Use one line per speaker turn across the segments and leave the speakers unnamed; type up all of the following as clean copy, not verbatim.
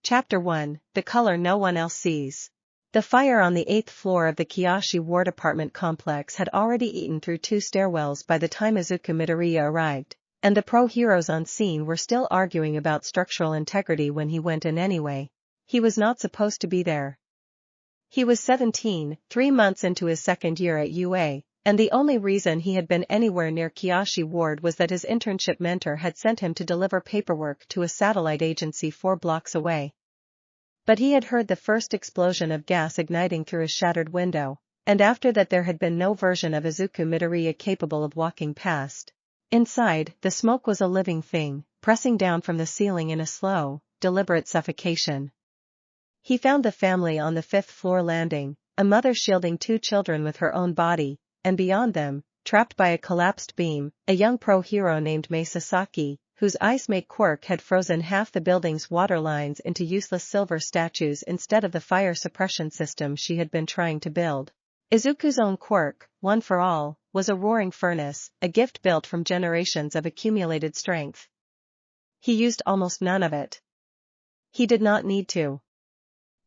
Chapter 1, The Color No One Else Sees. The fire on the 8th floor of the Kiyoshi Ward apartment complex had already eaten through 2 stairwells by the time Izuku Midoriya arrived, and the pro-heroes on scene were still arguing about structural integrity when he went in anyway. He was not supposed to be there. He was 17, 3 months into his second year at UA, and the only reason he had been anywhere near Kiyoshi Ward was that his internship mentor had sent him to deliver paperwork to a satellite agency 4 blocks away. But he had heard the first explosion of gas igniting through a shattered window, and after that there had been no version of Izuku Midoriya capable of walking past. Inside, the smoke was a living thing, pressing down from the ceiling in a slow, deliberate suffocation. He found the family on the 5th floor landing, a mother shielding 2 children with her own body, and beyond them, trapped by a collapsed beam, a young pro-hero named Sasaki, whose ice mate Quirk had frozen half the building's water lines into useless silver statues instead of the fire suppression system she had been trying to build. Izuku's own Quirk, one for all, was a roaring furnace, a gift built from generations of accumulated strength. He used almost none of it. He did not need to.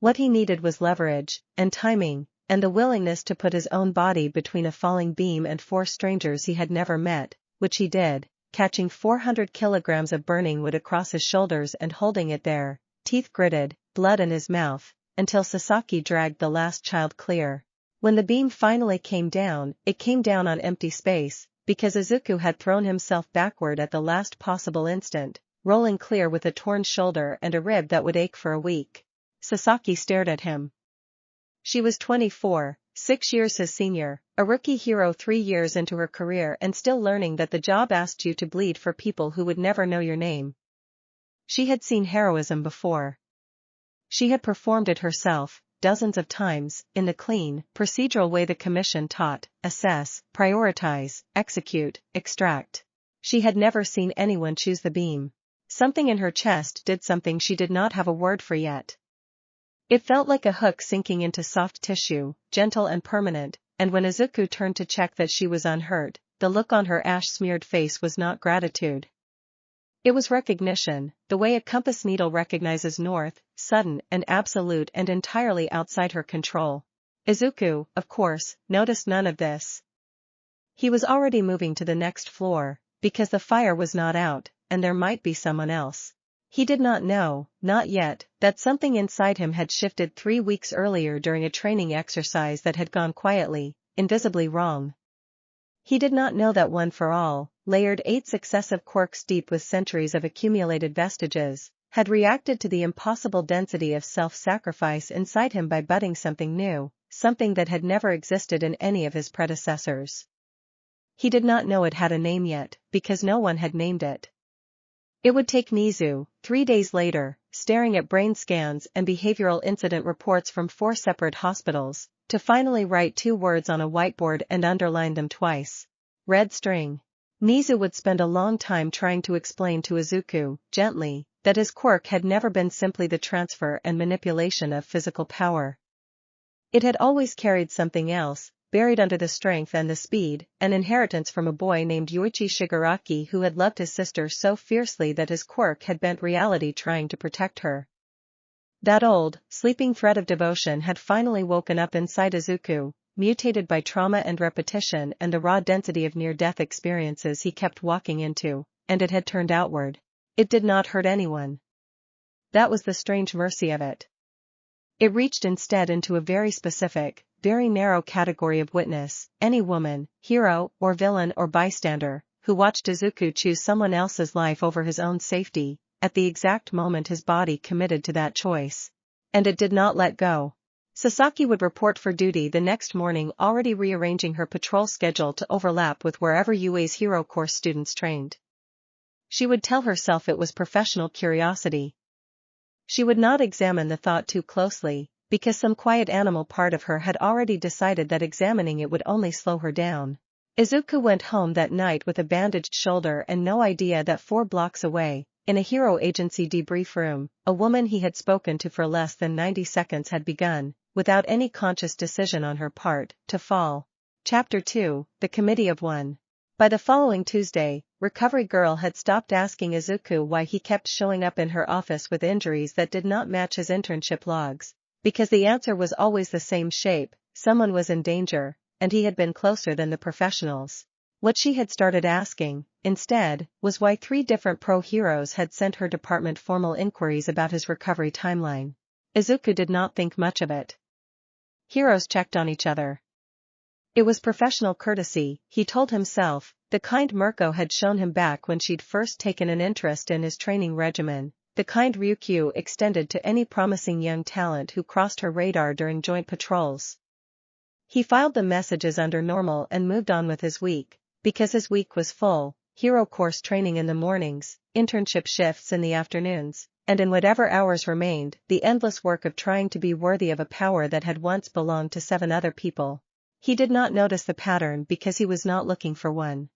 What he needed was leverage, and timing, and the willingness to put his own body between a falling beam and 4 strangers he had never met, which he did, catching 400 kilograms of burning wood across his shoulders and holding it there, teeth gritted, blood in his mouth, until Sasaki dragged the last child clear. When the beam finally came down, it came down on empty space, because Izuku had thrown himself backward at the last possible instant, rolling clear with a torn shoulder and a rib that would ache for a week. Sasaki stared at him. She was 24, 6 years his senior, a rookie hero 3 years into her career and still learning that the job asked you to bleed for people who would never know your name. She had seen heroism before. She had performed it herself, dozens of times, in the clean, procedural way the commission taught: assess, prioritize, execute, extract. She had never seen anyone choose the beam. Something in her chest did something she did not have a word for yet. It felt like a hook sinking into soft tissue, gentle and permanent, and when Izuku turned to check that she was unhurt, the look on her ash-smeared face was not gratitude. It was recognition, the way a compass needle recognizes north, sudden and absolute and entirely outside her control. Izuku, of course, noticed none of this. He was already moving to the next floor, because the fire was not out, and there might be someone else. He did not know, not yet, that something inside him had shifted 3 weeks earlier during a training exercise that had gone quietly, invisibly wrong. He did not know that One for All, layered 8 successive quirks deep with centuries of accumulated vestiges, had reacted to the impossible density of self-sacrifice inside him by budding something new, something that had never existed in any of his predecessors. He did not know it had a name yet, because no one had named it. It would take Nizu, 3 days later, staring at brain scans and behavioral incident reports from 4 separate hospitals, to finally write 2 words on a whiteboard and underline them twice. Red string. Nizu would spend a long time trying to explain to Izuku, gently, that his quirk had never been simply the transfer and manipulation of physical power. It had always carried something else, buried under the strength and the speed, an inheritance from a boy named Yuichi Shigaraki who had loved his sister so fiercely that his quirk had bent reality trying to protect her. That old, sleeping thread of devotion had finally woken up inside Izuku, mutated by trauma and repetition and the raw density of near-death experiences he kept walking into, and it had turned outward. It did not hurt anyone. That was the strange mercy of it. It reached instead into a very specific, very narrow category of witness, any woman, hero, or villain or bystander, who watched Izuku choose someone else's life over his own safety, at the exact moment his body committed to that choice. And it did not let go. Sasaki would report for duty the next morning, already rearranging her patrol schedule to overlap with wherever UA's Hero Course students trained. She would tell herself it was professional curiosity. She would not examine the thought too closely, because some quiet animal part of her had already decided that examining it would only slow her down. Izuku went home that night with a bandaged shoulder and no idea that 4 blocks away, in a hero agency debrief room, a woman he had spoken to for less than 90 seconds had begun, without any conscious decision on her part, to fall. Chapter 2, The Committee of One. By the following Tuesday, Recovery Girl had stopped asking Izuku why he kept showing up in her office with injuries that did not match his internship logs, because the answer was always the same shape: someone was in danger, and he had been closer than the professionals. What she had started asking, instead, was why 3 different pro-heroes had sent her department formal inquiries about his recovery timeline. Izuku did not think much of it. Heroes checked on each other. It was professional courtesy, he told himself, the kind Mirko had shown him back when she'd first taken an interest in his training regimen, the kind Ryukyu extended to any promising young talent who crossed her radar during joint patrols. He filed the messages under normal and moved on with his week, because his week was full: hero course training in the mornings, internship shifts in the afternoons, and in whatever hours remained, the endless work of trying to be worthy of a power that had once belonged to 7 other people. He did not notice the pattern because he was not looking for one.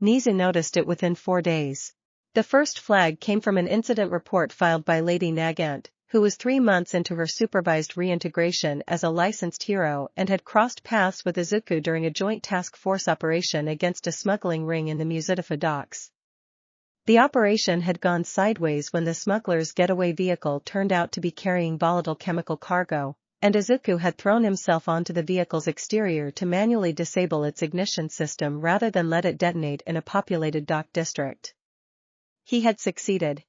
Nizu noticed it within 4 days. The first flag came from an incident report filed by Lady Nagant, who was 3 months into her supervised reintegration as a licensed hero and had crossed paths with Izuku during a joint task force operation against a smuggling ring in the Muzidafa docks. The operation had gone sideways when the smuggler's getaway vehicle turned out to be carrying volatile chemical cargo, and Izuku had thrown himself onto the vehicle's exterior to manually disable its ignition system rather than let it detonate in a populated dock district. He had succeeded.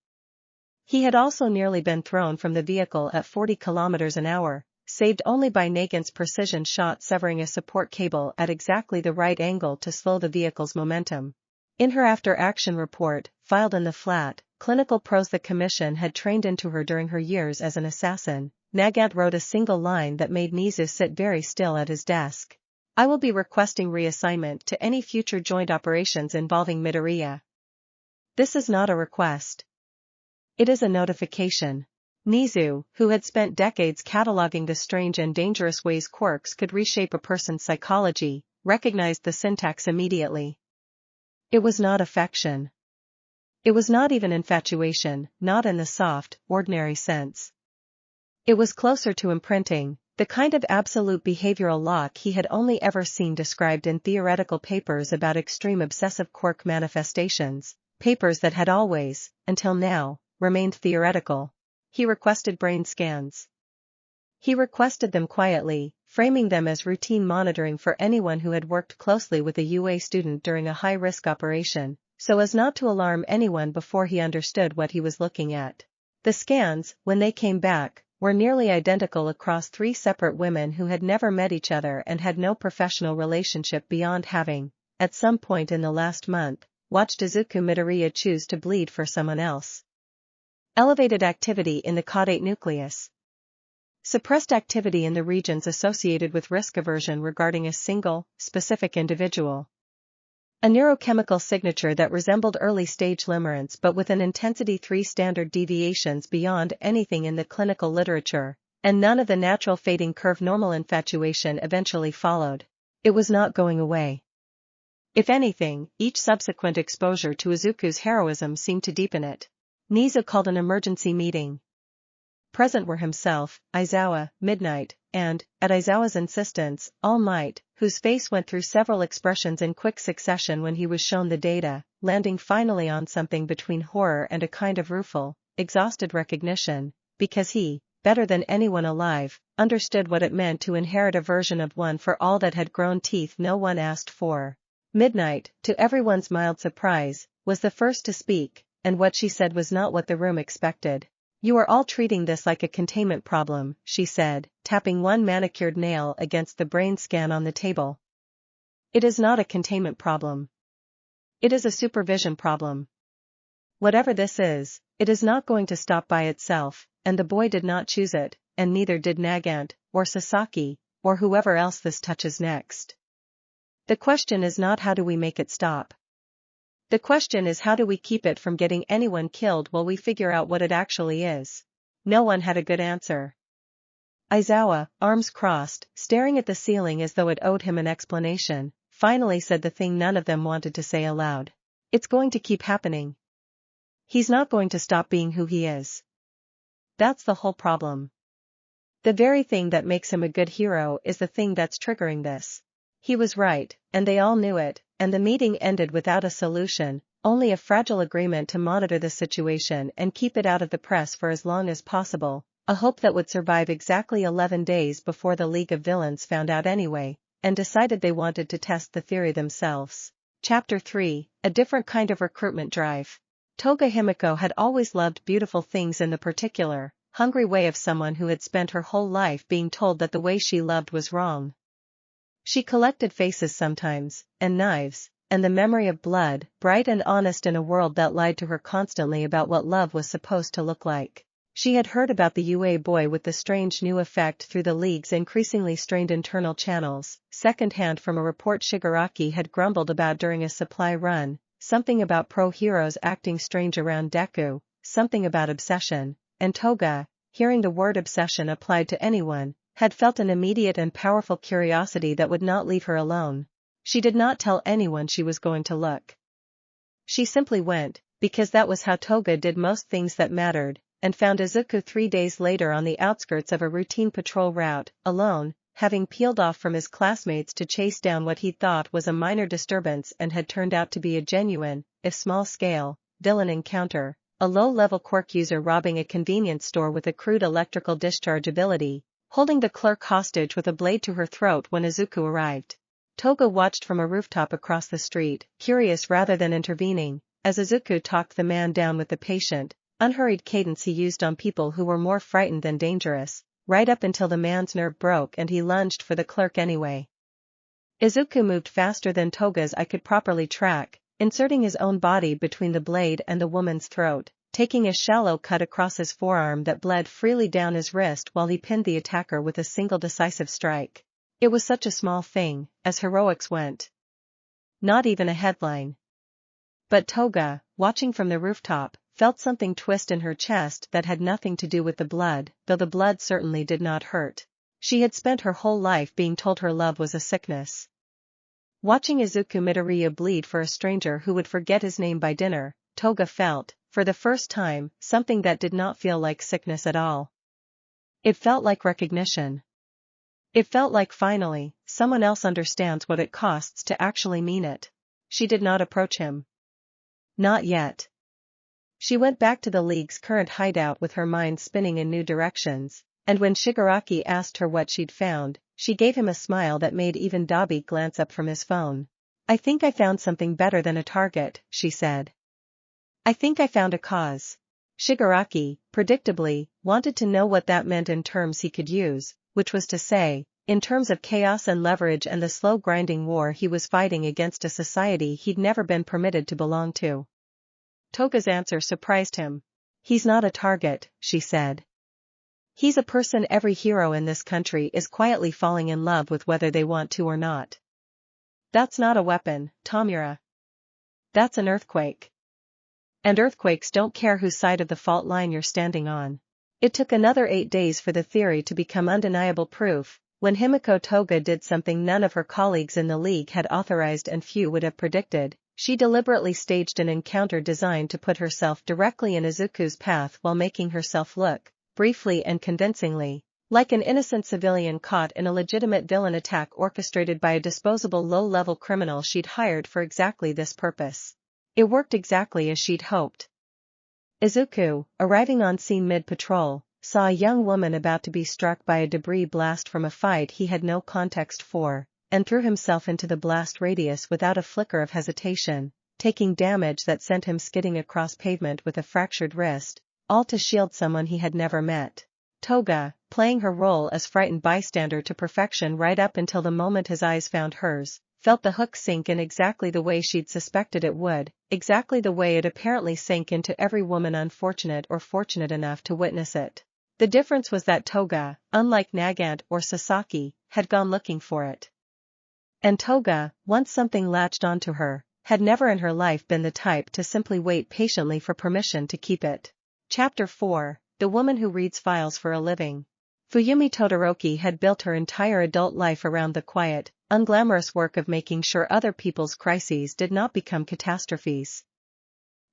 He had also nearly been thrown from the vehicle at 40 kilometers an hour, saved only by Nagant's precision shot severing a support cable at exactly the right angle to slow the vehicle's momentum. In her after-action report, filed in the flat, clinical prose the commission had trained into her during her years as an assassin, Nagant wrote a single line that made Nizu sit very still at his desk. I will be requesting reassignment to any future joint operations involving Midoriya. This is not a request. It is a notification. Nizu, who had spent decades cataloging the strange and dangerous ways quirks could reshape a person's psychology, recognized the syntax immediately. It was not affection. It was not even infatuation, not in the soft, ordinary sense. It was closer to imprinting, the kind of absolute behavioral lock he had only ever seen described in theoretical papers about extreme obsessive quirk manifestations, papers that had always, until now, remained theoretical. He requested brain scans. He requested them quietly, framing them as routine monitoring for anyone who had worked closely with a UA student during a high-risk operation, so as not to alarm anyone before he understood what he was looking at. The scans, when they came back, were nearly identical across 3 separate women who had never met each other and had no professional relationship beyond having, at some point in the last month, watched Izuku Midoriya choose to bleed for someone else. Elevated activity in the caudate nucleus. Suppressed activity in the regions associated with risk aversion regarding a single, specific individual. A neurochemical signature that resembled early-stage limerence but with an intensity 3 standard deviations beyond anything in the clinical literature, and none of the natural fading curve normal infatuation eventually followed. It was not going away. If anything, each subsequent exposure to Izuku's heroism seemed to deepen it. Nizu called an emergency meeting. Present were himself, Aizawa, Midnight, and, at Aizawa's insistence, All Might, whose face went through several expressions in quick succession when he was shown the data, landing finally on something between horror and a kind of rueful, exhausted recognition, because he, better than anyone alive, understood what it meant to inherit a version of one for all that had grown teeth no one asked for. Midnight, to everyone's mild surprise, was the first to speak, and what she said was not what the room expected. You are all treating this like a containment problem, she said, tapping one manicured nail against the brain scan on the table. It is not a containment problem. It is a supervision problem. Whatever this is, it is not going to stop by itself, and the boy did not choose it, and neither did Nagant, or Sasaki, or whoever else this touches next. The question is not how do we make it stop. The question is how do we keep it from getting anyone killed while we figure out what it actually is. No one had a good answer. Aizawa, arms crossed, staring at the ceiling as though it owed him an explanation, finally said the thing none of them wanted to say aloud. It's going to keep happening. He's not going to stop being who he is. That's the whole problem. The very thing that makes him a good hero is the thing that's triggering this. He was right, and they all knew it, and the meeting ended without a solution, only a fragile agreement to monitor the situation and keep it out of the press for as long as possible, a hope that would survive exactly 11 days before the League of Villains found out anyway, and decided they wanted to test the theory themselves. Chapter 3, A Different Kind of Recruitment Drive. Toga Himiko had always loved beautiful things in the particular, hungry way of someone who had spent her whole life being told that the way she loved was wrong. She collected faces sometimes, and knives, and the memory of blood, bright and honest in a world that lied to her constantly about what love was supposed to look like. She had heard about the UA boy with the strange new effect through the League's increasingly strained internal channels, secondhand from a report Shigaraki had grumbled about during a supply run, something about pro-heroes acting strange around Deku, something about obsession, and Toga, hearing the word obsession applied to anyone, had felt an immediate and powerful curiosity that would not leave her alone. She did not tell anyone she was going to look. She simply went, because that was how Toga did most things that mattered, and found Izuku 3 days later on the outskirts of a routine patrol route, alone, having peeled off from his classmates to chase down what he thought was a minor disturbance and had turned out to be a genuine, if small-scale, villain encounter, a low-level Quirk user robbing a convenience store with a crude electrical discharge ability, holding the clerk hostage with a blade to her throat when Izuku arrived. Toga watched from a rooftop across the street, curious rather than intervening, as Izuku talked the man down with the patient, unhurried cadence he used on people who were more frightened than dangerous, right up until the man's nerve broke and he lunged for the clerk anyway. Izuku moved faster than Toga's eye could properly track, inserting his own body between the blade and the woman's throat, taking a shallow cut across his forearm that bled freely down his wrist while he pinned the attacker with a single decisive strike. It was such a small thing, as heroics went. Not even a headline. But Toga, watching from the rooftop, felt something twist in her chest that had nothing to do with the blood, though the blood certainly did not hurt. She had spent her whole life being told her love was a sickness. Watching Izuku Midoriya bleed for a stranger who would forget his name by dinner, Toga felt, for the first time, something that did not feel like sickness at all. It felt like recognition. It felt like finally, someone else understands what it costs to actually mean it. She did not approach him. Not yet. She went back to the League's current hideout with her mind spinning in new directions, and when Shigaraki asked her what she'd found, she gave him a smile that made even Dabi glance up from his phone. "I think I found something better than a target," she said. "I think I found a cause." Shigaraki, predictably, wanted to know what that meant in terms he could use, which was to say, in terms of chaos and leverage and the slow grinding war he was fighting against a society he'd never been permitted to belong to. Toga's answer surprised him. "He's not a target," she said. "He's a person every hero in this country is quietly falling in love with whether they want to or not. That's not a weapon, Tomura. That's an earthquake. And earthquakes don't care whose side of the fault line you're standing on." It took another 8 days for the theory to become undeniable proof, when Himiko Toga did something none of her colleagues in the League had authorized and few would have predicted. She deliberately staged an encounter designed to put herself directly in Izuku's path while making herself look, briefly and convincingly, like an innocent civilian caught in a legitimate villain attack orchestrated by a disposable low-level criminal she'd hired for exactly this purpose. It worked exactly as she'd hoped. Izuku, arriving on scene mid-patrol, saw a young woman about to be struck by a debris blast from a fight he had no context for, and threw himself into the blast radius without a flicker of hesitation, taking damage that sent him skidding across pavement with a fractured wrist, all to shield someone he had never met. Toga, playing her role as frightened bystander to perfection right up until the moment his eyes found hers, felt the hook sink in exactly the way she'd suspected it would, exactly the way it apparently sank into every woman unfortunate or fortunate enough to witness it. The difference was that Toga, unlike Nagant or Sasaki, had gone looking for it. And Toga, once something latched onto her, had never in her life been the type to simply wait patiently for permission to keep it. Chapter 4, The Woman Who Reads Files for a Living. Fuyumi Todoroki had built her entire adult life around the quiet, unglamorous work of making sure other people's crises did not become catastrophes.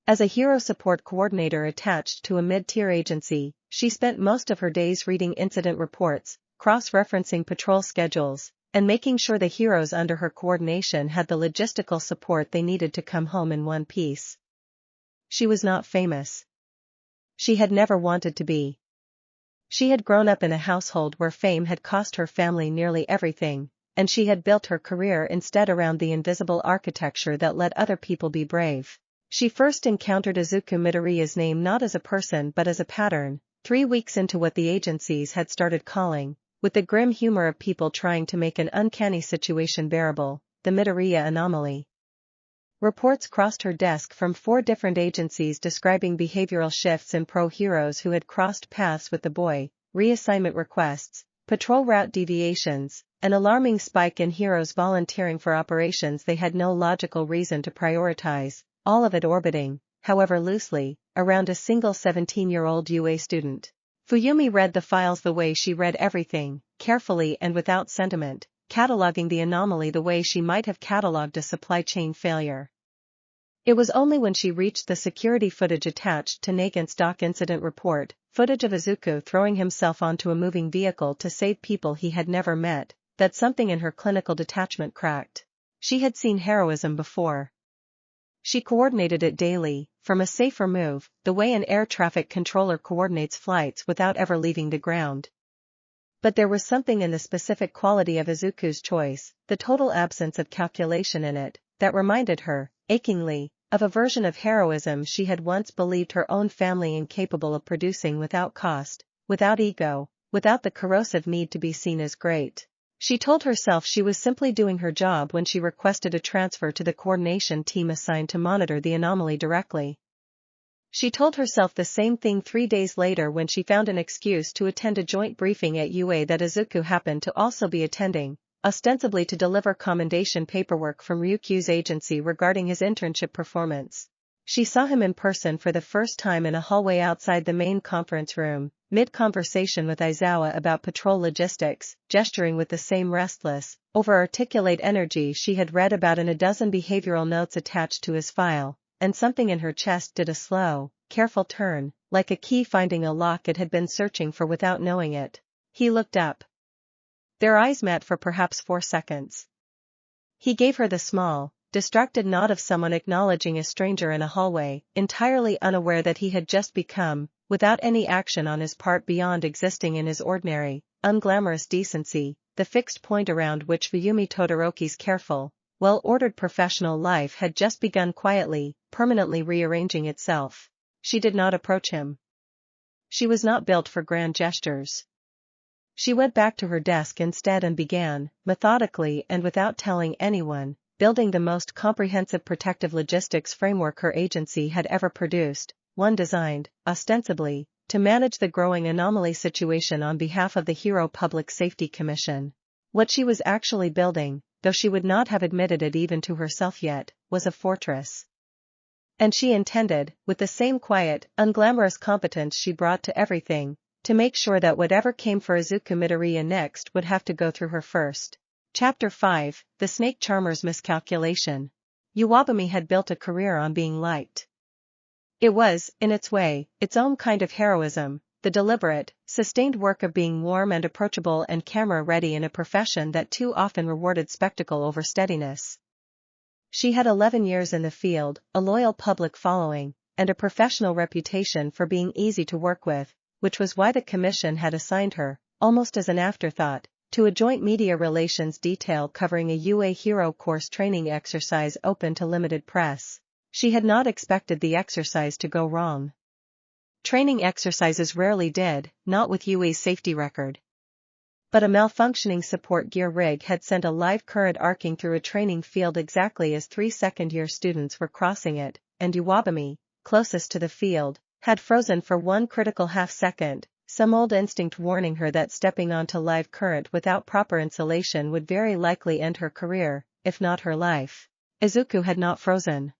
As a hero support coordinator attached to a mid-tier agency, she spent most of her days reading incident reports, cross-referencing patrol schedules, and making sure the heroes under her coordination had the logistical support they needed to come home in one piece. She was not famous. She had never wanted to be. She had grown up in a household where fame had cost her family nearly everything, and she had built her career instead around the invisible architecture that let other people be brave. She first encountered Izuku Midoriya's name not as a person but as a pattern, 3 weeks into what the agencies had started calling, with the grim humor of people trying to make an uncanny situation bearable, the Midoriya anomaly. Reports crossed her desk from 4 different agencies describing behavioral shifts in pro-heroes who had crossed paths with the boy, reassignment requests, patrol route deviations, an alarming spike in heroes volunteering for operations they had no logical reason to prioritize, all of it orbiting, however loosely, around a single 17-year-old UA student. Fuyumi read the files the way she read everything, carefully and without sentiment, cataloging the anomaly the way she might have cataloged a supply chain failure. It was only when she reached the security footage attached to Nagant's dock incident report, footage of Izuku throwing himself onto a moving vehicle to save people he had never met, that something in her clinical detachment cracked. She had seen heroism before. She coordinated it daily, from a safer move, the way an air traffic controller coordinates flights without ever leaving the ground. But there was something in the specific quality of Izuku's choice, the total absence of calculation in it, that reminded her, achingly, of a version of heroism she had once believed her own family incapable of producing without cost, without ego, without the corrosive need to be seen as great. She told herself she was simply doing her job when she requested a transfer to the coordination team assigned to monitor the anomaly directly. She told herself the same thing 3 days later when she found an excuse to attend a joint briefing at UA that Izuku happened to also be attending, ostensibly to deliver commendation paperwork from Ryukyu's agency regarding his internship performance. She saw him in person for the first time in a hallway outside the main conference room, mid-conversation with Aizawa about patrol logistics, gesturing with the same restless, over-articulate energy she had read about in a dozen behavioral notes attached to his file, and something in her chest did a slow, careful turn, like a key finding a lock it had been searching for without knowing it. He looked up. Their eyes met for perhaps 4 seconds. He gave her the small, distracted nod of someone acknowledging a stranger in a hallway, entirely unaware that he had just become, without any action on his part beyond existing in his ordinary, unglamorous decency, the fixed point around which Fuyumi Todoroki's careful, well-ordered professional life had just begun quietly, permanently rearranging itself. She did not approach him. She was not built for grand gestures. She went back to her desk instead and began, methodically and without telling anyone, building the most comprehensive protective logistics framework her agency had ever produced, one designed, ostensibly, to manage the growing anomaly situation on behalf of the Hero Public Safety Commission. What she was actually building, though she would not have admitted it even to herself yet, was a fortress. And she intended, with the same quiet, unglamorous competence she brought to everything, to make sure that whatever came for Izuku Midoriya next would have to go through her first. Chapter 5, The Snake Charmer's Miscalculation. Uwabami had built a career on being liked. It was, in its way, its own kind of heroism, the deliberate, sustained work of being warm and approachable and camera-ready in a profession that too often rewarded spectacle over steadiness. She had 11 years in the field, a loyal public following, and a professional reputation for being easy to work with, which was why the commission had assigned her, almost as an afterthought, to a joint media relations detail covering a UA Hero course training exercise open to limited press. She had not expected the exercise to go wrong. Training exercises rarely did, not with UA's safety record. But a malfunctioning support gear rig had sent a live current arcing through a training field exactly as 3 second-year students were crossing it, and Uwabami, closest to the field, had frozen for 1 critical half-second, some old instinct warning her that stepping onto live current without proper insulation would very likely end her career, if not her life. Izuku had not frozen.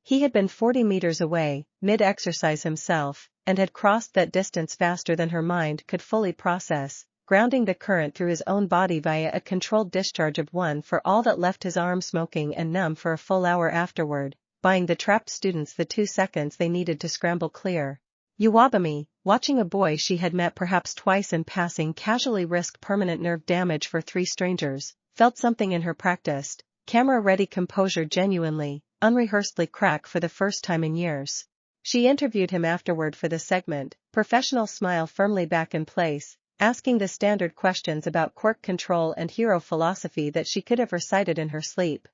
He had been 40 meters away, mid-exercise himself, and had crossed that distance faster than her mind could fully process, grounding the current through his own body via a controlled discharge of 1 for all that left his arm smoking and numb for a full hour afterward, buying the trapped students the 2 seconds they needed to scramble clear. Uwabami, watching a boy she had met perhaps twice in passing casually risk permanent nerve damage for 3 strangers, felt something in her practiced, camera-ready composure genuinely, unrehearsedly crack for the first time in years. She interviewed him afterward for the segment, professional smile firmly back in place, asking the standard questions about quirk control and hero philosophy that she could have recited in her sleep.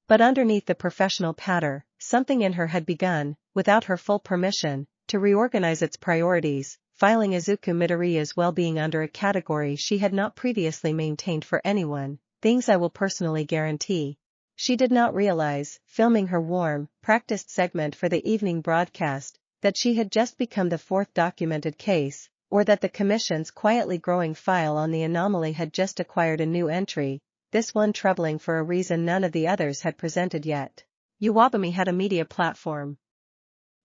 But underneath the professional patter, something in her had begun, without her full permission, to reorganize its priorities, filing Izuku Midoriya's well-being under a category she had not previously maintained for anyone, things I will personally guarantee. She did not realize, filming her warm, practiced segment for the evening broadcast, that she had just become the 4th documented case, or that the Commission's quietly growing file on the anomaly had just acquired a new entry, this one troubling for a reason none of the others had presented yet. Uwabami had a media platform.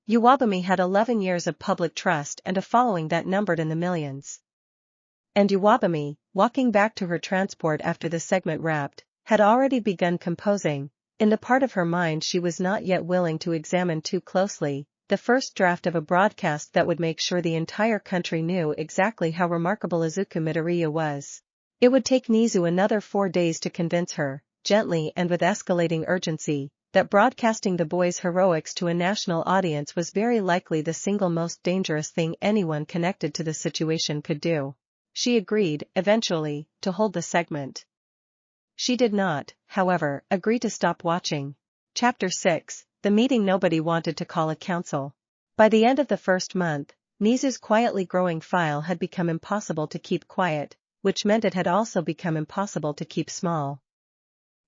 Uwabami had 11 years of public trust and a following that numbered in the millions. And Uwabami, walking back to her transport after the segment wrapped, had already begun composing, in the part of her mind she was not yet willing to examine too closely, the first draft of a broadcast that would make sure the entire country knew exactly how remarkable Izuku Midoriya was. It would take Nizu another 4 days to convince her, gently and with escalating urgency, that broadcasting the boy's heroics to a national audience was very likely the single most dangerous thing anyone connected to the situation could do. She agreed, eventually, to hold the segment. She did not, however, agree to stop watching. Chapter 6, The Meeting Nobody Wanted to Call a Council. By the end of the first month, Nizu's quietly growing file had become impossible to keep quiet, which meant it had also become impossible to keep small.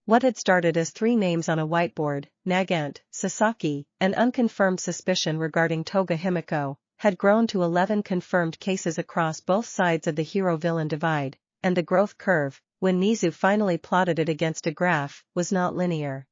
What had started as 3 names on a whiteboard, Nagant, Sasaki, and unconfirmed suspicion regarding Toga Himiko, had grown to 11 confirmed cases across both sides of the hero-villain divide, and the growth curve, when Nizu finally plotted it against a graph, was not linear.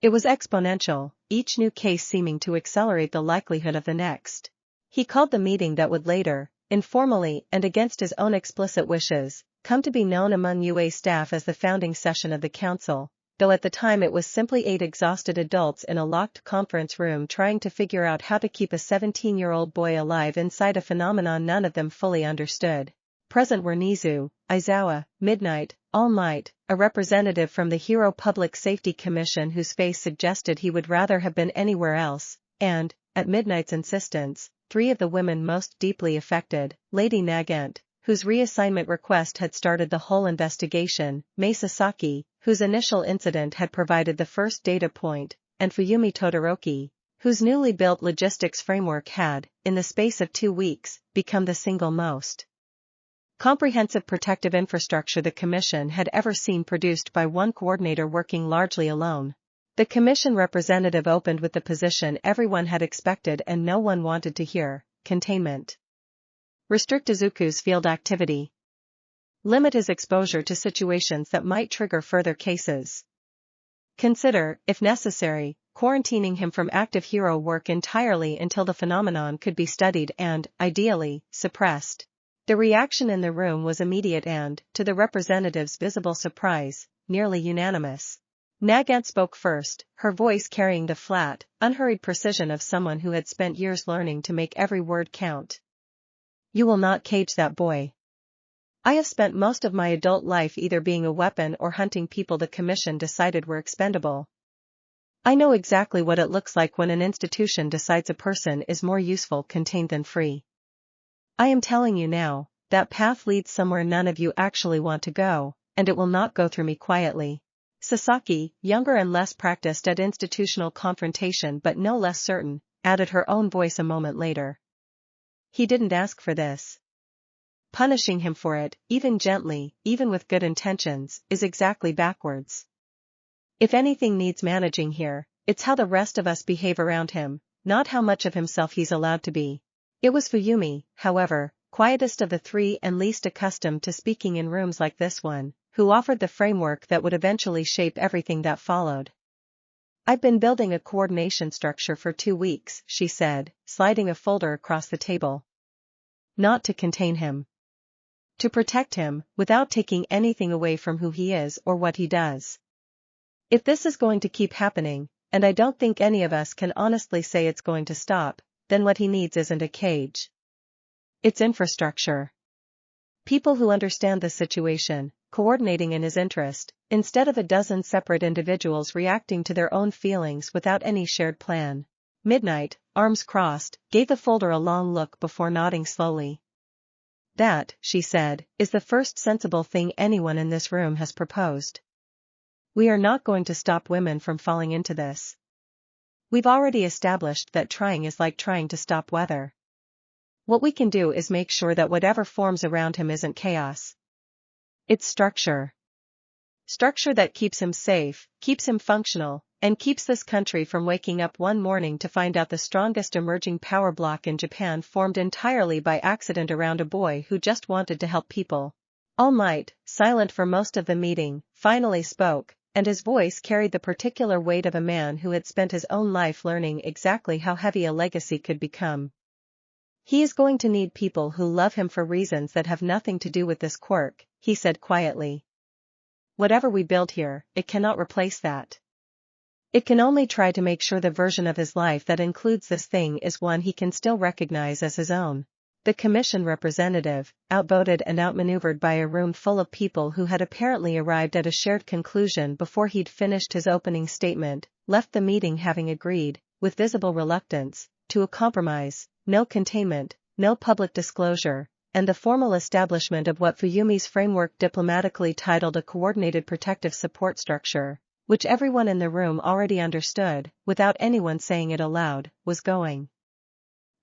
It was exponential, each new case seeming to accelerate the likelihood of the next. He called the meeting that would later, informally and against his own explicit wishes, come to be known among UA staff as the founding session of the council, though at the time it was simply 8 exhausted adults in a locked conference room trying to figure out how to keep a 17-year-old boy alive inside a phenomenon none of them fully understood. Present were Nizu, Aizawa, Midnight, All Might, a representative from the Hero Public Safety Commission whose face suggested he would rather have been anywhere else, and, at Midnight's insistence, 3 of the women most deeply affected, Lady Nagant, whose reassignment request had started the whole investigation, Mai Sasaki, whose initial incident had provided the first data point, and Fuyumi Todoroki, whose newly built logistics framework had, in the space of 2 weeks, become the single most comprehensive protective infrastructure the Commission had ever seen produced by one coordinator working largely alone. The Commission representative opened with the position everyone had expected and no one wanted to hear: containment. Restrict Izuku's field activity. Limit his exposure to situations that might trigger further cases. Consider, if necessary, quarantining him from active hero work entirely until the phenomenon could be studied and, ideally, suppressed. The reaction in the room was immediate and, to the representative's visible surprise, nearly unanimous. Nagant spoke first, her voice carrying the flat, unhurried precision of someone who had spent years learning to make every word count. You will not cage that boy. I have spent most of my adult life either being a weapon or hunting people the Commission decided were expendable. I know exactly what it looks like when an institution decides a person is more useful contained than free. I am telling you now, that path leads somewhere none of you actually want to go, and it will not go through me quietly. Sasaki, younger and less practiced at institutional confrontation but no less certain, added her own voice a moment later. He didn't ask for this. Punishing him for it, even gently, even with good intentions, is exactly backwards. If anything needs managing here, it's how the rest of us behave around him, not how much of himself he's allowed to be. It was Fuyumi, however, quietest of the 3 and least accustomed to speaking in rooms like this one, who offered the framework that would eventually shape everything that followed. I've been building a coordination structure for 2 weeks, she said, sliding a folder across the table. Not to contain him. To protect him, without taking anything away from who he is or what he does. If this is going to keep happening, and I don't think any of us can honestly say it's going to stop, then what he needs isn't a cage. It's infrastructure. People who understand the situation, coordinating in his interest, instead of a dozen separate individuals reacting to their own feelings without any shared plan. Midnight, arms crossed, gave the folder a long look before nodding slowly. That, she said, is the first sensible thing anyone in this room has proposed. We are not going to stop women from falling into this. We've already established that trying is like trying to stop weather. What we can do is make sure that whatever forms around him isn't chaos. It's structure. Structure that keeps him safe, keeps him functional, and keeps this country from waking up one morning to find out the strongest emerging power block in Japan formed entirely by accident around a boy who just wanted to help people. All Might, silent for most of the meeting, finally spoke, and his voice carried the particular weight of a man who had spent his own life learning exactly how heavy a legacy could become. He is going to need people who love him for reasons that have nothing to do with this quirk, he said quietly. Whatever we build here, it cannot replace that. It can only try to make sure the version of his life that includes this thing is one he can still recognize as his own. The commission representative, outvoted and outmaneuvered by a room full of people who had apparently arrived at a shared conclusion before he'd finished his opening statement, left the meeting having agreed, with visible reluctance, to a compromise: no containment, no public disclosure, and the formal establishment of what Fuyumi's framework diplomatically titled a coordinated protective support structure, which everyone in the room already understood, without anyone saying it aloud, was going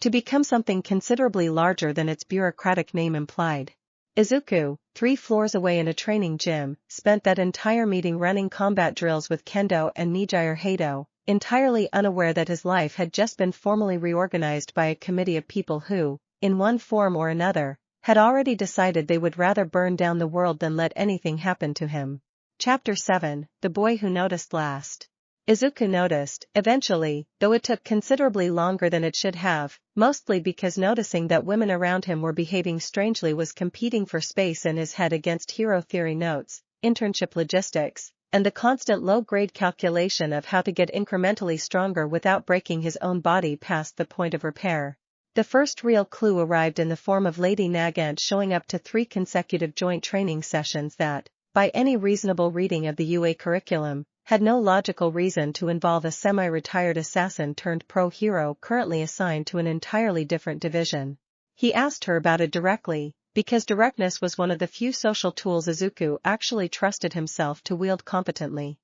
to become something considerably larger than its bureaucratic name implied. Izuku, 3 floors away in a training gym, spent that entire meeting running combat drills with Kendo and Nijire Hado, entirely unaware that his life had just been formally reorganized by a committee of people who, in one form or another, had already decided they would rather burn down the world than let anything happen to him. Chapter 7, The Boy Who Noticed Last. Izuku noticed, eventually, though it took considerably longer than it should have, mostly because noticing that women around him were behaving strangely was competing for space in his head against hero theory notes, internship logistics, and the constant low-grade calculation of how to get incrementally stronger without breaking his own body past the point of repair. The first real clue arrived in the form of Lady Nagant showing up to 3 consecutive joint training sessions that, by any reasonable reading of the UA curriculum, had no logical reason to involve a semi-retired assassin turned pro-hero currently assigned to an entirely different division. He asked her about it directly, because directness was one of the few social tools Izuku actually trusted himself to wield competently.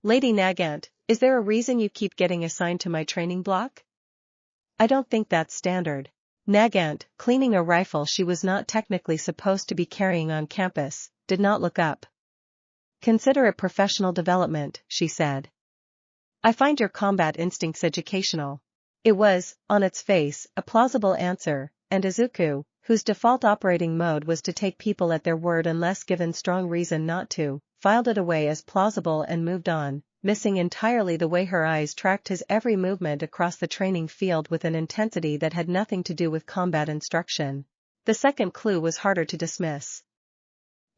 Lady Nagant, is there a reason you keep getting assigned to my training block? I don't think that's standard. Nagant, cleaning a rifle she was not technically supposed to be carrying on campus, did not look up. Consider it professional development, she said. I find your combat instincts educational. It was, on its face, a plausible answer, and Izuku, whose default operating mode was to take people at their word unless given strong reason not to, filed it away as plausible and moved on, missing entirely the way her eyes tracked his every movement across the training field with an intensity that had nothing to do with combat instruction. The second clue was harder to dismiss.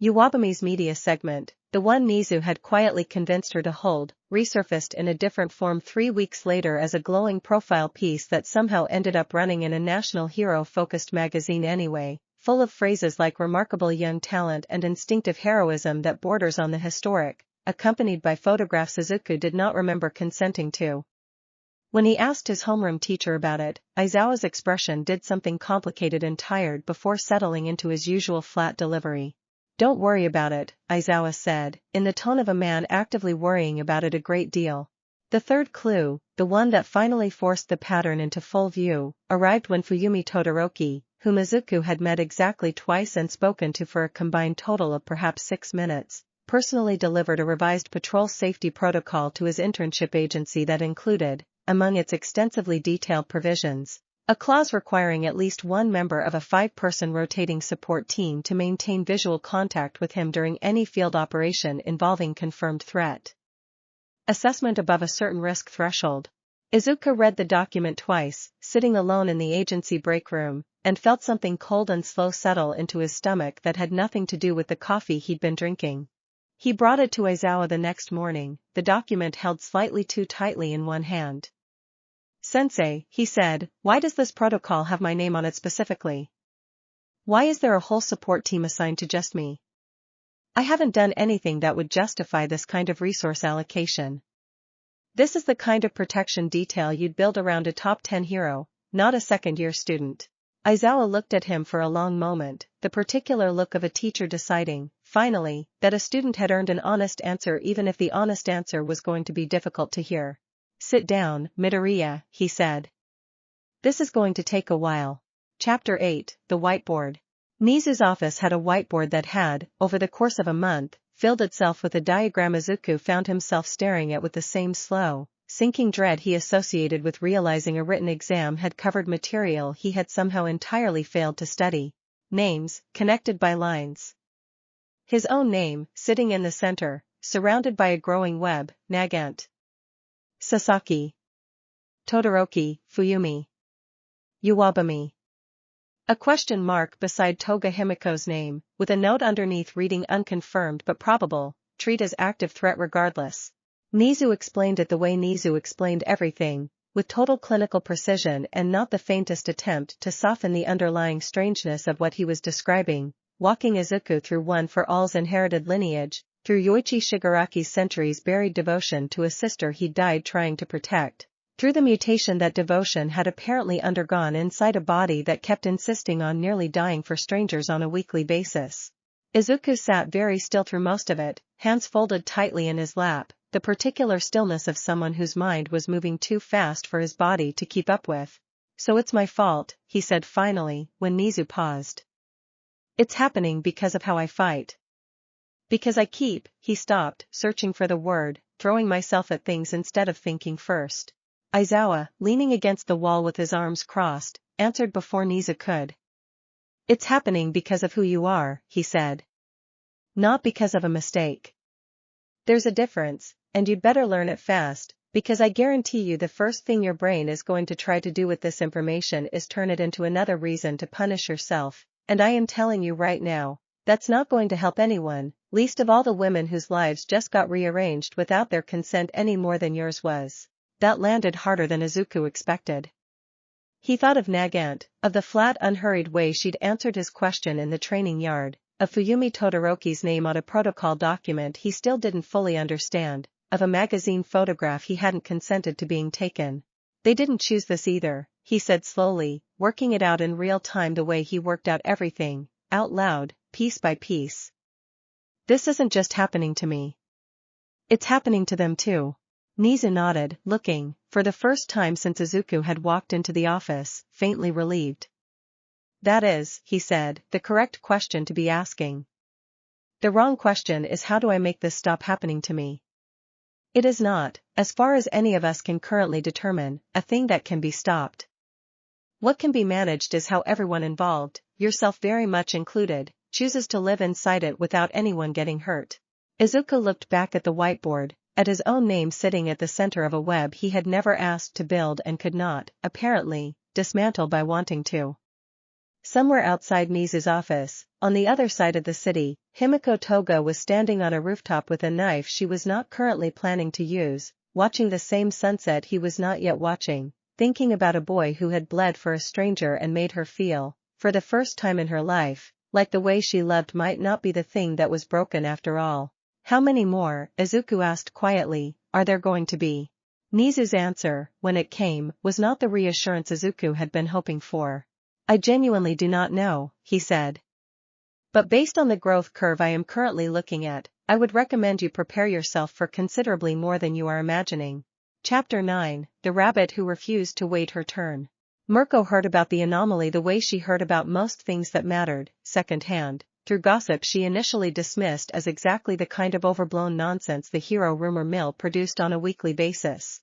Uwabami's media segment, the one Nizu had quietly convinced her to hold, resurfaced in a different form 3 weeks later as a glowing profile piece that somehow ended up running in a national hero-focused magazine anyway, full of phrases like remarkable young talent and instinctive heroism that borders on the historic, accompanied by photographs Izuku did not remember consenting to. When he asked his homeroom teacher about it, Aizawa's expression did something complicated and tired before settling into his usual flat delivery. Don't worry about it, Aizawa said, in the tone of a man actively worrying about it a great deal. The third clue, the one that finally forced the pattern into full view, arrived when Fuyumi Todoroki, whom Izuku had met exactly twice and spoken to for a combined total of perhaps 6 minutes, personally delivered a revised patrol safety protocol to his internship agency that included, among its extensively detailed provisions, a clause requiring at least one member of a 5-person rotating support team to maintain visual contact with him during any field operation involving confirmed threat. Assessment above a certain risk threshold. Izuku read the document twice, sitting alone in the agency break room, and felt something cold and slow settle into his stomach that had nothing to do with the coffee he'd been drinking. He brought it to Aizawa the next morning, the document held slightly too tightly in one hand. Sensei, he said, why does this protocol have my name on it specifically? Why is there a whole support team assigned to just me? I haven't done anything that would justify this kind of resource allocation. This is the kind of protection detail you'd build around a top 10 hero, not a second-year student. Aizawa looked at him for a long moment, the particular look of a teacher deciding, finally, that a student had earned an honest answer even if the honest answer was going to be difficult to hear. Sit down, Midoriya, he said. This is going to take a while. Chapter 8, The Whiteboard. Nizu's office had a whiteboard that had, over the course of a month, filled itself with a diagram Izuku found himself staring at with the same slow, sinking dread he associated with realizing a written exam had covered material he had somehow entirely failed to study. Names, connected by lines. His own name, sitting in the center, surrounded by a growing web, Nagant. Sasaki. Todoroki, Fuyumi. Uwabami. A question mark beside Toga Himiko's name, with a note underneath reading unconfirmed but probable, treat as active threat regardless. Nizu explained it the way Nizu explained everything, with total clinical precision and not the faintest attempt to soften the underlying strangeness of what he was describing, walking Izuku through One for All's inherited lineage, through Yoichi Shigaraki's centuries-buried devotion to a sister he died trying to protect, through the mutation that devotion had apparently undergone inside a body that kept insisting on nearly dying for strangers on a weekly basis. Izuku sat very still through most of it, hands folded tightly in his lap, the particular stillness of someone whose mind was moving too fast for his body to keep up with. So it's my fault, he said finally, when Nizu paused. It's happening because of how I fight. Because he stopped, searching for the word, throwing myself at things instead of thinking first. Aizawa, leaning against the wall with his arms crossed, answered before Nizu could. It's happening because of who you are, he said. Not because of a mistake. There's a difference, and you'd better learn it fast, because I guarantee you the first thing your brain is going to try to do with this information is turn it into another reason to punish yourself, and I am telling you right now, that's not going to help anyone, least of all the women whose lives just got rearranged without their consent any more than yours was. That landed harder than Izuku expected. He thought of Nagant, of the flat unhurried way she'd answered his question in the training yard, of Fuyumi Todoroki's name on a protocol document he still didn't fully understand, of a magazine photograph he hadn't consented to being taken. They didn't choose this either, he said slowly, working it out in real time the way he worked out everything, out loud, piece by piece. This isn't just happening to me. It's happening to them too. Nizu nodded, looking, for the first time since Izuku had walked into the office, faintly relieved. That is, he said, the correct question to be asking. The wrong question is how do I make this stop happening to me? It is not, as far as any of us can currently determine, a thing that can be stopped. What can be managed is how everyone involved, yourself very much included, chooses to live inside it without anyone getting hurt. Izuku looked back at the whiteboard, at his own name sitting at the center of a web he had never asked to build and could not, apparently, dismantle by wanting to. Somewhere outside Nizu's office, on the other side of the city, Himiko Toga was standing on a rooftop with a knife she was not currently planning to use, watching the same sunset he was not yet watching, thinking about a boy who had bled for a stranger and made her feel, for the first time in her life, like the way she loved might not be the thing that was broken after all. How many more, Izuku asked quietly, are there going to be? Nizu's answer, when it came, was not the reassurance Izuku had been hoping for. I genuinely do not know, he said. But based on the growth curve I am currently looking at, I would recommend you prepare yourself for considerably more than you are imagining. Chapter 9, The Rabbit Who Refused to Wait Her Turn. Mirko heard about the anomaly the way she heard about most things that mattered, secondhand, through gossip she initially dismissed as exactly the kind of overblown nonsense the hero rumor mill produced on a weekly basis.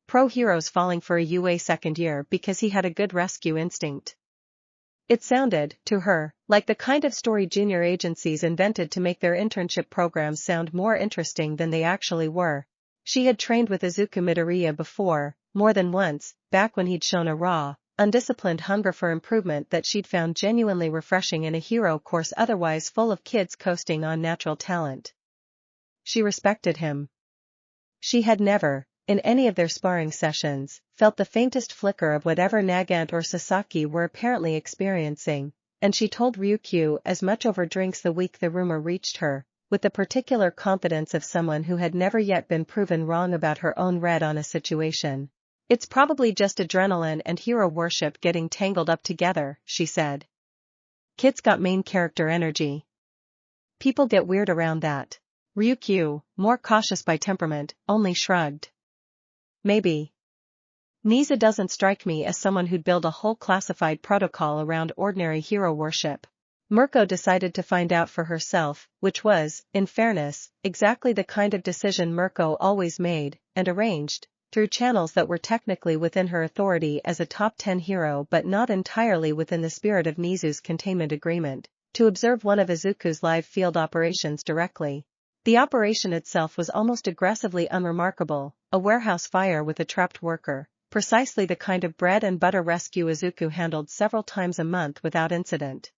Pro-heroes falling for a UA second year because he had a good rescue instinct. It sounded, to her, like the kind of story junior agencies invented to make their internship programs sound more interesting than they actually were. She had trained with Izuku Midoriya before, more than once, back when he'd shown a raw, undisciplined hunger for improvement that she'd found genuinely refreshing in a hero course otherwise full of kids coasting on natural talent. She respected him. She had never, in any of their sparring sessions, felt the faintest flicker of whatever Nagant or Sasaki were apparently experiencing, and she told Ryukyu as much over drinks the week the rumor reached her, with the particular confidence of someone who had never yet been proven wrong about her own read on a situation. "It's probably just adrenaline and hero worship getting tangled up together," she said. "Kid's got main character energy. People get weird around that." Ryukyu, more cautious by temperament, only shrugged. "Maybe. Nizu doesn't strike me as someone who'd build a whole classified protocol around ordinary hero worship." Mirko decided to find out for herself, which was, in fairness, exactly the kind of decision Mirko always made, and arranged, through channels that were technically within her authority as a top 10 hero but not entirely within the spirit of Nizu's containment agreement, to observe one of Izuku's live field operations directly. The operation itself was almost aggressively unremarkable, a warehouse fire with a trapped worker, precisely the kind of bread and butter rescue Izuku handled several times a month without incident.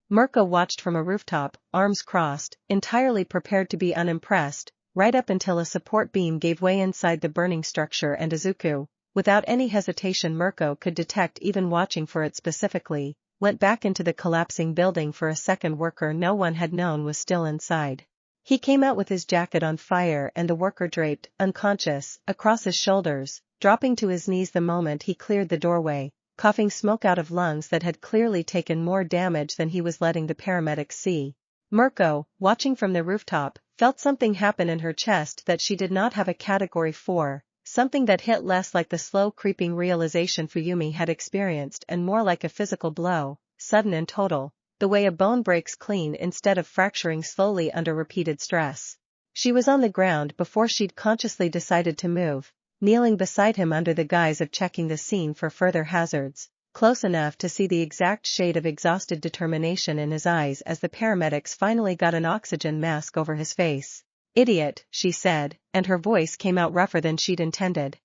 Mirko watched from a rooftop, arms crossed, entirely prepared to be unimpressed, right up until a support beam gave way inside the burning structure and Izuku, without any hesitation Mirko could detect even watching for it specifically, went back into the collapsing building for a second worker no one had known was still inside. He came out with his jacket on fire and the worker draped, unconscious, across his shoulders, dropping to his knees the moment he cleared the doorway, coughing smoke out of lungs that had clearly taken more damage than he was letting the paramedics see. Mirko, watching from the rooftop, felt something happen in her chest that she did not have a category for, something that hit less like the slow creeping realization Fuyumi had experienced and more like a physical blow, sudden and total, the way a bone breaks clean instead of fracturing slowly under repeated stress. She was on the ground before she'd consciously decided to move, kneeling beside him under the guise of checking the scene for further hazards, close enough to see the exact shade of exhausted determination in his eyes as the paramedics finally got an oxygen mask over his face. "Idiot," she said, and her voice came out rougher than she'd intended.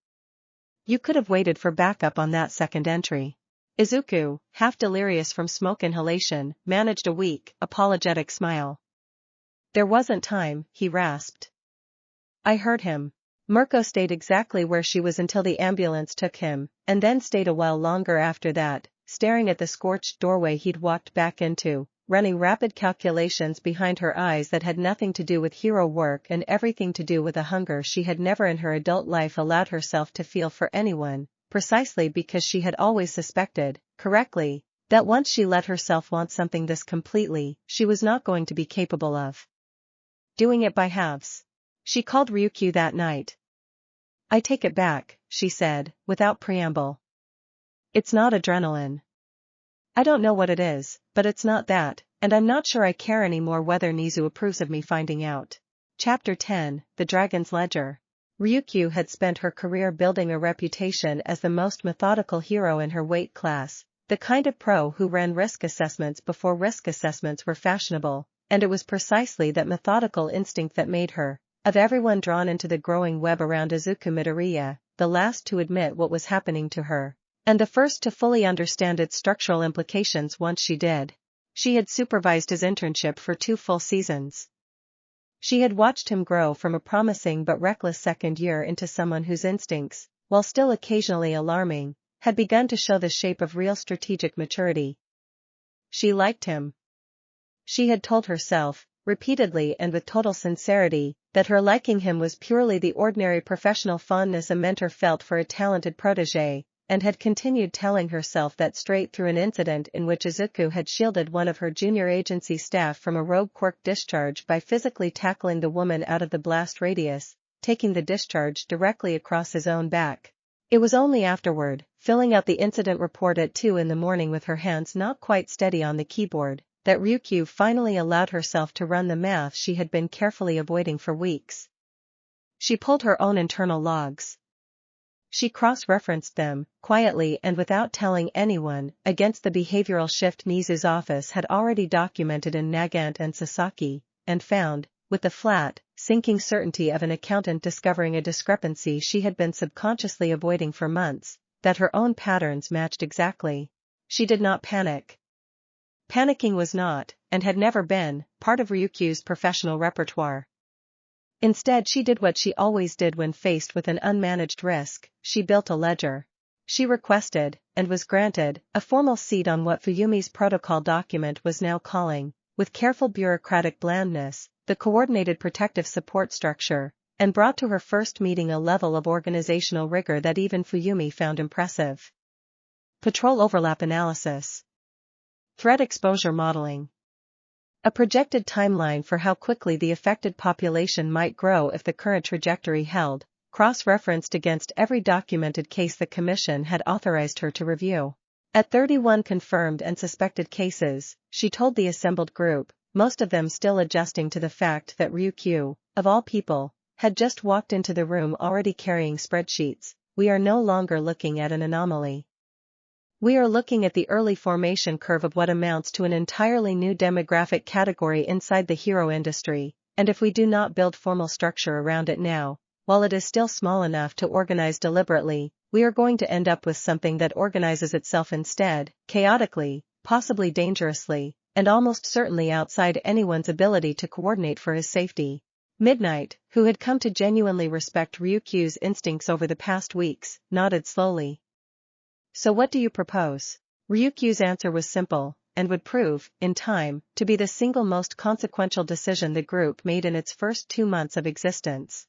"You could have waited for backup on that second entry." Izuku, half delirious from smoke inhalation, managed a weak, apologetic smile. "There wasn't time," he rasped. "I heard him." Mirko stayed exactly where she was until the ambulance took him, and then stayed a while longer after that, staring at the scorched doorway he'd walked back into, running rapid calculations behind her eyes that had nothing to do with hero work and everything to do with a hunger she had never in her adult life allowed herself to feel for anyone, precisely because she had always suspected, correctly, that once she let herself want something this completely, she was not going to be capable of doing it by halves. She called Ryukyu that night. "I take it back," she said, without preamble. "It's not adrenaline. I don't know what it is, but it's not that, and I'm not sure I care anymore whether Nizu approves of me finding out." Chapter 10, The Dragon's Ledger. Ryukyu had spent her career building a reputation as the most methodical hero in her weight class, the kind of pro who ran risk assessments before risk assessments were fashionable, and it was precisely that methodical instinct that made her, of everyone drawn into the growing web around Izuku Midoriya, the last to admit what was happening to her, and the first to fully understand its structural implications once she did. She had supervised his internship for 2 full seasons. She had watched him grow from a promising but reckless second year into someone whose instincts, while still occasionally alarming, had begun to show the shape of real strategic maturity. She liked him. She had told herself, repeatedly and with total sincerity, that her liking him was purely the ordinary professional fondness a mentor felt for a talented protege, and had continued telling herself that straight through an incident in which Izuku had shielded one of her junior agency staff from a rogue Quirk discharge by physically tackling the woman out of the blast radius, taking the discharge directly across his own back. It was only afterward, filling out the incident report at 2 in the morning with her hands not quite steady on the keyboard, that Ryukyu finally allowed herself to run the math she had been carefully avoiding for weeks. She pulled her own internal logs. She cross-referenced them, quietly and without telling anyone, against the behavioral shift Nizu's office had already documented in Nagant and Sasaki, and found, with the flat, sinking certainty of an accountant discovering a discrepancy she had been subconsciously avoiding for months, that her own patterns matched exactly. She did not panic. Panicking was not, and had never been, part of Ryukyu's professional repertoire. Instead she did what she always did when faced with an unmanaged risk, she built a ledger. She requested, and was granted, a formal seat on what Fuyumi's protocol document was now calling, with careful bureaucratic blandness, the coordinated protective support structure, and brought to her first meeting a level of organizational rigor that even Fuyumi found impressive. Patrol overlap analysis. Threat exposure modeling. A projected timeline for how quickly the affected population might grow if the current trajectory held, cross-referenced against every documented case the Commission had authorized her to review. At 31 confirmed and suspected cases, she told the assembled group, most of them still adjusting to the fact that Ryukyu, of all people, had just walked into the room already carrying spreadsheets, we are no longer looking at an anomaly. We are looking at the early formation curve of what amounts to an entirely new demographic category inside the hero industry, and if we do not build formal structure around it now, while it is still small enough to organize deliberately, we are going to end up with something that organizes itself instead, chaotically, possibly dangerously, and almost certainly outside anyone's ability to coordinate for his safety. Midnight, who had come to genuinely respect Ryukyu's instincts over the past weeks, nodded slowly. So what do you propose? Ryukyu's answer was simple, and would prove, in time, to be the single most consequential decision the group made in its first 2 months of existence.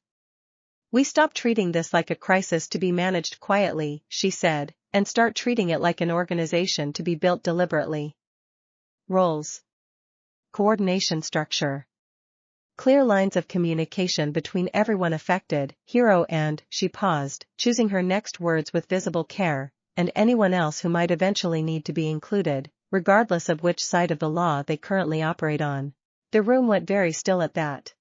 We stop treating this like a crisis to be managed quietly, she said, and start treating it like an organization to be built deliberately. Roles. Coordination structure. Clear lines of communication between everyone affected, hero and, she paused, choosing her next words with visible care, and anyone else who might eventually need to be included, regardless of which side of the law they currently operate on. The room went very still at that.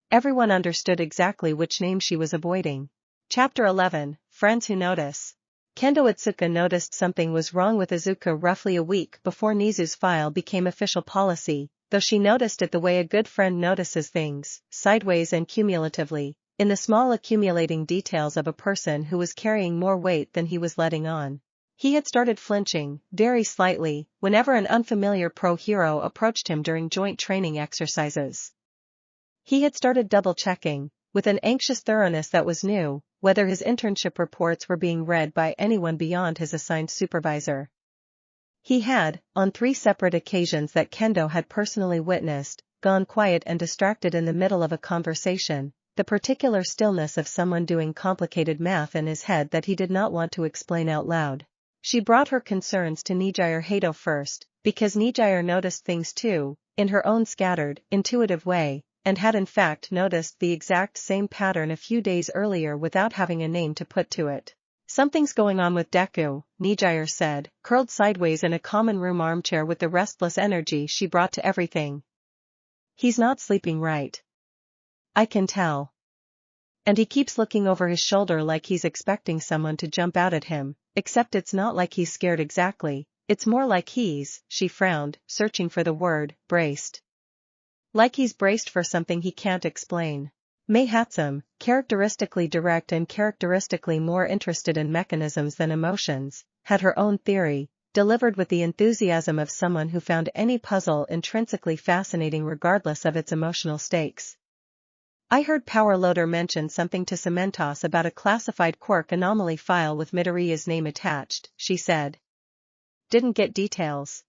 Everyone understood exactly which name she was avoiding. Chapter 11, Friends Who Notice. Kendo Itsuka noticed something was wrong with Izuku roughly a week before Nizu's file became official policy, though she noticed it the way a good friend notices things, sideways and cumulatively, in the small accumulating details of a person who was carrying more weight than he was letting on. He had started flinching, very slightly, whenever an unfamiliar pro-hero approached him during joint training exercises. He had started double-checking, with an anxious thoroughness that was new, whether his internship reports were being read by anyone beyond his assigned supervisor. He had, on 3 separate occasions that Kendo had personally witnessed, gone quiet and distracted in the middle of a conversation, the particular stillness of someone doing complicated math in his head that he did not want to explain out loud. She brought her concerns to Nijire Hato first, because Nijire noticed things too, in her own scattered, intuitive way, and had in fact noticed the exact same pattern a few days earlier without having a name to put to it. Something's going on with Deku, Nijire said, curled sideways in a common room armchair with the restless energy she brought to everything. He's not sleeping right. I can tell. And he keeps looking over his shoulder like he's expecting someone to jump out at him, except it's not like he's scared exactly, it's more like he's, she frowned, searching for the word, braced. Like he's braced for something he can't explain. Mei Hatsum, characteristically direct and characteristically more interested in mechanisms than emotions, had her own theory, delivered with the enthusiasm of someone who found any puzzle intrinsically fascinating regardless of its emotional stakes. I heard Power Loader mention something to Cementos about a classified Quirk anomaly file with Midoriya's name attached, she said. Didn't get details.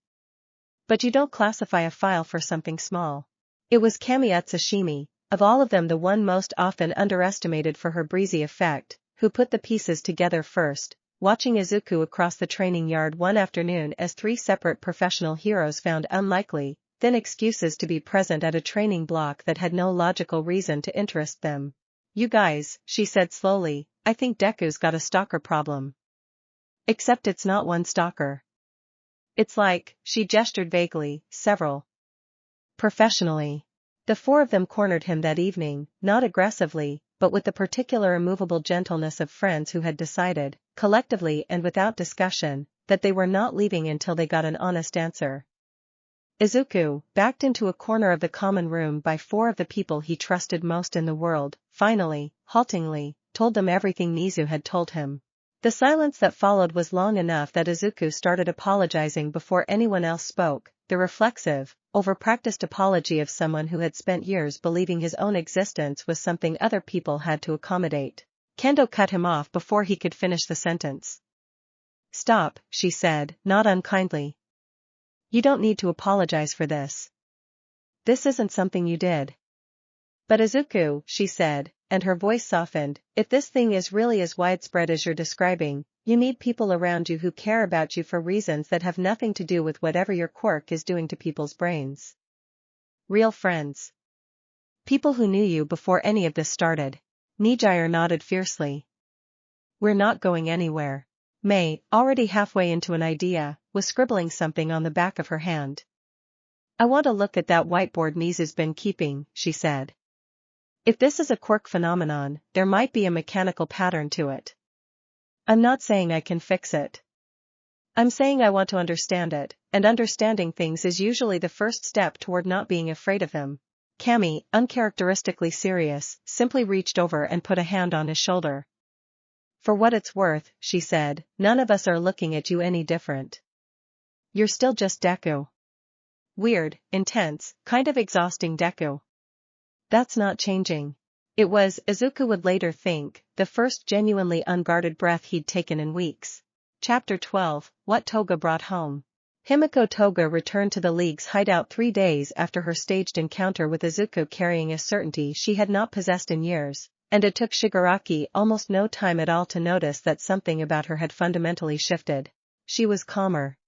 But you don't classify a file for something small. It was Kamiya Tsushimi, of all of them the one most often underestimated for her breezy effect, who put the pieces together first, watching Izuku across the training yard one afternoon as 3 separate professional heroes found unlikely, thin excuses to be present at a training block that had no logical reason to interest them. You guys, she said slowly, I think Deku's got a stalker problem. Except it's not one stalker. It's like, she gestured vaguely, several. Professionally. The 4 of them cornered him that evening, not aggressively, but with the particular immovable gentleness of friends who had decided, collectively and without discussion, that they were not leaving until they got an honest answer. Izuku, backed into a corner of the common room by 4 of the people he trusted most in the world, finally, haltingly, told them everything Nizu had told him. The silence that followed was long enough that Izuku started apologizing before anyone else spoke, the reflexive, over-practiced apology of someone who had spent years believing his own existence was something other people had to accommodate. Kendo cut him off before he could finish the sentence. "Stop," she said, not unkindly. "You don't need to apologize for this. This isn't something you did." "But Izuku," she said, and her voice softened, "if this thing is really as widespread as you're describing, you need people around you who care about you for reasons that have nothing to do with whatever your quirk is doing to people's brains. Real friends. People who knew you before any of this started." Nijire nodded fiercely. "We're not going anywhere." May, already halfway into an idea, was scribbling something on the back of her hand. "I want to look at that whiteboard Mizu's been keeping," she said. "If this is a quirk phenomenon, there might be a mechanical pattern to it. I'm not saying I can fix it. I'm saying I want to understand it, and understanding things is usually the first step toward not being afraid of him." Kami, uncharacteristically serious, simply reached over and put a hand on his shoulder. "For what it's worth," she said, "none of us are looking at you any different. You're still just Deku. Weird, intense, kind of exhausting Deku. That's not changing." It was, Izuku would later think, the first genuinely unguarded breath he'd taken in weeks. Chapter 12, What Toga Brought Home. Himiko Toga returned to the League's hideout 3 days after her staged encounter with Izuku, carrying a certainty she had not possessed in years, and it took Shigaraki almost no time at all to notice that something about her had fundamentally shifted. She was calmer.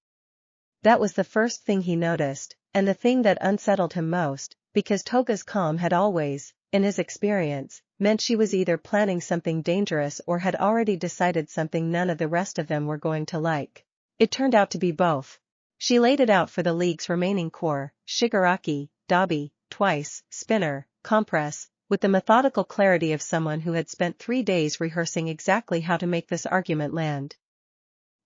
That was the first thing he noticed, and the thing that unsettled him most, because Toga's calm had always, in his experience, meant she was either planning something dangerous or had already decided something none of the rest of them were going to like. It turned out to be both. She laid it out for the League's remaining core, Shigaraki, Dabi, Twice, Spinner, Compress, with the methodical clarity of someone who had spent 3 days rehearsing exactly how to make this argument land.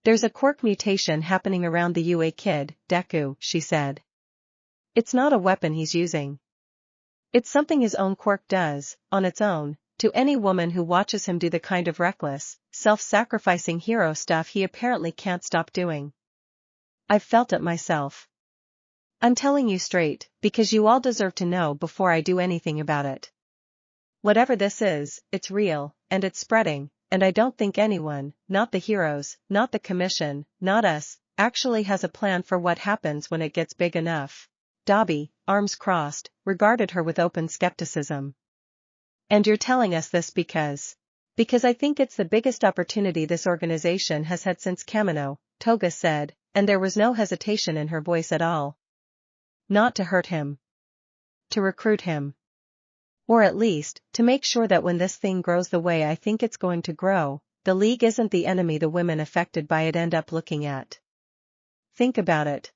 "There's a quirk mutation happening around the UA kid, Deku," she said. "It's not a weapon he's using. It's something his own quirk does, on its own, to any woman who watches him do the kind of reckless, self-sacrificing hero stuff he apparently can't stop doing. I've felt it myself. I'm telling you straight, because you all deserve to know before I do anything about it. Whatever this is, it's real, and it's spreading, and I don't think anyone, not the heroes, not the commission, not us, actually has a plan for what happens when it gets big enough." Dabi, arms crossed, regarded her with open skepticism. "And you're telling us this because I think it's the biggest opportunity this organization has had since Kamino," Toga said, and there was no hesitation in her voice at all. "Not to hurt him. To recruit him. Or at least, to make sure that when this thing grows the way I think it's going to grow, the League isn't the enemy the women affected by it end up looking at. Think about it.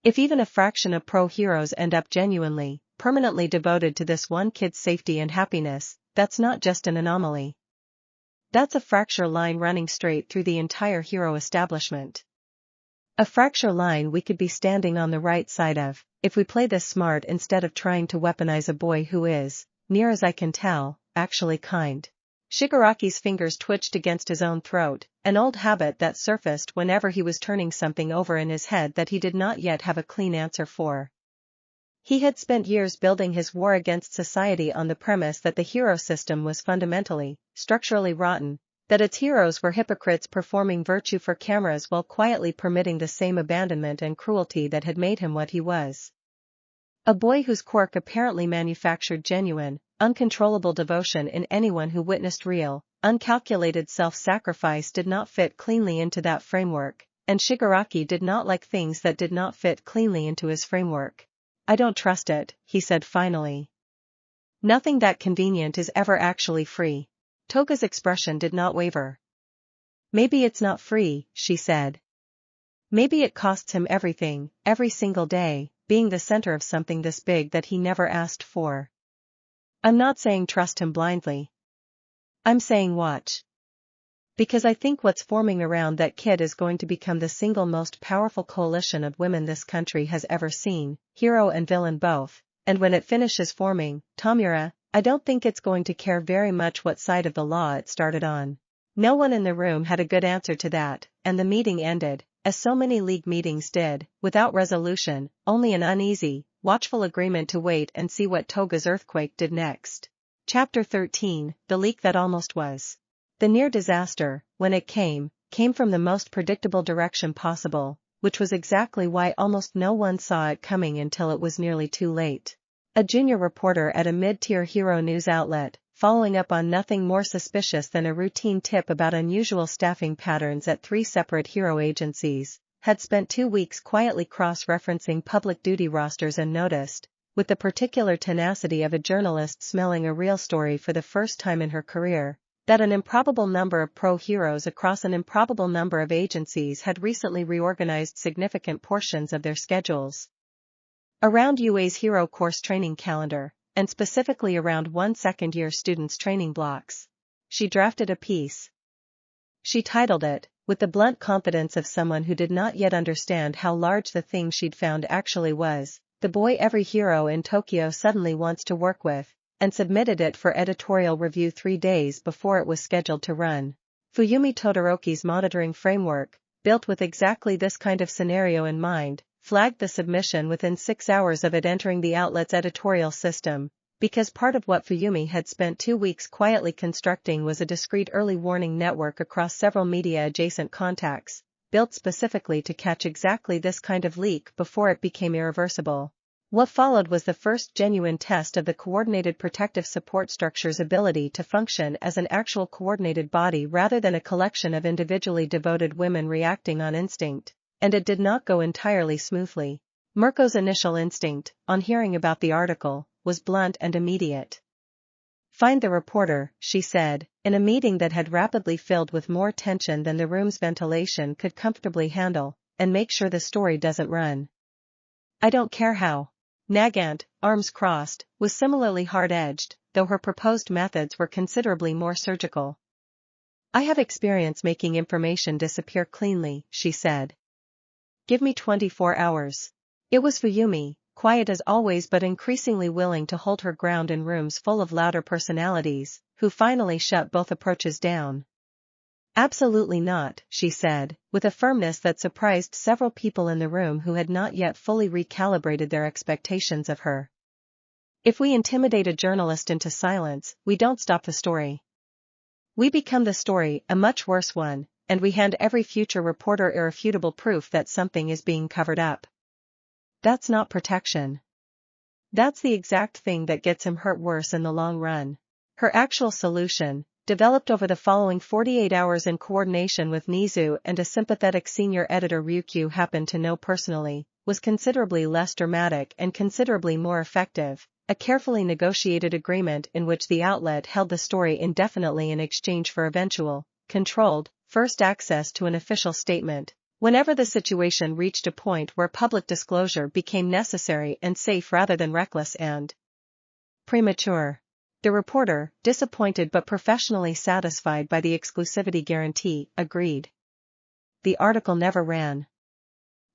If even a fraction of pro-heroes end up genuinely, permanently devoted to this one kid's safety and happiness, that's not just an anomaly. That's a fracture line running straight through the entire hero establishment. A fracture line we could be standing on the right side of, if we play this smart instead of trying to weaponize a boy who is, near as I can tell, actually kind." Shigaraki's fingers twitched against his own throat, an old habit that surfaced whenever he was turning something over in his head that he did not yet have a clean answer for. He had spent years building his war against society on the premise that the hero system was fundamentally, structurally rotten, that its heroes were hypocrites performing virtue for cameras while quietly permitting the same abandonment and cruelty that had made him what he was. A boy whose quirk apparently manufactured genuine, uncontrollable devotion in anyone who witnessed real, uncalculated self-sacrifice did not fit cleanly into that framework, and Shigaraki did not like things that did not fit cleanly into his framework. "I don't trust it," he said finally. "Nothing that convenient is ever actually free." Toga's expression did not waver. "Maybe it's not free," she said. "Maybe it costs him everything, every single day, being the center of something this big that he never asked for. I'm not saying trust him blindly. I'm saying watch. Because I think what's forming around that kid is going to become the single most powerful coalition of women this country has ever seen, hero and villain both, and when it finishes forming, Tomura, I don't think it's going to care very much what side of the law it started on." No one in the room had a good answer to that, and the meeting ended, as so many league meetings did, without resolution, only an uneasy, watchful agreement to wait and see what Toga's earthquake did next. Chapter 13, The Leak That Almost Was. The near disaster, when it came from the most predictable direction possible, which was exactly why almost no one saw it coming until it was nearly too late. A junior reporter at a mid-tier hero news outlet, following up on nothing more suspicious than a routine tip about unusual staffing patterns at 3 separate hero agencies, had spent 2 weeks quietly cross-referencing public duty rosters and noticed, with the particular tenacity of a journalist smelling a real story for the first time in her career, that an improbable number of pro-heroes across an improbable number of agencies had recently reorganized significant portions of their schedules around UA's hero course training calendar, and specifically around 1 second-year students' training blocks. She drafted a piece. She titled it, with the blunt confidence of someone who did not yet understand how large the thing she'd found actually was, "The boy every hero in Tokyo suddenly wants to work with," and submitted it for editorial review 3 days before it was scheduled to run. Fuyumi Todoroki's monitoring framework, built with exactly this kind of scenario in mind, flagged the submission within 6 hours of it entering the outlet's editorial system, because part of what Fuyumi had spent 2 weeks quietly constructing was a discrete early warning network across several media-adjacent contacts, built specifically to catch exactly this kind of leak before it became irreversible. What followed was the first genuine test of the coordinated protective support structure's ability to function as an actual coordinated body rather than a collection of individually devoted women reacting on instinct, and it did not go entirely smoothly. Mirko's initial instinct, on hearing about the article, was blunt and immediate. "Find the reporter," she said, in a meeting that had rapidly filled with more tension than the room's ventilation could comfortably handle, "and make sure the story doesn't run. I don't care how." Nagant, arms crossed, was similarly hard-edged, though her proposed methods were considerably more surgical. "I have experience making information disappear cleanly," she said. "Give me 24 hours. It was Fuyumi, quiet as always but increasingly willing to hold her ground in rooms full of louder personalities, who finally shut both approaches down. "Absolutely not," she said, with a firmness that surprised several people in the room who had not yet fully recalibrated their expectations of her. "If we intimidate a journalist into silence, we don't stop the story. We become the story, a much worse one, and we hand every future reporter irrefutable proof that something is being covered up. That's not protection. That's the exact thing that gets him hurt worse in the long run." Her actual solution, developed over the following 48 hours in coordination with Nizu and a sympathetic senior editor Ryukyu happened to know personally, was considerably less dramatic and considerably more effective, a carefully negotiated agreement in which the outlet held the story indefinitely in exchange for eventual, controlled, first access to an official statement, whenever the situation reached a point where public disclosure became necessary and safe rather than reckless and premature. The reporter, disappointed but professionally satisfied by the exclusivity guarantee, agreed. The article never ran.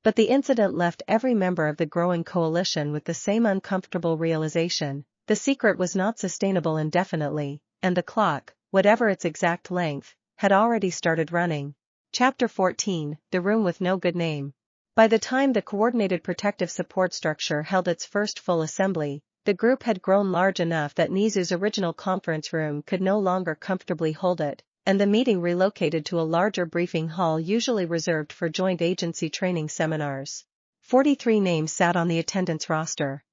But the incident left every member of the growing coalition with the same uncomfortable realization: the secret was not sustainable indefinitely, and the clock, whatever its exact length, had already started running. Chapter 14, The Room with No Good Name. By the time the coordinated protective support structure held its first full assembly, the group had grown large enough that Nizu's original conference room could no longer comfortably hold it, and the meeting relocated to a larger briefing hall usually reserved for joint agency training seminars. 43 names sat on the attendance roster.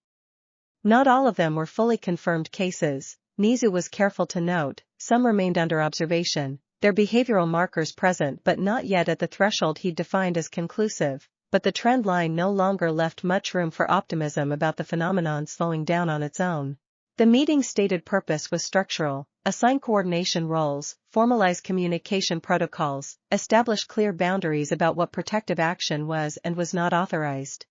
Not all of them were fully confirmed cases, Nizu was careful to note. Some remained under observation, their behavioral markers present but not yet at the threshold he'd defined as conclusive, but the trend line no longer left much room for optimism about the phenomenon slowing down on its own. The meeting's stated purpose was structural: assign coordination roles, formalize communication protocols, establish clear boundaries about what protective action was and was not authorized.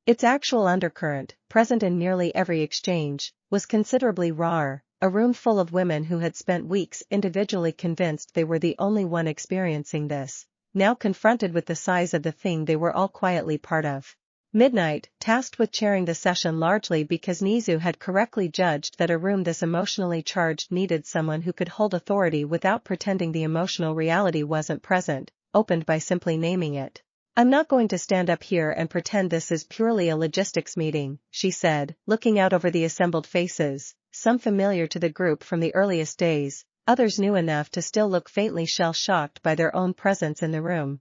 Its actual undercurrent, present in nearly every exchange, was considerably rawer: a room full of women who had spent weeks individually convinced they were the only one experiencing this, now confronted with the size of the thing they were all quietly part of. Midnight, tasked with chairing the session largely because Nizu had correctly judged that a room this emotionally charged needed someone who could hold authority without pretending the emotional reality wasn't present, opened by simply naming it. I'm not going to stand up here and pretend this is purely a logistics meeting, she said, looking out over the assembled faces, some familiar to the group from the earliest days, others new enough to still look faintly shell-shocked by their own presence in the room.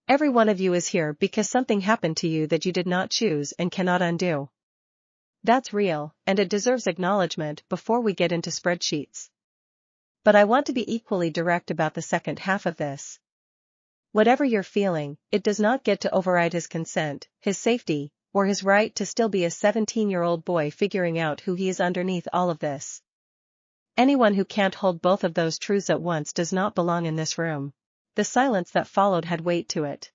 Every one of you is here because something happened to you that you did not choose and cannot undo. That's real, and it deserves acknowledgement before we get into spreadsheets. But I want to be equally direct about the second half of this. Whatever you're feeling, it does not get to override his consent, his safety, or his right to still be a 17-year-old boy figuring out who he is underneath all of this. Anyone who can't hold both of those truths at once does not belong in this room. The silence that followed had weight to it.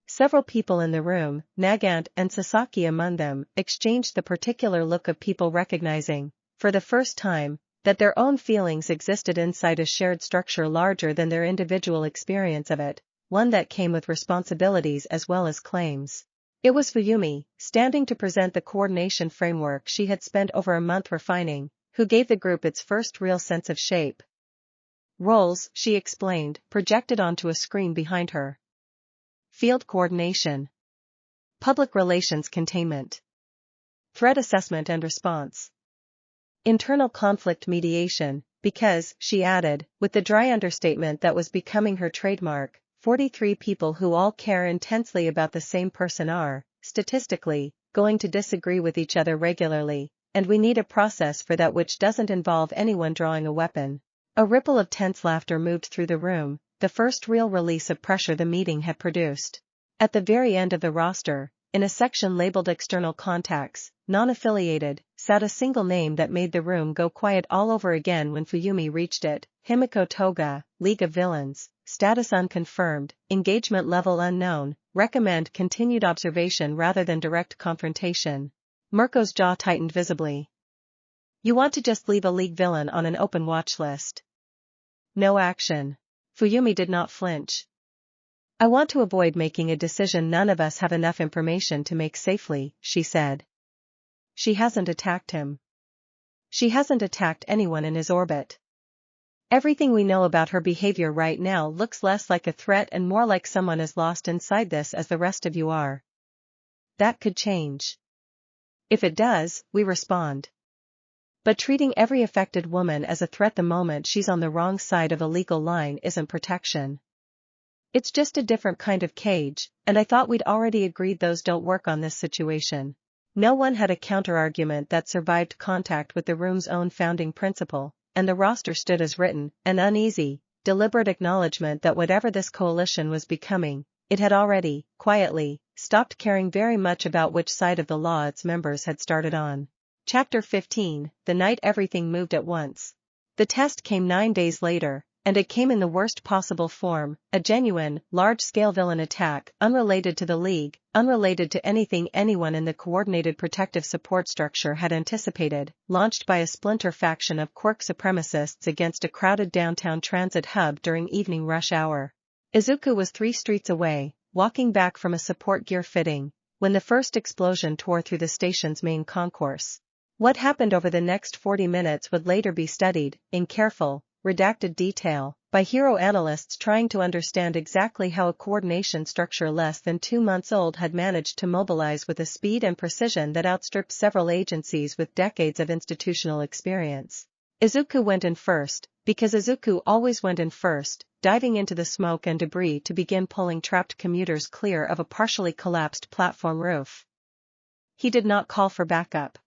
Several people in the room, Nagant and Sasaki among them, exchanged the particular look of people recognizing, for the first time, that their own feelings existed inside a shared structure larger than their individual experience of it, one that came with responsibilities as well as claims. It was Fuyumi, standing to present the coordination framework she had spent over a month refining, who gave the group its first real sense of shape. Roles, she explained, projected onto a screen behind her. Field coordination. Public relations containment. Threat assessment and response. Internal conflict mediation, because, she added, with the dry understatement that was becoming her trademark, 43 people who all care intensely about the same person are, statistically, going to disagree with each other regularly, and we need a process for that which doesn't involve anyone drawing a weapon. A ripple of tense laughter moved through the room, the first real release of pressure the meeting had produced. At the very end of the roster, in a section labeled External Contacts, Non-affiliated, sat a single name that made the room go quiet all over again when Fuyumi reached it: Himiko Toga, League of Villains, status unconfirmed, engagement level unknown, recommend continued observation rather than direct confrontation. Mirko's jaw tightened visibly. You want to just leave a League villain on an open watch list? No action. Fuyumi did not flinch. I want to avoid making a decision none of us have enough information to make safely, she said. She hasn't attacked him. She hasn't attacked anyone in his orbit. Everything we know about her behavior right now looks less like a threat and more like someone as lost inside this as the rest of you are. That could change. If it does, we respond. But treating every affected woman as a threat the moment she's on the wrong side of a legal line isn't protection. It's just a different kind of cage, and I thought we'd already agreed those don't work on this situation. No one had a counter-argument that survived contact with the room's own founding principle, and the roster stood as written, an uneasy, deliberate acknowledgement that whatever this coalition was becoming, it had already, quietly, stopped caring very much about which side of the law its members had started on. Chapter 15, The Night Everything Moved at Once. The test came 9 days later, and it came in the worst possible form, a genuine, large-scale villain attack, unrelated to the League, unrelated to anything anyone in the coordinated protective support structure had anticipated, launched by a splinter faction of Quirk supremacists against a crowded downtown transit hub during evening rush hour. Izuku was 3 streets away, walking back from a support gear fitting, when the first explosion tore through the station's main concourse. What happened over the next 40 minutes would later be studied, in careful, redacted detail, by hero analysts trying to understand exactly how a coordination structure less than 2 months old had managed to mobilize with a speed and precision that outstripped several agencies with decades of institutional experience. Izuku went in first, because Izuku always went in first, diving into the smoke and debris to begin pulling trapped commuters clear of a partially collapsed platform roof. He did not call for backup.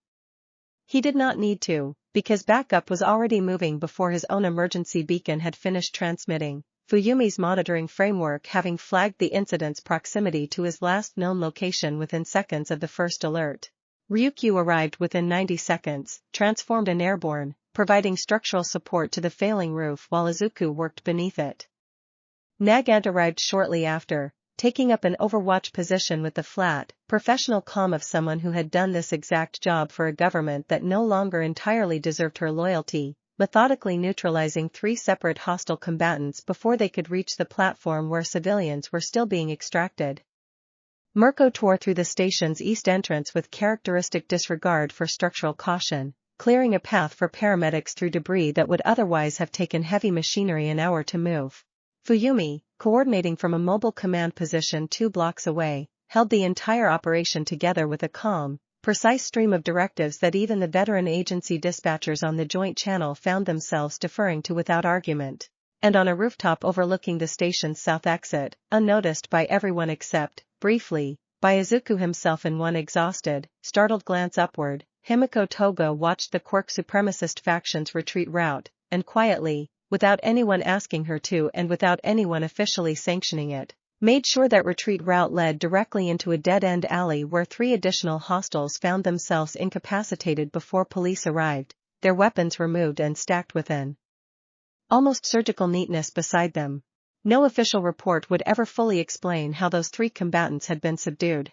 He did not need to, because backup was already moving before his own emergency beacon had finished transmitting, Fuyumi's monitoring framework having flagged the incident's proximity to his last known location within seconds of the first alert. Ryukyu arrived within 90 seconds, transformed and airborne, providing structural support to the failing roof while Izuku worked beneath it. Nagant arrived shortly after, taking up an overwatch position with the flat, professional calm of someone who had done this exact job for a government that no longer entirely deserved her loyalty, methodically neutralizing 3 separate hostile combatants before they could reach the platform where civilians were still being extracted. Mirko tore through the station's east entrance with characteristic disregard for structural caution, clearing a path for paramedics through debris that would otherwise have taken heavy machinery an hour to move. Fuyumi, coordinating from a mobile command position 2 blocks away, held the entire operation together with a calm, precise stream of directives that even the veteran agency dispatchers on the joint channel found themselves deferring to without argument. And on a rooftop overlooking the station's south exit, unnoticed by everyone except, briefly, by Izuku himself in one exhausted, startled glance upward, Himiko Toga watched the Quirk supremacist faction's retreat route, and quietly, without anyone asking her to and without anyone officially sanctioning it, made sure that retreat route led directly into a dead-end alley where 3 additional hostiles found themselves incapacitated before police arrived, their weapons removed and stacked within almost surgical neatness beside them. No official report would ever fully explain how those 3 combatants had been subdued.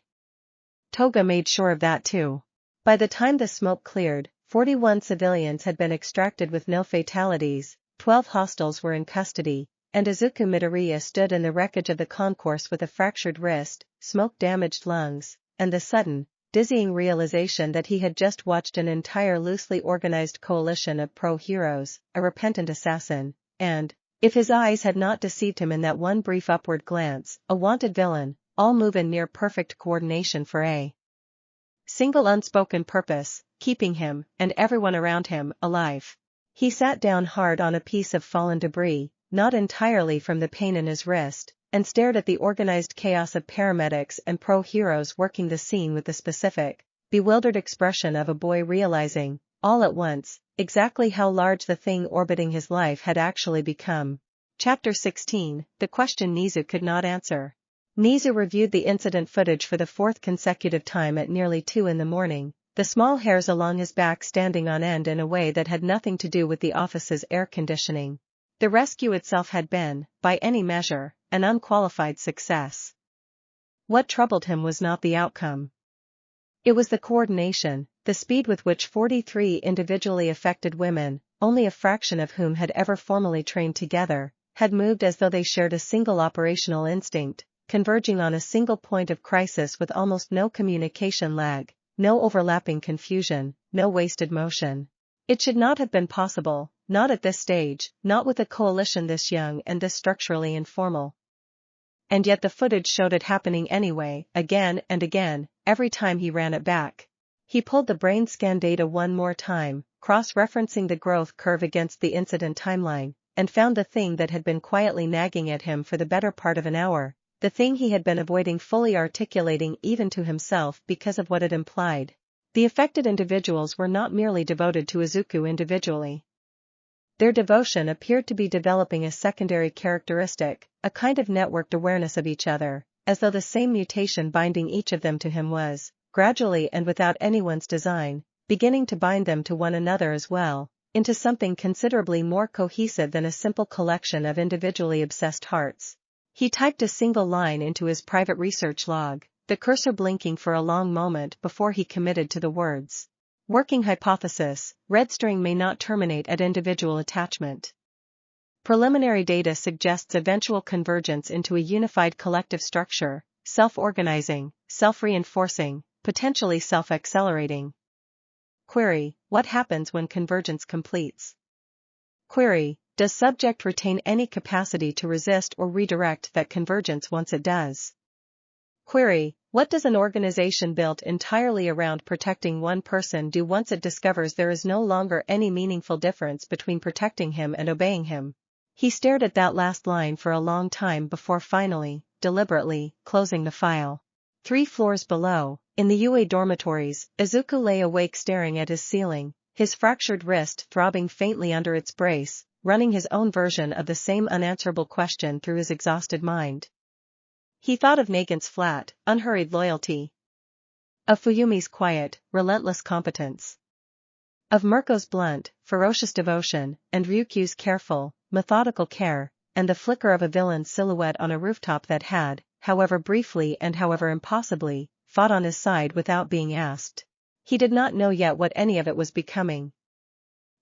Toga made sure of that too. By the time the smoke cleared, 41 civilians had been extracted with no fatalities, 12 hostiles were in custody, and Izuku Midoriya stood in the wreckage of the concourse with a fractured wrist, smoke-damaged lungs, and the sudden, dizzying realization that he had just watched an entire loosely organized coalition of pro-heroes, a repentant assassin, and, if his eyes had not deceived him in that one brief upward glance, a wanted villain, all move in near-perfect coordination for a single unspoken purpose, keeping him, and everyone around him, alive. He sat down hard on a piece of fallen debris, not entirely from the pain in his wrist, and stared at the organized chaos of paramedics and pro-heroes working the scene with the specific, bewildered expression of a boy realizing, all at once, exactly how large the thing orbiting his life had actually become. Chapter 16, the question Nizu could not answer. Nizu reviewed the incident footage for the 4th consecutive time at nearly 2 in the morning, the small hairs along his back standing on end in a way that had nothing to do with the office's air conditioning. The rescue itself had been, by any measure, an unqualified success. What troubled him was not the outcome. It was the coordination, the speed with which 43 individually affected women, only a fraction of whom had ever formally trained together, had moved as though they shared a single operational instinct, converging on a single point of crisis with almost no communication lag, no overlapping confusion, no wasted motion. It should not have been possible, not at this stage, not with a coalition this young and this structurally informal. And yet the footage showed it happening anyway, again and again, every time he ran it back. He pulled the brain scan data one more time, cross-referencing the growth curve against the incident timeline, and found the thing that had been quietly nagging at him for the better part of an hour, the thing he had been avoiding fully articulating even to himself because of what it implied. The affected individuals were not merely devoted to Izuku individually. Their devotion appeared to be developing a secondary characteristic, a kind of networked awareness of each other, as though the same mutation binding each of them to him was, gradually and without anyone's design, beginning to bind them to one another as well, into something considerably more cohesive than a simple collection of individually obsessed hearts. He typed a single line into his private research log, the cursor blinking for a long moment before he committed to the words. Working hypothesis, red string may not terminate at individual attachment. Preliminary data suggests eventual convergence into a unified collective structure, self-organizing, self-reinforcing, potentially self-accelerating. Query, what happens when convergence completes? Query, does subject retain any capacity to resist or redirect that convergence once it does? Query, what does an organization built entirely around protecting one person do once it discovers there is no longer any meaningful difference between protecting him and obeying him? He stared at that last line for a long time before finally, deliberately, closing the file. 3 floors below, in the UA dormitories, Izuku lay awake staring at his ceiling, his fractured wrist throbbing faintly under its brace, running his own version of the same unanswerable question through his exhausted mind. He thought of Nagant's flat, unhurried loyalty, of Fuyumi's quiet, relentless competence, of Mirko's blunt, ferocious devotion, and Ryukyu's careful, methodical care, and the flicker of a villain's silhouette on a rooftop that had, however briefly and however impossibly, fought on his side without being asked. He did not know yet what any of it was becoming.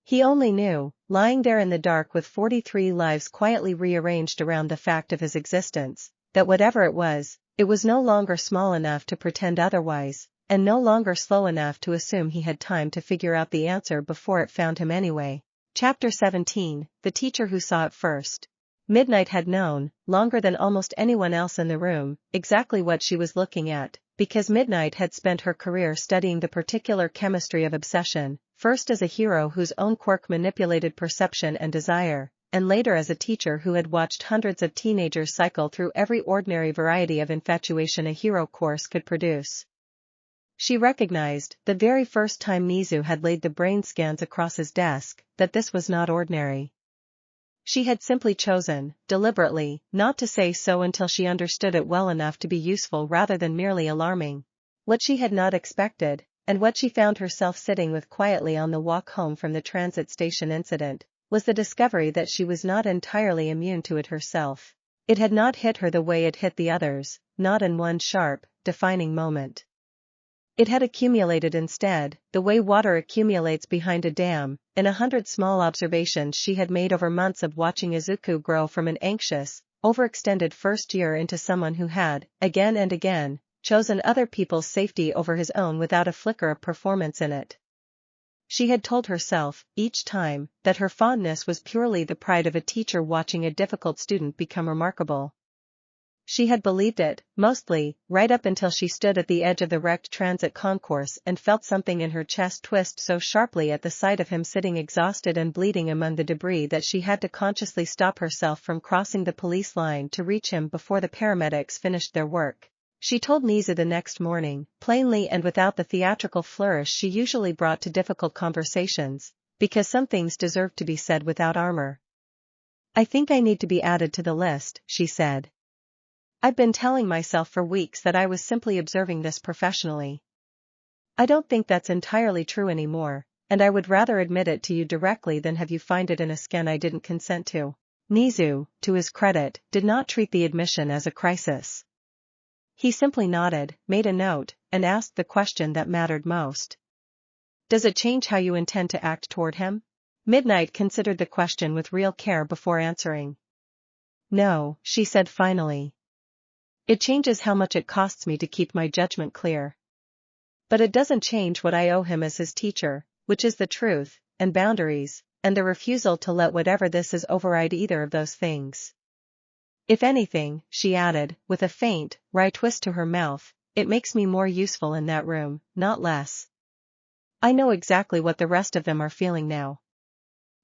He only knew, lying there in the dark with 43 lives quietly rearranged around the fact of his existence, that whatever it was no longer small enough to pretend otherwise, and no longer slow enough to assume he had time to figure out the answer before it found him anyway. Chapter 17, The Teacher Who Saw It First. Midnight had known, longer than almost anyone else in the room, exactly what she was looking at, because Midnight had spent her career studying the particular chemistry of obsession, first as a hero whose own quirk manipulated perception and desire, and later as a teacher who had watched hundreds of teenagers cycle through every ordinary variety of infatuation a hero course could produce. She recognized, the very first time Nizu had laid the brain scans across his desk, that this was not ordinary. She had simply chosen, deliberately, not to say so until she understood it well enough to be useful rather than merely alarming. What she had not expected, and what she found herself sitting with quietly on the walk home from the transit station incident, was the discovery that she was not entirely immune to it herself. It had not hit her the way it hit the others, not in one sharp, defining moment. It had accumulated instead, the way water accumulates behind a dam, in 100 small observations she had made over months of watching Izuku grow from an anxious, overextended first year into someone who had, again and again, chosen other people's safety over his own without a flicker of performance in it. She had told herself, each time, that her fondness was purely the pride of a teacher watching a difficult student become remarkable. She had believed it, mostly, right up until she stood at the edge of the wrecked transit concourse and felt something in her chest twist so sharply at the sight of him sitting exhausted and bleeding among the debris that she had to consciously stop herself from crossing the police line to reach him before the paramedics finished their work. She told Nizu the next morning, plainly and without the theatrical flourish she usually brought to difficult conversations, because some things deserved to be said without armor. "I think I need to be added to the list," she said. "I've been telling myself for weeks that I was simply observing this professionally. I don't think that's entirely true anymore, and I would rather admit it to you directly than have you find it in a scan I didn't consent to." Nizu, to his credit, did not treat the admission as a crisis. He simply nodded, made a note, and asked the question that mattered most. "Does it change how you intend to act toward him?" Midnight considered the question with real care before answering. "No," she said finally. "It changes how much it costs me to keep my judgment clear. But it doesn't change what I owe him as his teacher, which is the truth, and boundaries, and the refusal to let whatever this is override either of those things. If anything," she added, with a faint, wry twist to her mouth, "it makes me more useful in that room, not less. I know exactly what the rest of them are feeling now.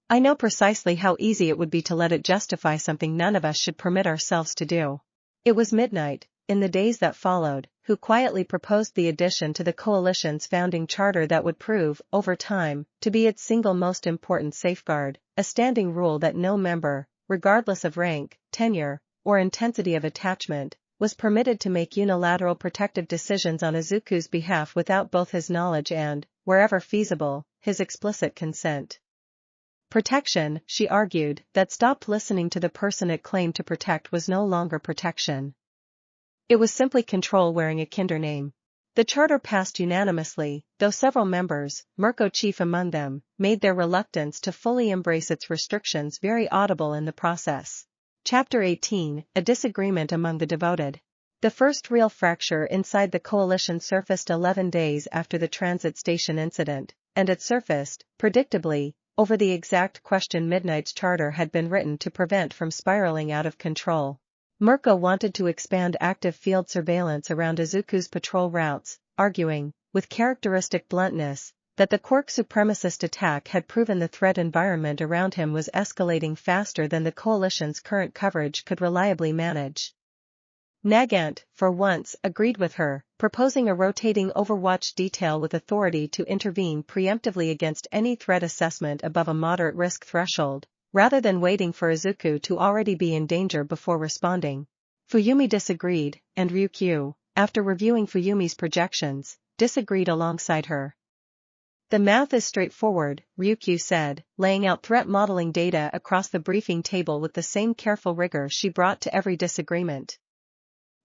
I know precisely how easy it would be to let it justify something none of us should permit ourselves to do." It was Midnight, in the days that followed, who quietly proposed the addition to the coalition's founding charter that would prove, over time, to be its single most important safeguard, a standing rule that no member, regardless of rank, tenure, or intensity of attachment, was permitted to make unilateral protective decisions on Izuku's behalf without both his knowledge and, wherever feasible, his explicit consent. Protection, she argued, that stopped listening to the person it claimed to protect was no longer protection. It was simply control wearing a kinder name. The charter passed unanimously, though several members, Mirko chief among them, made their reluctance to fully embrace its restrictions very audible in the process. Chapter 18, A Disagreement Among the Devoted. The first real fracture inside the coalition surfaced 11 days after the transit station incident, and it surfaced, predictably, over the exact question Midnight's charter had been written to prevent from spiraling out of control. Mirko wanted to expand active field surveillance around Izuku's patrol routes, arguing, with characteristic bluntness, that the Quirk supremacist attack had proven the threat environment around him was escalating faster than the coalition's current coverage could reliably manage. Nagant, for once, agreed with her, proposing a rotating Overwatch detail with authority to intervene preemptively against any threat assessment above a moderate risk threshold, rather than waiting for Izuku to already be in danger before responding. Fuyumi disagreed, and Ryukyu, after reviewing Fuyumi's projections, disagreed alongside her. "The math is straightforward," Ryukyu said, laying out threat modeling data across the briefing table with the same careful rigor she brought to every disagreement.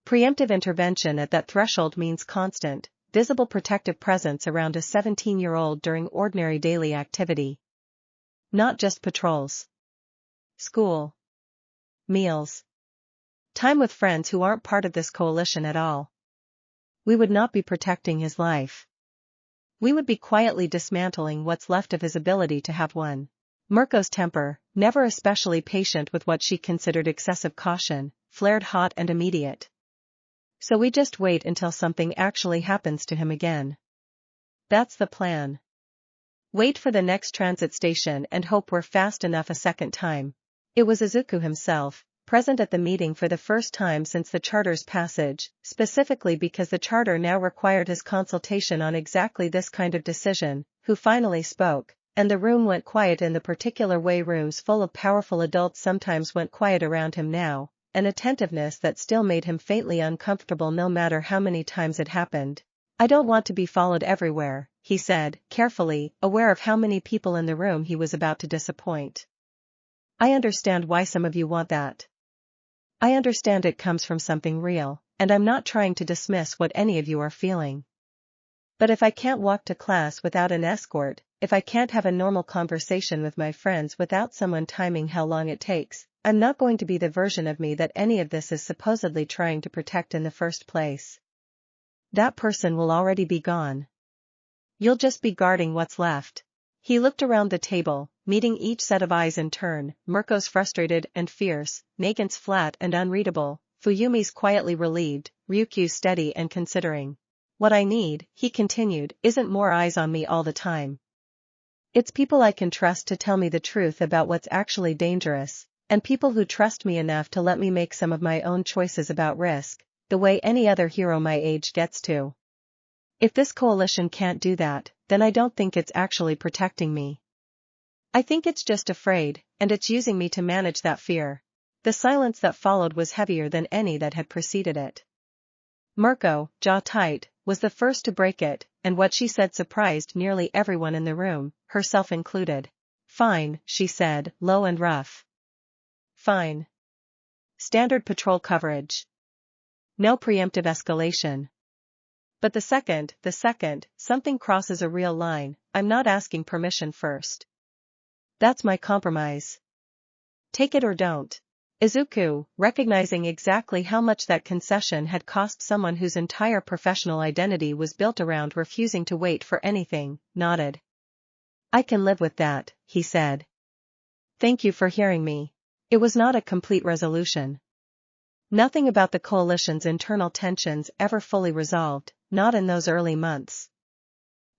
Preemptive intervention at that threshold means constant, visible protective presence around a 17-year-old during ordinary daily activity. Not just patrols. School. Meals. Time with friends who aren't part of this coalition at all. We would not be protecting his life. We would be quietly dismantling what's left of his ability to have one. Mirko's temper, never especially patient with what she considered excessive caution, flared hot and immediate. So we just wait until something actually happens to him again. That's the plan. Wait for the next transit station and hope we're fast enough a second time. It was Izuku himself, present at the meeting for the first time since the charter's passage, specifically because the charter now required his consultation on exactly this kind of decision, who finally spoke, and the room went quiet in the particular way rooms full of powerful adults sometimes went quiet around him now, an attentiveness that still made him faintly uncomfortable no matter how many times it happened. I don't want to be followed everywhere, he said, carefully, aware of how many people in the room he was about to disappoint. I understand why some of you want that. I understand it comes from something real, and I'm not trying to dismiss what any of you are feeling. But if I can't walk to class without an escort, if I can't have a normal conversation with my friends without someone timing how long it takes, I'm not going to be the version of me that any of this is supposedly trying to protect in the first place. That person will already be gone. You'll just be guarding what's left. He looked around the table, meeting each set of eyes in turn, Mirko's frustrated and fierce, Nagant's flat and unreadable, Fuyumi's quietly relieved, Ryukyu's steady and considering. What I need, he continued, isn't more eyes on me all the time. It's people I can trust to tell me the truth about what's actually dangerous, and people who trust me enough to let me make some of my own choices about risk, the way any other hero my age gets to. If this coalition can't do that, then I don't think it's actually protecting me. I think it's just afraid, and it's using me to manage that fear. The silence that followed was heavier than any that had preceded it. Mirko, jaw tight, was the first to break it, and what she said surprised nearly everyone in the room, herself included. Fine, she said, low and rough. Fine. Standard patrol coverage. No preemptive escalation. But the second, something crosses a real line, I'm not asking permission first. That's my compromise. Take it or don't. Izuku, recognizing exactly how much that concession had cost someone whose entire professional identity was built around refusing to wait for anything, nodded. I can live with that, he said. Thank you for hearing me. It was not a complete resolution. Nothing about the coalition's internal tensions ever fully resolved, not in those early months.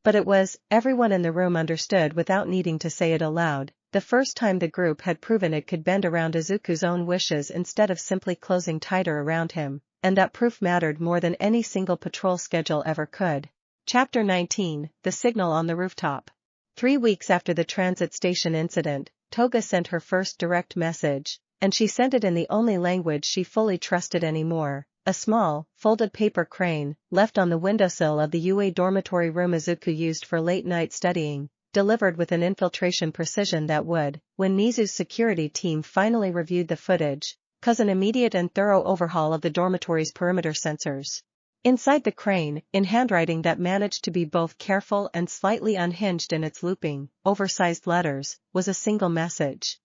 But it was, everyone in the room understood without needing to say it aloud, the first time the group had proven it could bend around Izuku's own wishes instead of simply closing tighter around him, and that proof mattered more than any single patrol schedule ever could. Chapter 19, The Signal on the Rooftop. 3 weeks after the transit station incident, Toga sent her first direct message, and she sent it in the only language she fully trusted anymore, a small, folded paper crane, left on the windowsill of the UA dormitory room Izuku used for late-night studying, delivered with an infiltration precision that would, when Nizu's security team finally reviewed the footage, cause an immediate and thorough overhaul of the dormitory's perimeter sensors. Inside the crane, in handwriting that managed to be both careful and slightly unhinged in its looping, oversized letters, was a single message.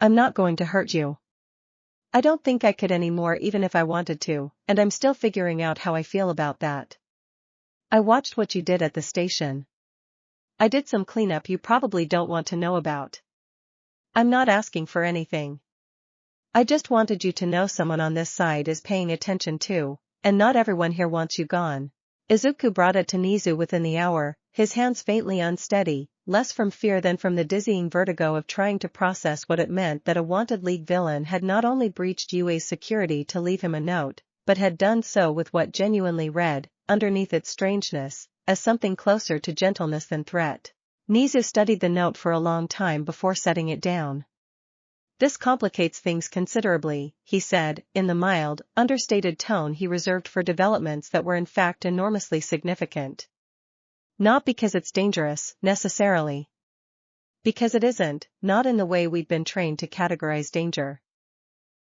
I'm not going to hurt you. I don't think I could anymore even if I wanted to, and I'm still figuring out how I feel about that. I watched what you did at the station. I did some cleanup you probably don't want to know about. I'm not asking for anything. I just wanted you to know someone on this side is paying attention too, and not everyone here wants you gone. Izuku brought it to Nizu within the hour, his hands faintly unsteady, less from fear than from the dizzying vertigo of trying to process what it meant that a wanted League villain had not only breached UA's security to leave him a note, but had done so with what genuinely read, underneath its strangeness, as something closer to gentleness than threat. Nizu studied the note for a long time before setting it down. This complicates things considerably, he said, in the mild, understated tone he reserved for developments that were in fact enormously significant. Not because it's dangerous, necessarily. Because it isn't, not in the way we've been trained to categorize danger.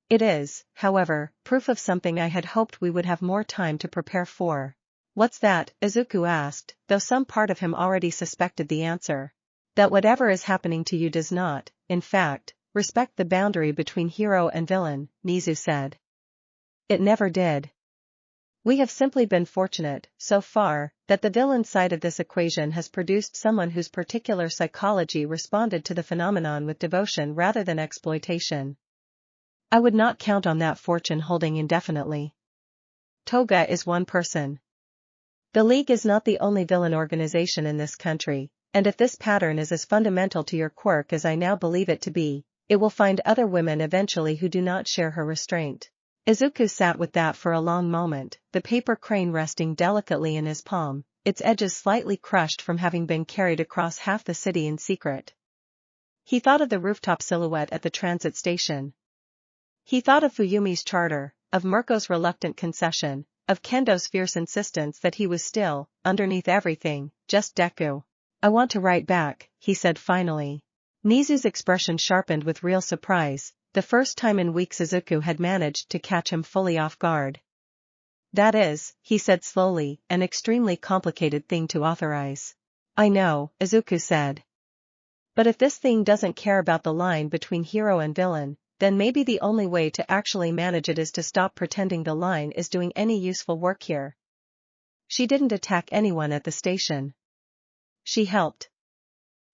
It is, however, proof of something I had hoped we would have more time to prepare for. What's that? Izuku asked, though some part of him already suspected the answer. That whatever is happening to you does not, in fact, respect the boundary between hero and villain, Nizu said. It never did. We have simply been fortunate, so far, that the villain side of this equation has produced someone whose particular psychology responded to the phenomenon with devotion rather than exploitation. I would not count on that fortune holding indefinitely. Toga is one person. The League is not the only villain organization in this country, and if this pattern is as fundamental to your quirk as I now believe it to be, it will find other women eventually who do not share her restraint. Izuku sat with that for a long moment, the paper crane resting delicately in his palm, its edges slightly crushed from having been carried across half the city in secret. He thought of the rooftop silhouette at the transit station. He thought of Fuyumi's charter, of Mirko's reluctant concession, of Kendo's fierce insistence that he was still, underneath everything, just Deku. I want to write back, he said finally. Nizu's expression sharpened with real surprise, the first time in weeks Izuku had managed to catch him fully off guard. That is, he said slowly, an extremely complicated thing to authorize. I know, Izuku said. But if this thing doesn't care about the line between hero and villain, then maybe the only way to actually manage it is to stop pretending the line is doing any useful work here. She didn't attack anyone at the station. She helped.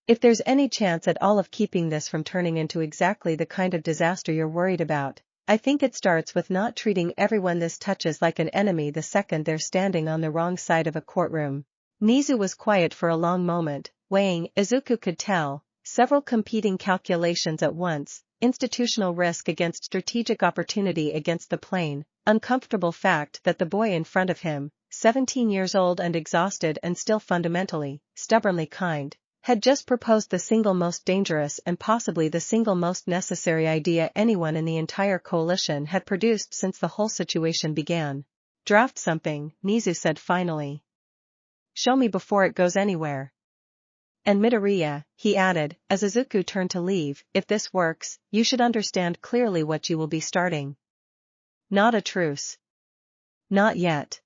If there's any chance at all of keeping this from turning into exactly the kind of disaster you're worried about, I think it starts with not treating everyone this touches like an enemy the second they're standing on the wrong side of a courtroom. Nizu was quiet for a long moment, weighing, Izuku could tell, several competing calculations at once, institutional risk against strategic opportunity against the plain, uncomfortable fact that the boy in front of him, 17 years old and exhausted and still fundamentally, stubbornly kind, had just proposed the single most dangerous and possibly the single most necessary idea anyone in the entire coalition had produced since the whole situation began. Draft something, Nizu said finally. Show me before it goes anywhere. And Midoriya, he added, as Izuku turned to leave, if this works, you should understand clearly what you will be starting. Not a truce. Not yet.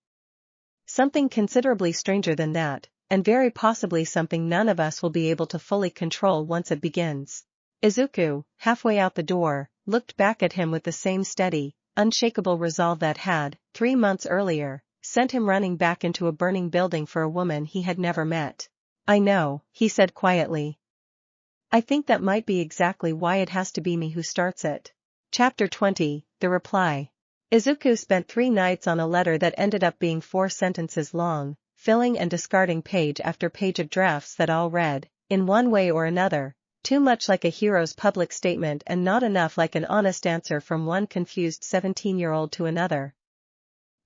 Something considerably stranger than that, and very possibly something none of us will be able to fully control once it begins. Izuku, halfway out the door, looked back at him with the same steady, unshakable resolve that had, 3 months earlier, sent him running back into a burning building for a woman he had never met. I know, he said quietly. I think that might be exactly why it has to be me who starts it. Chapter 20, The Reply. Izuku spent 3 nights on a letter that ended up being 4 sentences long, filling and discarding page after page of drafts that all read, in one way or another, too much like a hero's public statement and not enough like an honest answer from one confused 17-year-old to another.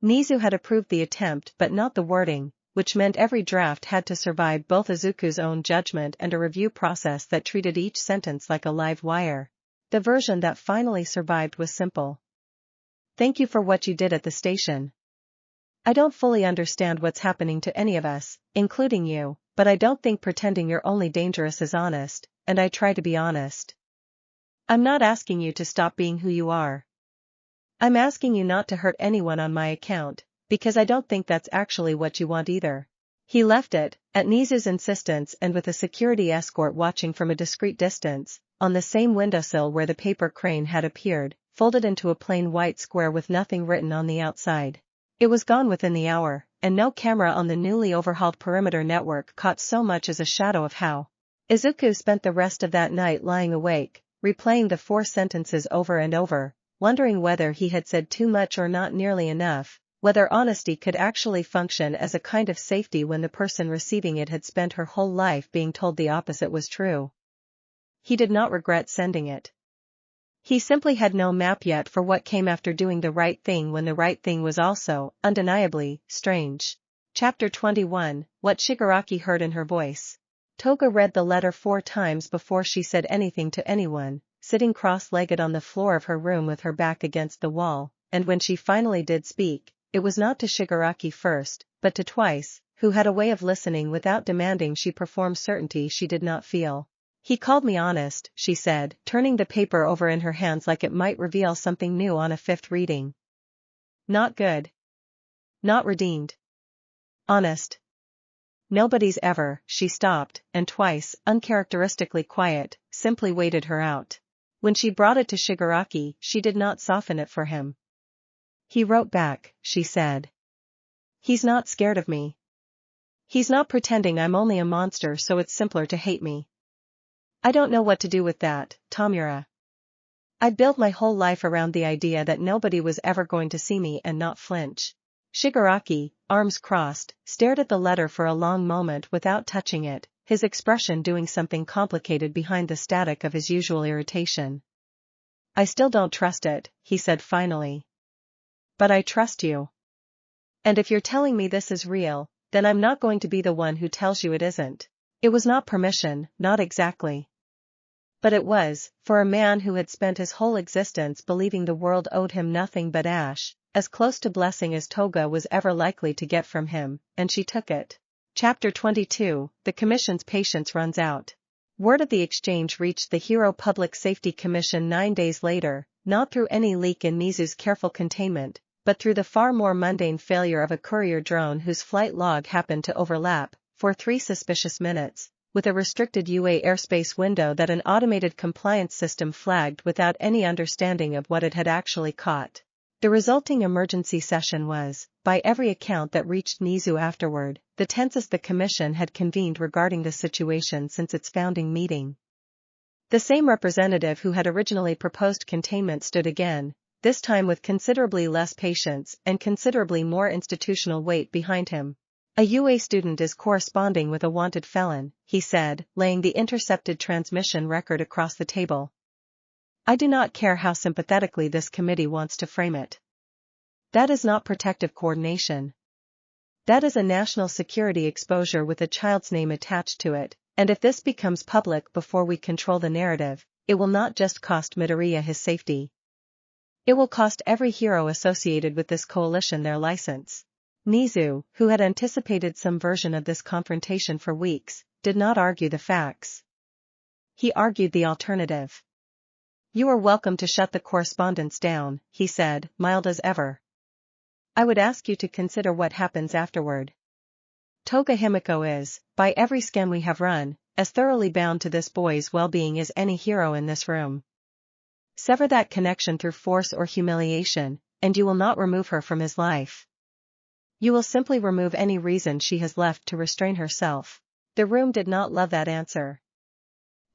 Nizu had approved the attempt but not the wording, which meant every draft had to survive both Izuku's own judgment and a review process that treated each sentence like a live wire. The version that finally survived was simple. Thank you for what you did at the station. I don't fully understand what's happening to any of us, including you, but I don't think pretending you're only dangerous is honest, and I try to be honest. I'm not asking you to stop being who you are. I'm asking you not to hurt anyone on my account, because I don't think that's actually what you want either. He left it, at Nizu's insistence and with a security escort watching from a discreet distance, on the same windowsill where the paper crane had appeared, folded into a plain white square with nothing written on the outside. It was gone within the hour, and no camera on the newly overhauled perimeter network caught so much as a shadow of how. Izuku spent the rest of that night lying awake, replaying the 4 sentences over and over, wondering whether he had said too much or not nearly enough, whether honesty could actually function as a kind of safety when the person receiving it had spent her whole life being told the opposite was true. He did not regret sending it. He simply had no map yet for what came after doing the right thing when the right thing was also, undeniably, strange. Chapter 21, What Shigaraki Heard in Her Voice. Toga read the letter 4 times before she said anything to anyone, sitting cross-legged on the floor of her room with her back against the wall, and when she finally did speak, it was not to Shigaraki first, but to Twice, who had a way of listening without demanding she perform certainty she did not feel. He called me honest, she said, turning the paper over in her hands like it might reveal something new on a 5th reading. Not good. Not redeemed. Honest. Nobody's ever. She stopped, and Twice, uncharacteristically quiet, simply waited her out. When she brought it to Shigaraki, she did not soften it for him. He wrote back, she said. He's not scared of me. He's not pretending I'm only a monster so it's simpler to hate me. I don't know what to do with that, Tomura. I'd built my whole life around the idea that nobody was ever going to see me and not flinch. Shigaraki, arms crossed, stared at the letter for a long moment without touching it, his expression doing something complicated behind the static of his usual irritation. I still don't trust it, he said finally. But I trust you. And if you're telling me this is real, then I'm not going to be the one who tells you it isn't. It was not permission, not exactly. But it was, for a man who had spent his whole existence believing the world owed him nothing but ash, as close to blessing as Toga was ever likely to get from him, and she took it. Chapter 22, The Commission's patience runs out. Word of the exchange reached the Hero Public Safety Commission 9 days later, not through any leak in Mizu's careful containment, but through the far more mundane failure of a courier drone whose flight log happened to overlap, for 3 suspicious minutes, with a restricted UA airspace window that an automated compliance system flagged without any understanding of what it had actually caught. The resulting emergency session was, by every account that reached Mizu afterward, the tensest the Commission had convened regarding the situation since its founding meeting. The same representative who had originally proposed containment stood again, this time with considerably less patience and considerably more institutional weight behind him. A UA student is corresponding with a wanted felon, he said, laying the intercepted transmission record across the table. I do not care how sympathetically this committee wants to frame it. That is not protective coordination. That is a national security exposure with a child's name attached to it, and if this becomes public before we control the narrative, it will not just cost Midoriya his safety. It will cost every hero associated with this coalition their license. Mizu, who had anticipated some version of this confrontation for weeks, did not argue the facts. He argued the alternative. You are welcome to shut the correspondence down, he said, mild as ever. I would ask you to consider what happens afterward. Toga Himiko is, by every scan we have run, as thoroughly bound to this boy's well-being as any hero in this room. Sever that connection through force or humiliation, and you will not remove her from his life. You will simply remove any reason she has left to restrain herself. The room did not love that answer.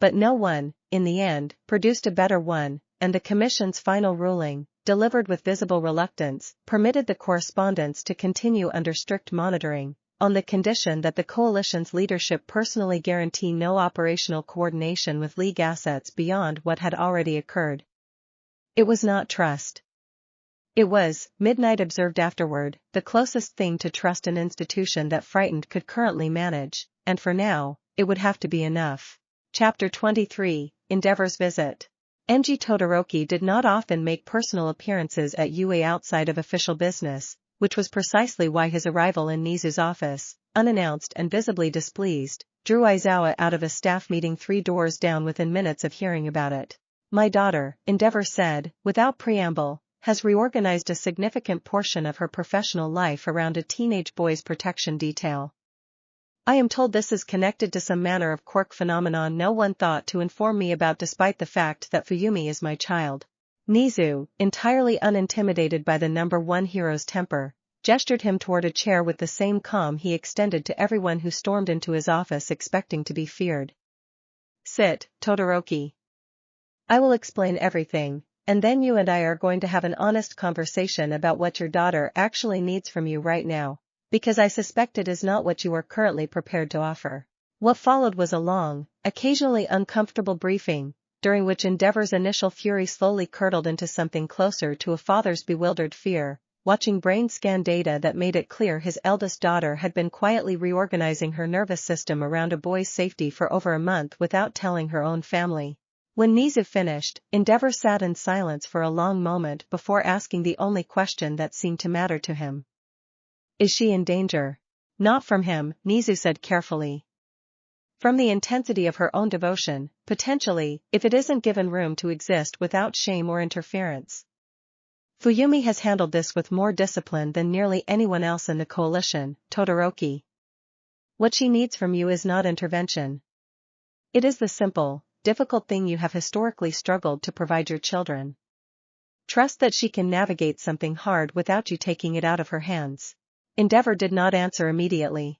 But no one, in the end, produced a better one, and the Commission's final ruling, delivered with visible reluctance, permitted the correspondence to continue under strict monitoring, on the condition that the coalition's leadership personally guarantee no operational coordination with League assets beyond what had already occurred. It was not trust. It was, Midnight observed afterward, the closest thing to trust an institution that Frightened could currently manage, and for now, it would have to be enough. Chapter 23, Endeavor's Visit. Enji Todoroki did not often make personal appearances at UA outside of official business, which was precisely why his arrival in Mizu's office, unannounced and visibly displeased, drew Aizawa out of a staff meeting 3 doors down within minutes of hearing about it. My daughter, Endeavor said, without preamble, has reorganized a significant portion of her professional life around a teenage boy's protection detail. I am told this is connected to some manner of Quirk phenomenon no one thought to inform me about despite the fact that Fuyumi is my child. Mizu, entirely unintimidated by the number 1 hero's temper, gestured him toward a chair with the same calm he extended to everyone who stormed into his office expecting to be feared. Sit, Todoroki. I will explain everything, and then you and I are going to have an honest conversation about what your daughter actually needs from you right now. Because I suspect it is not what you are currently prepared to offer. What followed was a long, occasionally uncomfortable briefing, during which Endeavor's initial fury slowly curdled into something closer to a father's bewildered fear, watching brain scan data that made it clear his eldest daughter had been quietly reorganizing her nervous system around a boy's safety for over a month without telling her own family. When Mizu finished, Endeavor sat in silence for a long moment before asking the only question that seemed to matter to him. Is she in danger? Not from him, Mizu said carefully. From the intensity of her own devotion, potentially, if it isn't given room to exist without shame or interference. Fuyumi has handled this with more discipline than nearly anyone else in the coalition, Todoroki. What she needs from you is not intervention. It is the simple, difficult thing you have historically struggled to provide your children. Trust that she can navigate something hard without you taking it out of her hands. Endeavor did not answer immediately.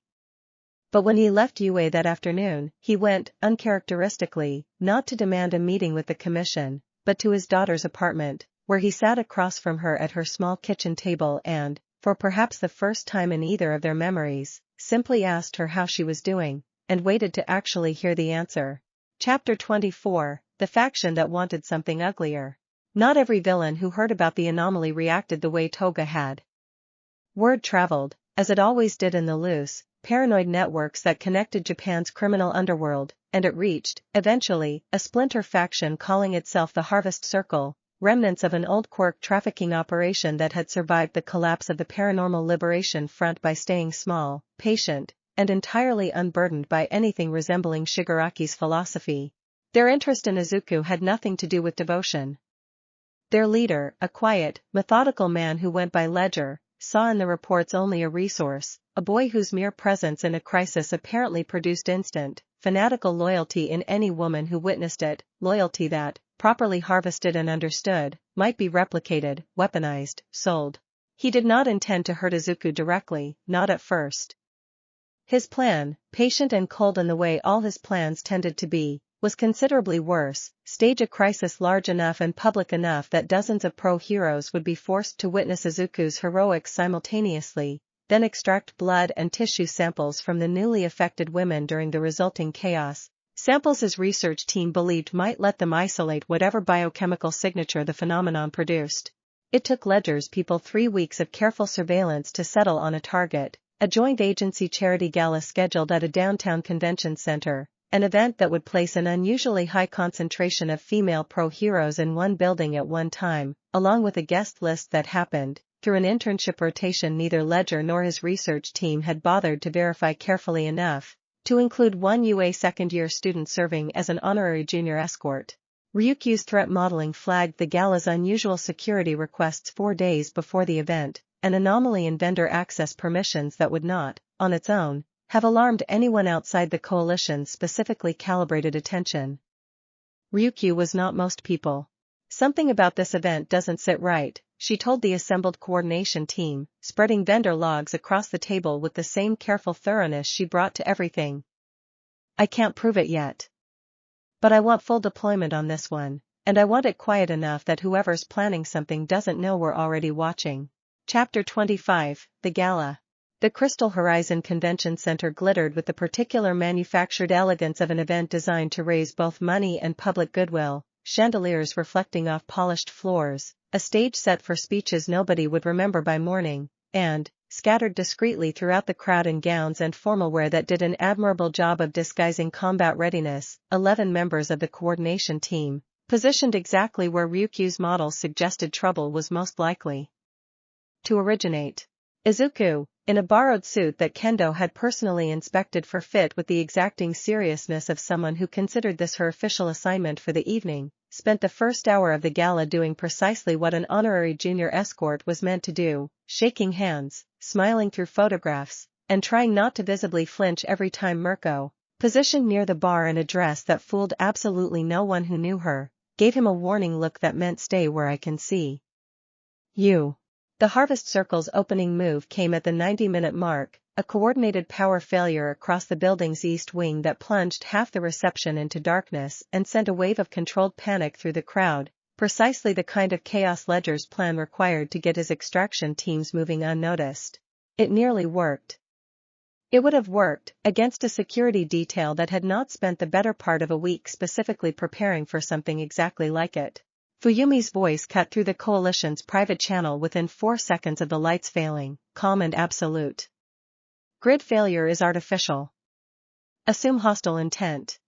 But when he left UA that afternoon, he went, uncharacteristically, not to demand a meeting with the commission, but to his daughter's apartment, where he sat across from her at her small kitchen table and, for perhaps the first time in either of their memories, simply asked her how she was doing, and waited to actually hear the answer. Chapter 24, The Faction That Wanted Something Uglier. Not every villain who heard about the anomaly reacted the way Toga had. Word traveled, as it always did in the loose, paranoid networks that connected Japan's criminal underworld, and it reached, eventually, a splinter faction calling itself the Harvest Circle, remnants of an old Quirk trafficking operation that had survived the collapse of the Paranormal Liberation Front by staying small, patient, and entirely unburdened by anything resembling Shigaraki's philosophy. Their interest in Izuku had nothing to do with devotion. Their leader, a quiet, methodical man who went by Ledger, saw in the reports only a resource, a boy whose mere presence in a crisis apparently produced instant, fanatical loyalty in any woman who witnessed it, loyalty that, properly harvested and understood, might be replicated, weaponized, sold. He did not intend to hurt Izuku directly, not at first. His plan, patient and cold in the way all his plans tended to be, was considerably worse: stage a crisis large enough and public enough that dozens of pro-heroes would be forced to witness Izuku's heroics simultaneously, then extract blood and tissue samples from the newly affected women during the resulting chaos, samples his research team believed might let them isolate whatever biochemical signature the phenomenon produced. It took Ledger's people 3 weeks of careful surveillance to settle on a target, a joint agency charity gala scheduled at a downtown convention center, an event that would place an unusually high concentration of female pro-heroes in one building at one time, along with a guest list that happened, through an internship rotation neither Ledger nor his research team had bothered to verify carefully enough, to include one UA second-year student serving as an honorary junior escort. Ryukyu's threat modeling flagged the gala's unusual security requests 4 days before the event, an anomaly in vendor access permissions that would not, on its own, have alarmed anyone outside the coalition's specifically calibrated attention. Ryukyu was not most people. Something about this event doesn't sit right, she told the assembled coordination team, spreading vendor logs across the table with the same careful thoroughness she brought to everything. I can't prove it yet. But I want full deployment on this one, and I want it quiet enough that whoever's planning something doesn't know we're already watching. Chapter 25, The Gala. The Crystal Horizon Convention Center glittered with the particular manufactured elegance of an event designed to raise both money and public goodwill, chandeliers reflecting off polished floors, a stage set for speeches nobody would remember by morning, and, scattered discreetly throughout the crowd in gowns and formal wear that did an admirable job of disguising combat readiness, 11 members of the coordination team, positioned exactly where Ryukyu's model suggested trouble was most likely to originate. Izuku, in a borrowed suit that Kendo had personally inspected for fit with the exacting seriousness of someone who considered this her official assignment for the evening, spent the first hour of the gala doing precisely what an honorary junior escort was meant to do, shaking hands, smiling through photographs, and trying not to visibly flinch every time Mirko, positioned near the bar in a dress that fooled absolutely no one who knew her, gave him a warning look that meant stay where I can see you. The Harvest Circle's opening move came at the 90-minute mark, a coordinated power failure across the building's east wing that plunged half the reception into darkness and sent a wave of controlled panic through the crowd, precisely the kind of chaos Ledger's plan required to get his extraction teams moving unnoticed. It nearly worked. It would have worked, against a security detail that had not spent the better part of a week specifically preparing for something exactly like it. Fuyumi's voice cut through the coalition's private channel within 4 seconds of the lights failing, calm and absolute. Grid failure is artificial. Assume hostile intent.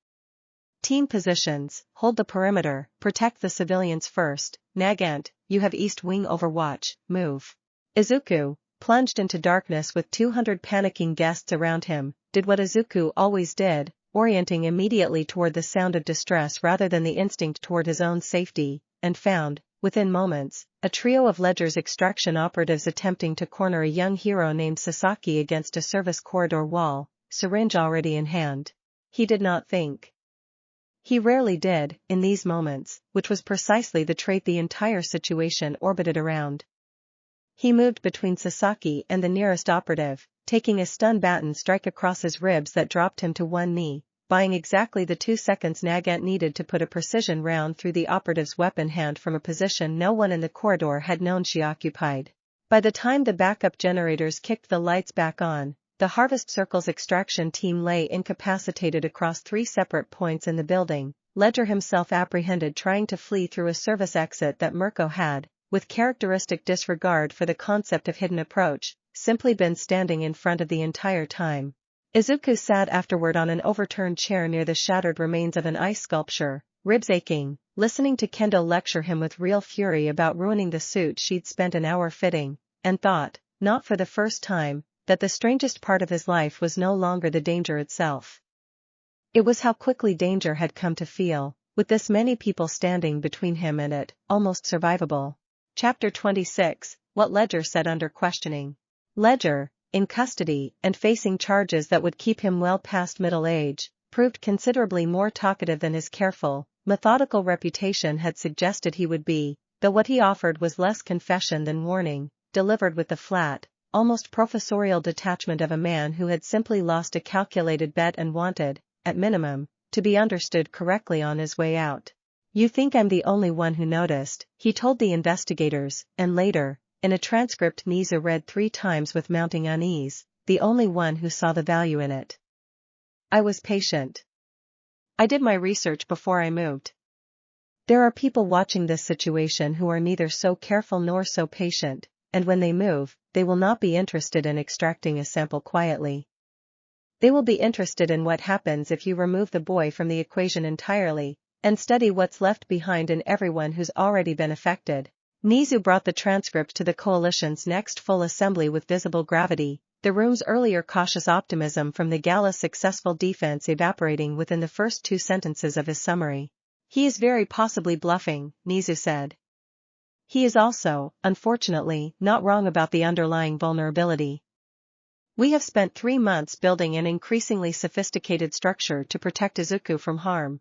Team positions, hold the perimeter, protect the civilians first. Nagant, you have East Wing overwatch, move. Izuku, plunged into darkness with 200 panicking guests around him, did what Izuku always did, orienting immediately toward the sound of distress rather than the instinct toward his own safety, and found, within moments, a trio of Ledger's extraction operatives attempting to corner a young hero named Sasaki against a service corridor wall, syringe already in hand. He did not think. He rarely did, in these moments, which was precisely the trait the entire situation orbited around. He moved between Sasaki and the nearest operative, taking a stun baton strike across his ribs that dropped him to one knee, buying exactly the 2 seconds Nagant needed to put a precision round through the operative's weapon hand from a position no one in the corridor had known she occupied. By the time the backup generators kicked the lights back on, the Harvest Circle's extraction team lay incapacitated across 3 separate points in the building. Ledger himself apprehended trying to flee through a service exit that Mirko had, with characteristic disregard for the concept of hidden approach, simply been standing in front of the entire time. Izuku sat afterward on an overturned chair near the shattered remains of an ice sculpture, ribs aching, listening to Kendo lecture him with real fury about ruining the suit she'd spent an hour fitting, and thought, not for the first time, that the strangest part of his life was no longer the danger itself. It was how quickly danger had come to feel, with this many people standing between him and it, almost survivable. Chapter 26, What Ledger Said Under Questioning. Ledger, in custody and facing charges that would keep him well past middle age, proved considerably more talkative than his careful, methodical reputation had suggested he would be, though what he offered was less confession than warning, delivered with the flat, almost professorial detachment of a man who had simply lost a calculated bet and wanted, at minimum, to be understood correctly on his way out. "You think I'm the only one who noticed," he told the investigators, and later, in a transcript Nizu read 3 times with mounting unease, the only one who saw the value in it. "I was patient. I did my research before I moved. There are people watching this situation who are neither so careful nor so patient, and when they move, they will not be interested in extracting a sample quietly. They will be interested in what happens if you remove the boy from the equation entirely, and study what's left behind in everyone who's already been affected." Nizu brought the transcript to the coalition's next full assembly with visible gravity, the room's earlier cautious optimism from the gala's successful defense evaporating within the first 2 sentences of his summary. "He is very possibly bluffing," Nizu said. "He is also, unfortunately, not wrong about the underlying vulnerability. We have spent 3 months building an increasingly sophisticated structure to protect Izuku from harm.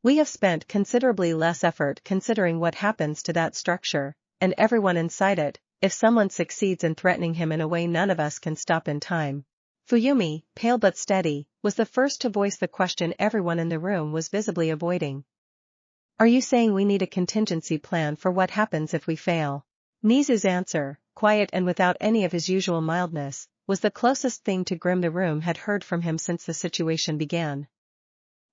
We have spent considerably less effort considering what happens to that structure, and everyone inside it, if someone succeeds in threatening him in a way none of us can stop in time." Fuyumi, pale but steady, was the first to voice the question everyone in the room was visibly avoiding. "Are you saying we need a contingency plan for what happens if we fail?" Nizu's answer, quiet and without any of his usual mildness, was the closest thing to grim the room had heard from him since the situation began.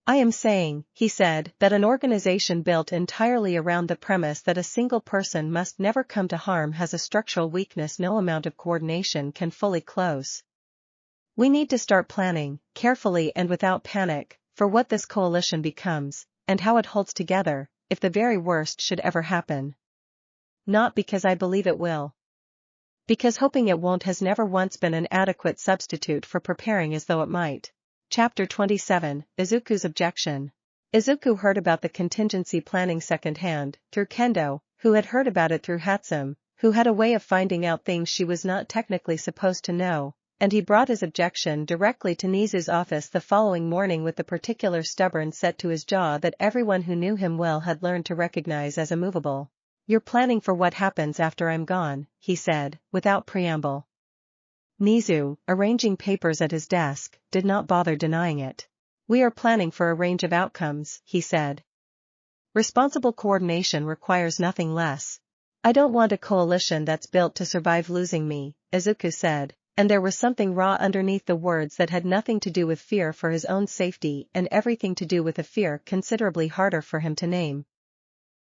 "I am saying," he said, "that an organization built entirely around the premise that a single person must never come to harm has a structural weakness no amount of coordination can fully close. We need to start planning, carefully and without panic, for what this coalition becomes, and how it holds together, if the very worst should ever happen. Not because I believe it will. Because hoping it won't has never once been an adequate substitute for preparing as though it might." Chapter 27, Izuku's Objection. Izuku heard about the contingency planning secondhand, through Kendo, who had heard about it through Hatsum, who had a way of finding out things she was not technically supposed to know, and he brought his objection directly to Nizu's office the following morning with the particular stubborn set to his jaw that everyone who knew him well had learned to recognize as immovable. "You're planning for what happens after I'm gone," he said, without preamble. Nizu, arranging papers at his desk, did not bother denying it. "We are planning for a range of outcomes," he said. "Responsible coordination requires nothing less. I don't want a coalition that's built to survive losing me," Izuku said, and there was something raw underneath the words that had nothing to do with fear for his own safety and everything to do with a fear considerably harder for him to name.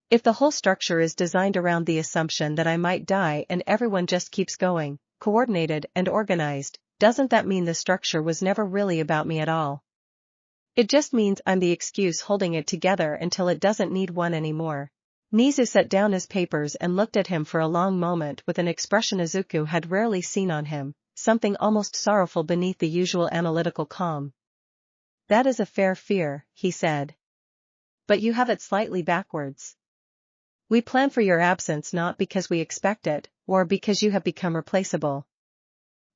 "If the whole structure is designed around the assumption that I might die and everyone just keeps going, coordinated and organized, doesn't that mean the structure was never really about me at all? It just means I'm the excuse holding it together until it doesn't need one anymore." Nizu set down his papers and looked at him for a long moment with an expression Izuku had rarely seen on him, something almost sorrowful beneath the usual analytical calm. "That is a fair fear," he said. "But you have it slightly backwards. We plan for your absence not because we expect it, or because you have become replaceable.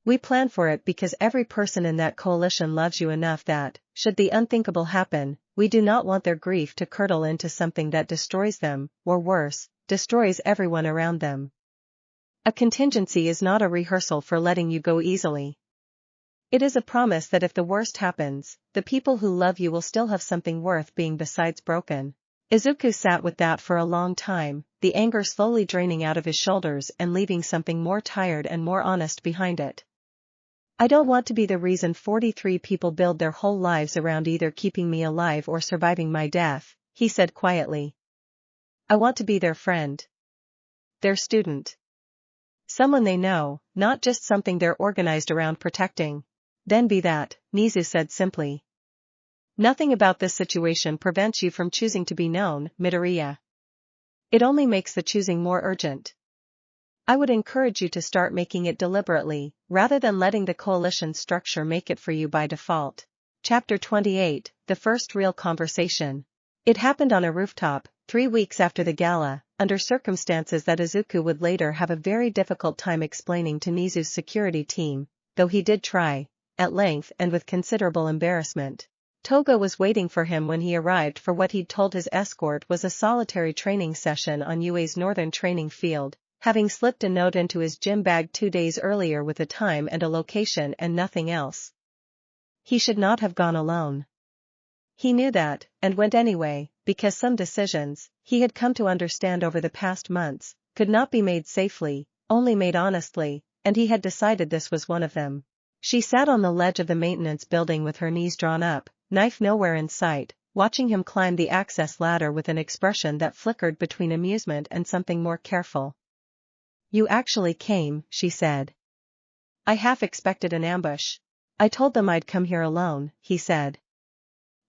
We plan for it because every person in that coalition loves you enough that, should the unthinkable happen, we do not want their grief to curdle into something that destroys them, or worse, destroys everyone around them. A contingency is not a rehearsal for letting you go easily. It is a promise that if the worst happens, the people who love you will still have something worth being besides broken. Izuku sat with that for a long time, the anger slowly draining out of his shoulders and leaving something more tired and more honest behind it. I don't want to be the reason 43 people build their whole lives around either keeping me alive or surviving my death, he said quietly. I want to be their friend. Their student. Someone they know, not just something they're organized around protecting. Then be that, Nizu said simply. Nothing about this situation prevents you from choosing to be known, Midoriya. It only makes the choosing more urgent. I would encourage you to start making it deliberately, rather than letting the coalition structure make it for you by default. Chapter 28, The First Real Conversation. It happened on a rooftop, 3 weeks after the gala, under circumstances that Izuku would later have a very difficult time explaining to Nizu's security team, though he did try, at length and with considerable embarrassment. Toga was waiting for him when he arrived for what he'd told his escort was a solitary training session on UA's northern training field, having slipped a note into his gym bag 2 days earlier with a time and a location and nothing else. He should not have gone alone. He knew that, and went anyway, because some decisions, he had come to understand over the past months, could not be made safely, only made honestly, and he had decided this was one of them. She sat on the ledge of the maintenance building with her knees drawn up, knife nowhere in sight, watching him climb the access ladder with an expression that flickered between amusement and something more careful. You actually came, she said. I half expected an ambush. I told them I'd come here alone, he said.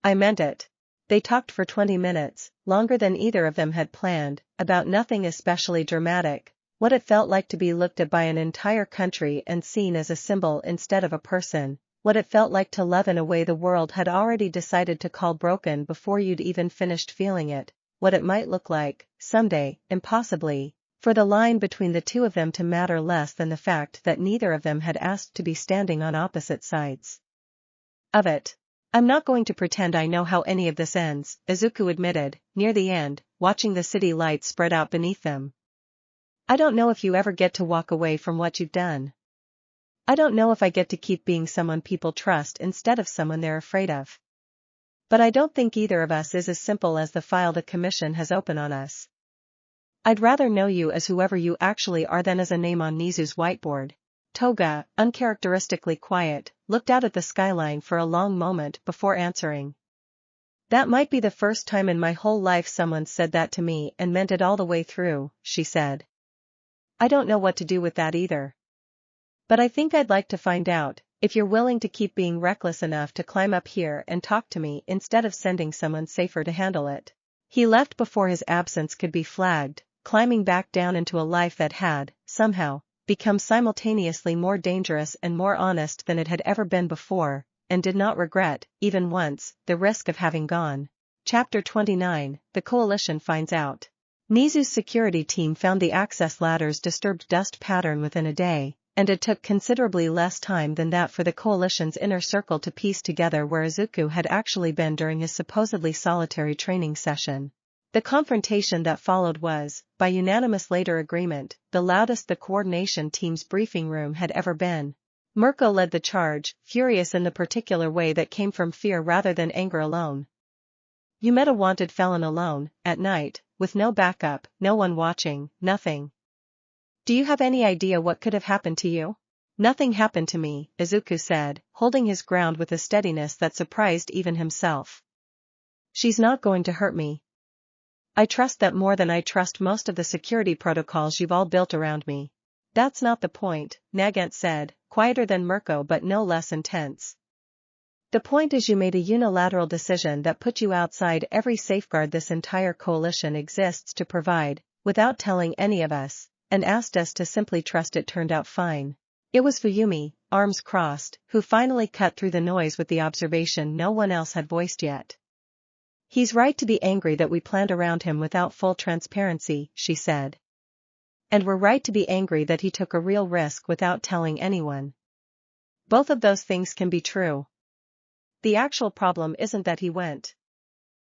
I meant it. They talked for 20 minutes, longer than either of them had planned, about nothing especially dramatic, what it felt like to be looked at by an entire country and seen as a symbol instead of a person, what it felt like to love in a way the world had already decided to call broken before you'd even finished feeling it, what it might look like, someday, impossibly, for the line between the two of them to matter less than the fact that neither of them had asked to be standing on opposite sides of it. I'm not going to pretend I know how any of this ends, Izuku admitted, near the end, watching the city lights spread out beneath them. I don't know if you ever get to walk away from what you've done. I don't know if I get to keep being someone people trust instead of someone they're afraid of. But I don't think either of us is as simple as the file the commission has open on us. I'd rather know you as whoever you actually are than as a name on Nizu's whiteboard. Toga, uncharacteristically quiet, looked out at the skyline for a long moment before answering. That might be the first time in my whole life someone said that to me and meant it all the way through, she said. I don't know what to do with that either. But I think I'd like to find out, if you're willing to keep being reckless enough to climb up here and talk to me instead of sending someone safer to handle it. He left before his absence could be flagged, climbing back down into a life that had, somehow, become simultaneously more dangerous and more honest than it had ever been before, and did not regret, even once, the risk of having gone. Chapter 29, The Coalition Finds Out. Nizu's security team found the access ladder's disturbed dust pattern within a day, and it took considerably less time than that for the coalition's inner circle to piece together where Izuku had actually been during his supposedly solitary training session. The confrontation that followed was, by unanimous later agreement, the loudest the coordination team's briefing room had ever been. Mirko led the charge, furious in the particular way that came from fear rather than anger alone. You met a wanted felon alone, at night, with no backup, no one watching, nothing. Do you have any idea what could have happened to you? Nothing happened to me, Izuku said, holding his ground with a steadiness that surprised even himself. She's not going to hurt me. I trust that more than I trust most of the security protocols you've all built around me. That's not the point, Nagant said, quieter than Mirko but no less intense. The point is you made a unilateral decision that put you outside every safeguard this entire coalition exists to provide, without telling any of us, and asked us to simply trust it turned out fine. It was Fuyumi, arms crossed, who finally cut through the noise with the observation no one else had voiced yet. He's right to be angry that we planned around him without full transparency, she said. And we're right to be angry that he took a real risk without telling anyone. Both of those things can be true. The actual problem isn't that he went.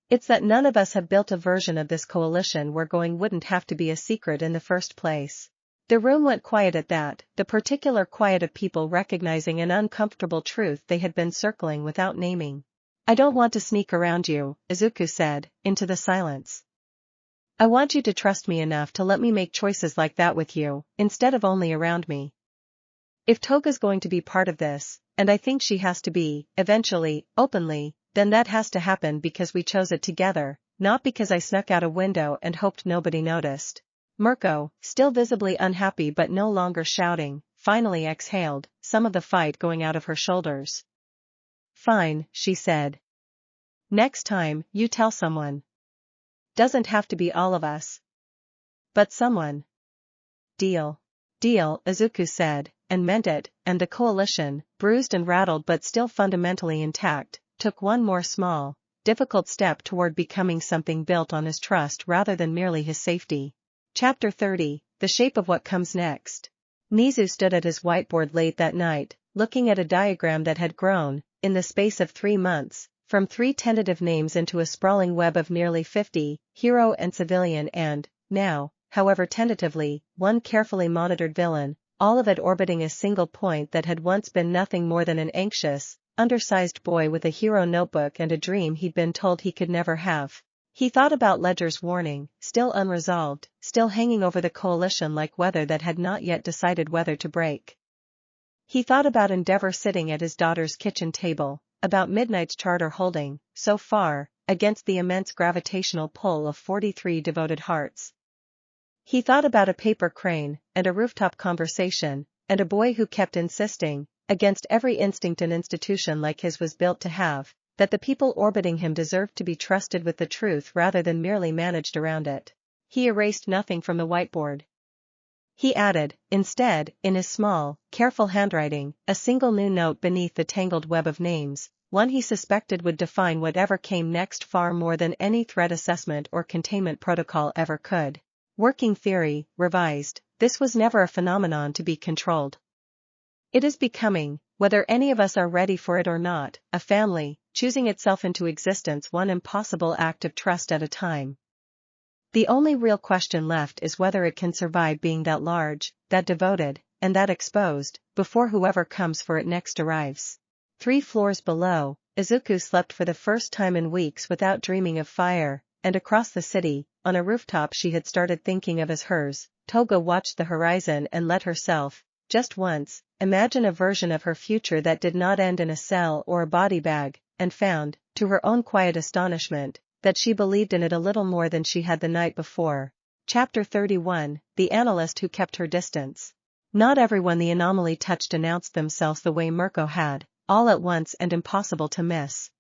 It's that none of us have built a version of this coalition where going wouldn't have to be a secret in the first place. The room went quiet at that, the particular quiet of people recognizing an uncomfortable truth they had been circling without naming. I don't want to sneak around you, Izuku said, into the silence. I want you to trust me enough to let me make choices like that with you, instead of only around me. If Toga's going to be part of this, and I think she has to be, eventually, openly, then that has to happen because we chose it together, not because I snuck out a window and hoped nobody noticed. Mirko, still visibly unhappy but no longer shouting, finally exhaled, some of the fight going out of her shoulders. Fine, she said. Next time, you tell someone. Doesn't have to be all of us. But someone. Deal. Deal, Izuku said, and meant it, and the coalition, bruised and rattled but still fundamentally intact, took one more small, difficult step toward becoming something built on his trust rather than merely his safety. Chapter 30, The Shape of What Comes Next. Nizu stood at his whiteboard late that night, looking at a diagram that had grown, in the space of 3 months, from 3 tentative names into a sprawling web of nearly 50, hero and civilian and, now, however tentatively, one carefully monitored villain, all of it orbiting a single point that had once been nothing more than an anxious, undersized boy with a hero notebook and a dream he'd been told he could never have. He thought about Ledger's warning, still unresolved, still hanging over the coalition like weather that had not yet decided whether to break. He thought about Endeavor sitting at his daughter's kitchen table, about Midnight's charter holding, so far, against the immense gravitational pull of 43 devoted hearts. He thought about a paper crane, and a rooftop conversation, and a boy who kept insisting, against every instinct an institution like his was built to have, that the people orbiting him deserved to be trusted with the truth rather than merely managed around it. He erased nothing from the whiteboard. He added, instead, in his small, careful handwriting, a single new note beneath the tangled web of names, one he suspected would define whatever came next far more than any threat assessment or containment protocol ever could. Working theory, revised, this was never a phenomenon to be controlled. It is becoming, whether any of us are ready for it or not, a family, choosing itself into existence one impossible act of trust at a time. The only real question left is whether it can survive being that large, that devoted, and that exposed, before whoever comes for it next arrives. 3 floors below, Izuku slept for the first time in weeks without dreaming of fire, and across the city, on a rooftop she had started thinking of as hers, Toga watched the horizon and let herself, just once, imagine a version of her future that did not end in a cell or a body bag, and found, to her own quiet astonishment, that she believed in it a little more than she had the night before. Chapter 31, The Analyst Who Kept Her Distance. Not everyone the anomaly touched announced themselves the way Mirko had, all at once and impossible to miss.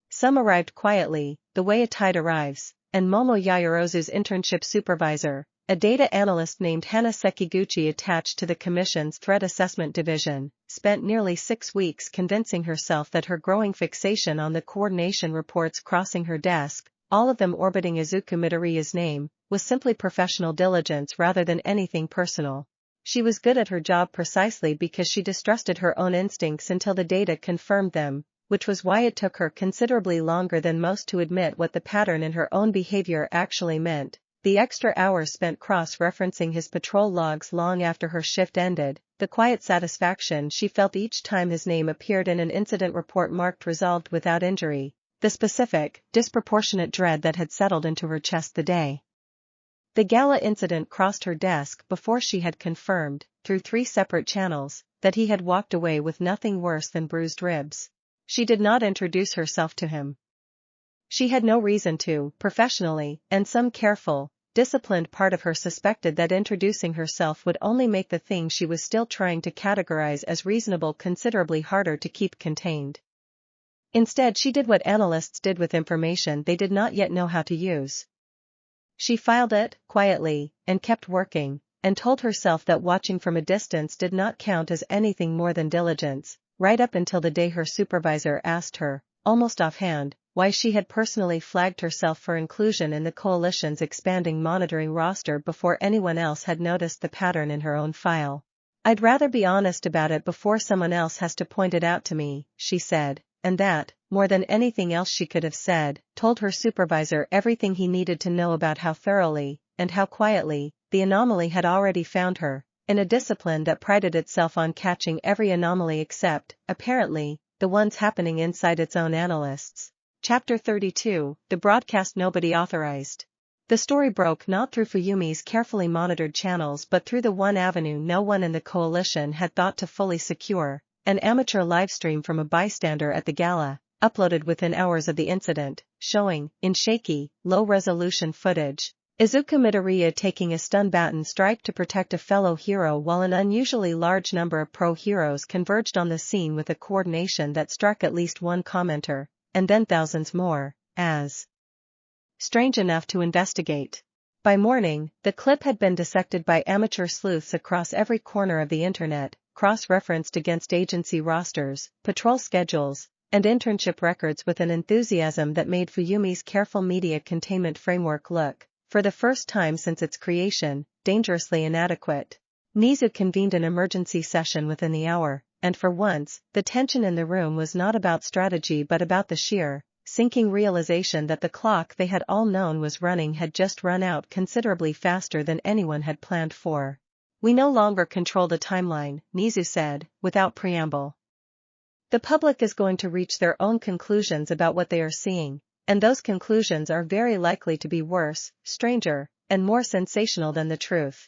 Some arrived quietly, the way a tide arrives, and Momo Yaoyorozu's internship supervisor, a data analyst named Hana Sekiguchi attached to the Commission's Threat Assessment Division, spent nearly 6 weeks convincing herself that her growing fixation on the coordination reports crossing her desk, all of them orbiting Izuku Midoriya's name, was simply professional diligence rather than anything personal. She was good at her job precisely because she distrusted her own instincts until the data confirmed them, which was why it took her considerably longer than most to admit what the pattern in her own behavior actually meant. The extra hours spent cross-referencing his patrol logs long after her shift ended, the quiet satisfaction she felt each time his name appeared in an incident report marked resolved without injury, the specific, disproportionate dread that had settled into her chest the day the gala incident crossed her desk before she had confirmed, through 3 separate channels, that he had walked away with nothing worse than bruised ribs. She did not introduce herself to him. She had no reason to, professionally, and some careful, disciplined part of her suspected that introducing herself would only make the thing she was still trying to categorize as reasonable considerably harder to keep contained. Instead she did what analysts did with information they did not yet know how to use. She filed it, quietly, and kept working, and told herself that watching from a distance did not count as anything more than diligence, right up until the day her supervisor asked her, almost offhand, why she had personally flagged herself for inclusion in the coalition's expanding monitoring roster before anyone else had noticed the pattern in her own file. I'd rather be honest about it before someone else has to point it out to me, she said, and that, more than anything else she could have said, told her supervisor everything he needed to know about how thoroughly, and how quietly, the anomaly had already found her, in a discipline that prided itself on catching every anomaly except, apparently, the ones happening inside its own analysts. Chapter 32, The Broadcast Nobody Authorized. The story broke not through Fuyumi's carefully monitored channels but through the one avenue no one in the coalition had thought to fully secure, an amateur livestream from a bystander at the gala, uploaded within hours of the incident, showing, in shaky, low-resolution footage, Izuku Midoriya taking a stun baton strike to protect a fellow hero while an unusually large number of pro-heroes converged on the scene with a coordination that struck at least one commenter, and then thousands more, as strange enough to investigate. By morning, the clip had been dissected by amateur sleuths across every corner of the internet, cross-referenced against agency rosters, patrol schedules, and internship records with an enthusiasm that made Fuyumi's careful media containment framework look, for the first time since its creation, dangerously inadequate. Nizu convened an emergency session within the hour, and for once, the tension in the room was not about strategy but about the sheer, sinking realization that the clock they had all known was running had just run out considerably faster than anyone had planned for. "We no longer control the timeline," Nizu said, without preamble. "The public is going to reach their own conclusions about what they are seeing, and those conclusions are very likely to be worse, stranger, and more sensational than the truth.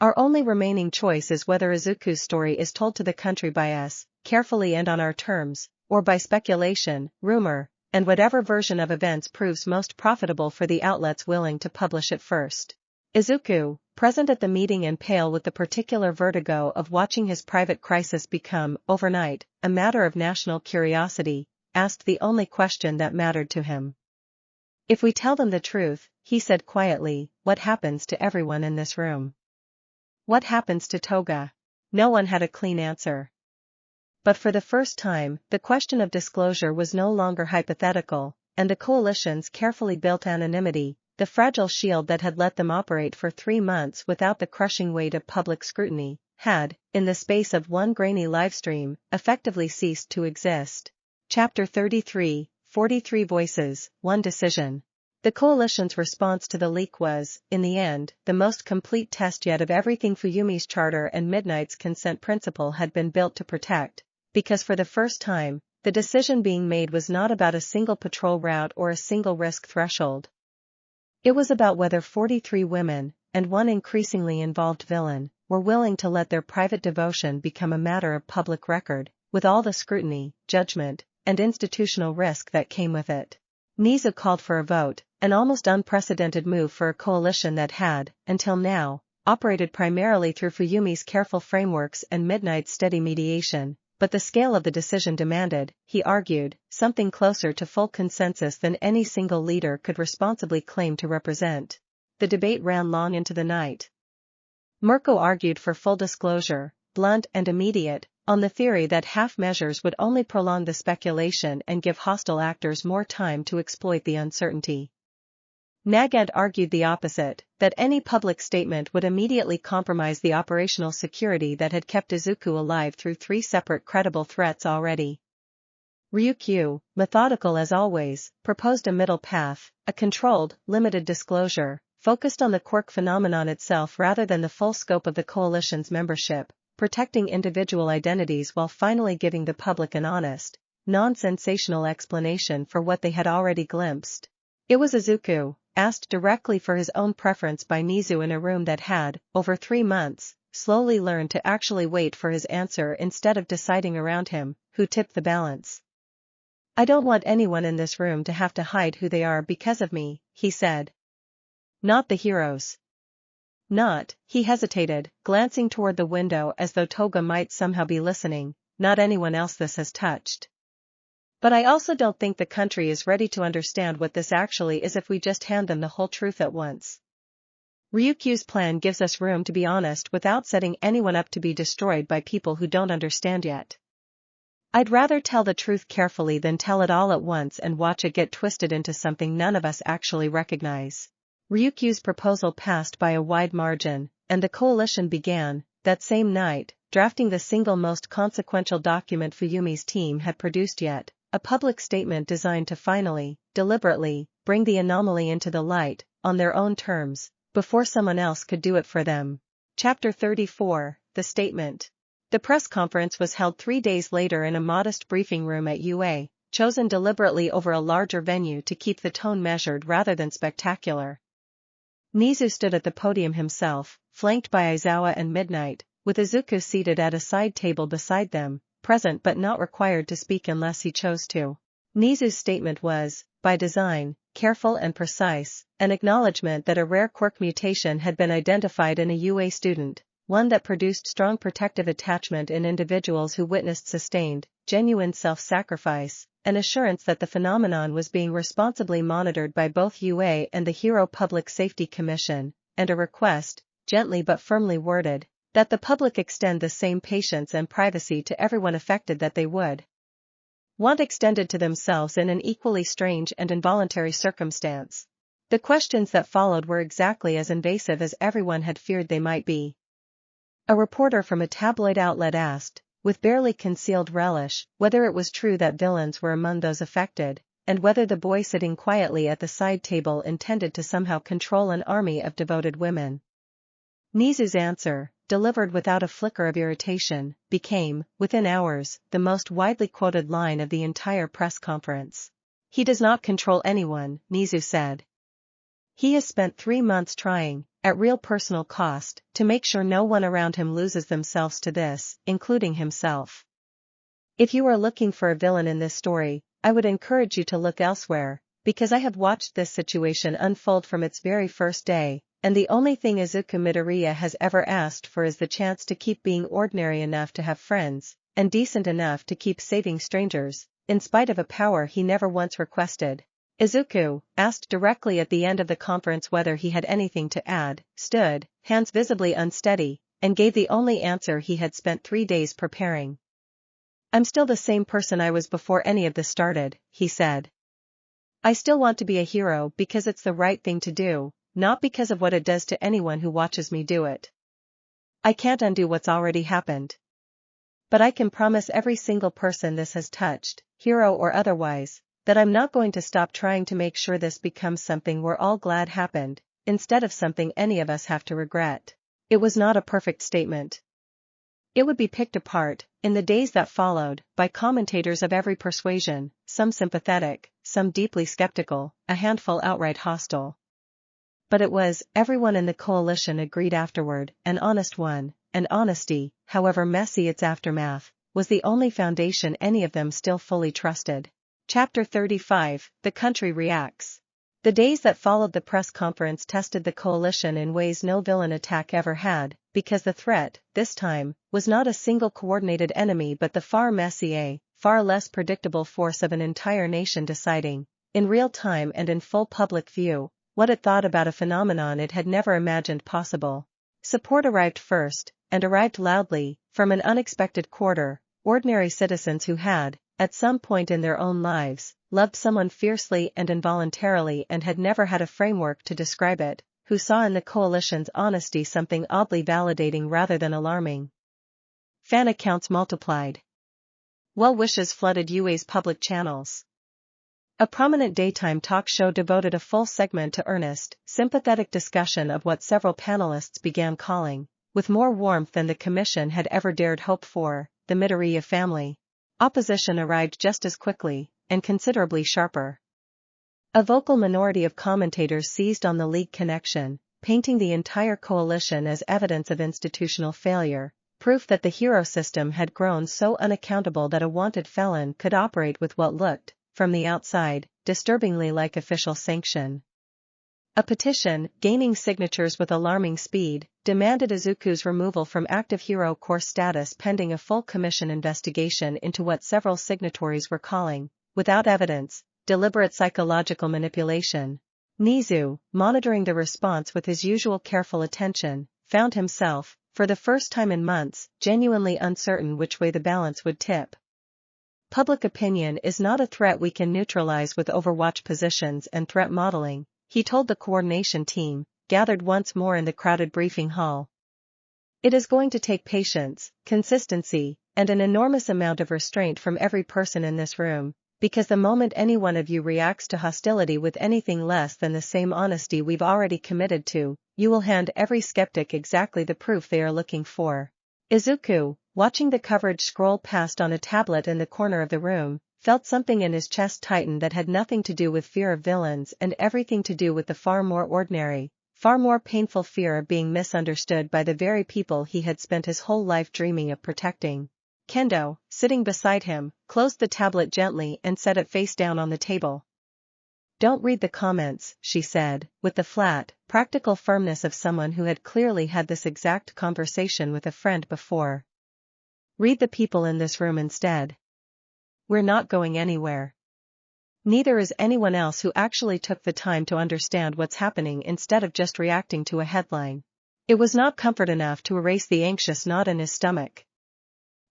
Our only remaining choice is whether Izuku's story is told to the country by us, carefully and on our terms, or by speculation, rumor, and whatever version of events proves most profitable for the outlets willing to publish it first." Izuku, present at the meeting and pale with the particular vertigo of watching his private crisis become, overnight, a matter of national curiosity, asked the only question that mattered to him. "If we tell them the truth," he said quietly, "what happens to everyone in this room? What happens to Toga?" No one had a clean answer. But for the first time, the question of disclosure was no longer hypothetical, and the coalition's carefully built anonymity, the fragile shield that had let them operate for 3 months without the crushing weight of public scrutiny, had, in the space of one grainy livestream, effectively ceased to exist. Chapter 33, 43 Voices, One Decision. The coalition's response to the leak was, in the end, the most complete test yet of everything Fuyumi's charter and Midnight's consent principle had been built to protect, because for the first time, the decision being made was not about a single patrol route or a single risk threshold. It was about whether 43 women, and one increasingly involved villain, were willing to let their private devotion become a matter of public record, with all the scrutiny, judgment, and institutional risk that came with it. Nizu called for a vote, an almost unprecedented move for a coalition that had, until now, operated primarily through Fuyumi's careful frameworks and Midnight's steady mediation, but the scale of the decision demanded, he argued, something closer to full consensus than any single leader could responsibly claim to represent. The debate ran long into the night. Mirko argued for full disclosure, blunt and immediate, on the theory that half measures would only prolong the speculation and give hostile actors more time to exploit the uncertainty. Nagant argued the opposite, that any public statement would immediately compromise the operational security that had kept Izuku alive through 3 separate credible threats already. Ryukyu, methodical as always, proposed a middle path, a controlled, limited disclosure, focused on the Quirk phenomenon itself rather than the full scope of the coalition's membership, protecting individual identities while finally giving the public an honest, non-sensational explanation for what they had already glimpsed. It was Izuku, asked directly for his own preference by Nizu in a room that had, over 3 months, slowly learned to actually wait for his answer instead of deciding around him, who tipped the balance. "I don't want anyone in this room to have to hide who they are because of me," he said. "Not the heroes. Not," he hesitated, glancing toward the window as though Toga might somehow be listening, "not anyone else this has touched. But I also don't think the country is ready to understand what this actually is if we just hand them the whole truth at once. Ryukyu's plan gives us room to be honest without setting anyone up to be destroyed by people who don't understand yet. I'd rather tell the truth carefully than tell it all at once and watch it get twisted into something none of us actually recognize." Ryukyu's proposal passed by a wide margin, and the coalition began, that same night, drafting the single most consequential document Fuyumi's team had produced yet, a public statement designed to finally, deliberately, bring the anomaly into the light, on their own terms, before someone else could do it for them. Chapter 34, The Statement. The press conference was held 3 days later in a modest briefing room at UA, chosen deliberately over a larger venue to keep the tone measured rather than spectacular. Nizu stood at the podium himself, flanked by Aizawa and Midnight, with Izuku seated at a side table beside them, present but not required to speak unless he chose to. Nizu's statement was, by design, careful and precise, an acknowledgement that a rare quirk mutation had been identified in a UA student, one that produced strong protective attachment in individuals who witnessed sustained, genuine self-sacrifice, an assurance that the phenomenon was being responsibly monitored by both UA and the Hero Public Safety Commission, and a request, gently but firmly worded, that the public extend the same patience and privacy to everyone affected that they would want extended to themselves in an equally strange and involuntary circumstance. The questions that followed were exactly as invasive as everyone had feared they might be. A reporter from a tabloid outlet asked, with barely concealed relish, whether it was true that villains were among those affected, and whether the boy sitting quietly at the side table intended to somehow control an army of devoted women. Nizu's answer, delivered without a flicker of irritation, became, within hours, the most widely quoted line of the entire press conference. He does not control anyone, Nizu said. He has spent 3 months trying, at real personal cost, to make sure no one around him loses themselves to this, including himself. If you are looking for a villain in this story, I would encourage you to look elsewhere, because I have watched this situation unfold from its very first day, and the only thing Izuku Midoriya has ever asked for is the chance to keep being ordinary enough to have friends, and decent enough to keep saving strangers, in spite of a power he never once requested. Izuku, asked directly at the end of the conference whether he had anything to add, stood, hands visibly unsteady, and gave the only answer he had spent 3 days preparing. I'm still the same person I was before any of this started, he said. I still want to be a hero because it's the right thing to do, not because of what it does to anyone who watches me do it. I can't undo what's already happened. But I can promise every single person this has touched, hero or otherwise, that I'm not going to stop trying to make sure this becomes something we're all glad happened, instead of something any of us have to regret. It was not a perfect statement. It would be picked apart, in the days that followed, by commentators of every persuasion, some sympathetic, some deeply skeptical, a handful outright hostile. But it was, everyone in the coalition agreed afterward, an honest one, and honesty, however messy its aftermath, was the only foundation any of them still fully trusted. Chapter 35, The Country Reacts. The days that followed the press conference tested the coalition in ways no villain attack ever had, because the threat, this time, was not a single coordinated enemy but the far messier, far less predictable force of an entire nation deciding, in real time and in full public view, what it thought about a phenomenon it had never imagined possible. Support arrived first, and arrived loudly, from an unexpected quarter, ordinary citizens who had, at some point in their own lives, loved someone fiercely and involuntarily and had never had a framework to describe it, who saw in the coalition's honesty something oddly validating rather than alarming. Fan accounts multiplied. Well wishes flooded UA's public channels. A prominent daytime talk show devoted a full segment to earnest, sympathetic discussion of what several panelists began calling, with more warmth than the commission had ever dared hope for, the Midoriya family. Opposition arrived just as quickly, and considerably sharper. A vocal minority of commentators seized on the League connection, painting the entire coalition as evidence of institutional failure, proof that the hero system had grown so unaccountable that a wanted felon could operate with what looked, from the outside, disturbingly like official sanction. A petition, gaining signatures with alarming speed, demanded Izuku's removal from active hero corps status pending a full commission investigation into what several signatories were calling, without evidence, deliberate psychological manipulation. Nizu, monitoring the response with his usual careful attention, found himself, for the first time in months, genuinely uncertain which way the balance would tip. Public opinion is not a threat we can neutralize with Overwatch positions and threat modeling, he told the coordination team, gathered once more in the crowded briefing hall. It is going to take patience, consistency, and an enormous amount of restraint from every person in this room, because the moment any one of you reacts to hostility with anything less than the same honesty we've already committed to, you will hand every skeptic exactly the proof they are looking for. Izuku, watching the coverage scroll past on a tablet in the corner of the room, felt something in his chest tighten that had nothing to do with fear of villains and everything to do with the far more ordinary, far more painful fear of being misunderstood by the very people he had spent his whole life dreaming of protecting. Kendo, sitting beside him, closed the tablet gently and set it face down on the table. Don't read the comments, she said, with the flat, practical firmness of someone who had clearly had this exact conversation with a friend before. Read the people in this room instead. We're not going anywhere. Neither is anyone else who actually took the time to understand what's happening instead of just reacting to a headline. It was not comfort enough to erase the anxious knot in his stomach.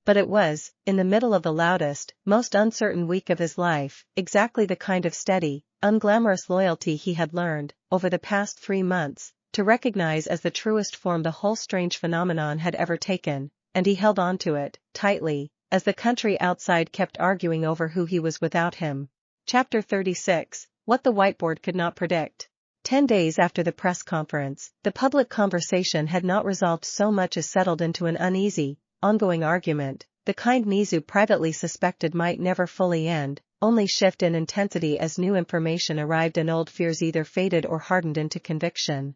But it was, in the middle of the loudest, most uncertain week of his life, exactly the kind of steady, unglamorous loyalty he had learned, over the past 3 months, to recognize as the truest form the whole strange phenomenon had ever taken, and he held on to it, tightly, as the country outside kept arguing over who he was without him. Chapter 36, What the Whiteboard Could Not Predict. 10 days after the press conference, the public conversation had not resolved so much as settled into an uneasy, ongoing argument, the kind Nizu privately suspected might never fully end, only shift in intensity as new information arrived and old fears either faded or hardened into conviction.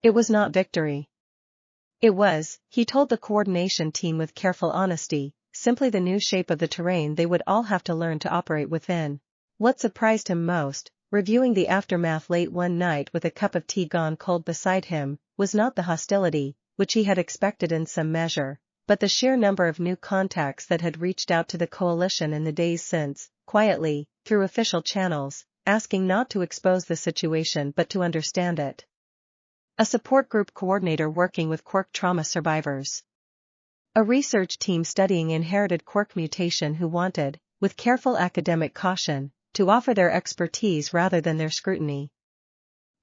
It was not victory. It was, he told the coordination team with careful honesty, simply the new shape of the terrain they would all have to learn to operate within. What surprised him most, reviewing the aftermath late one night with a cup of tea gone cold beside him, was not the hostility, which he had expected in some measure, but the sheer number of new contacts that had reached out to the coalition in the days since, quietly, through official channels, asking not to expose the situation but to understand it. A support group coordinator working with Quirk trauma survivors. A research team studying inherited Quirk mutation who wanted, with careful academic caution, to offer their expertise rather than their scrutiny.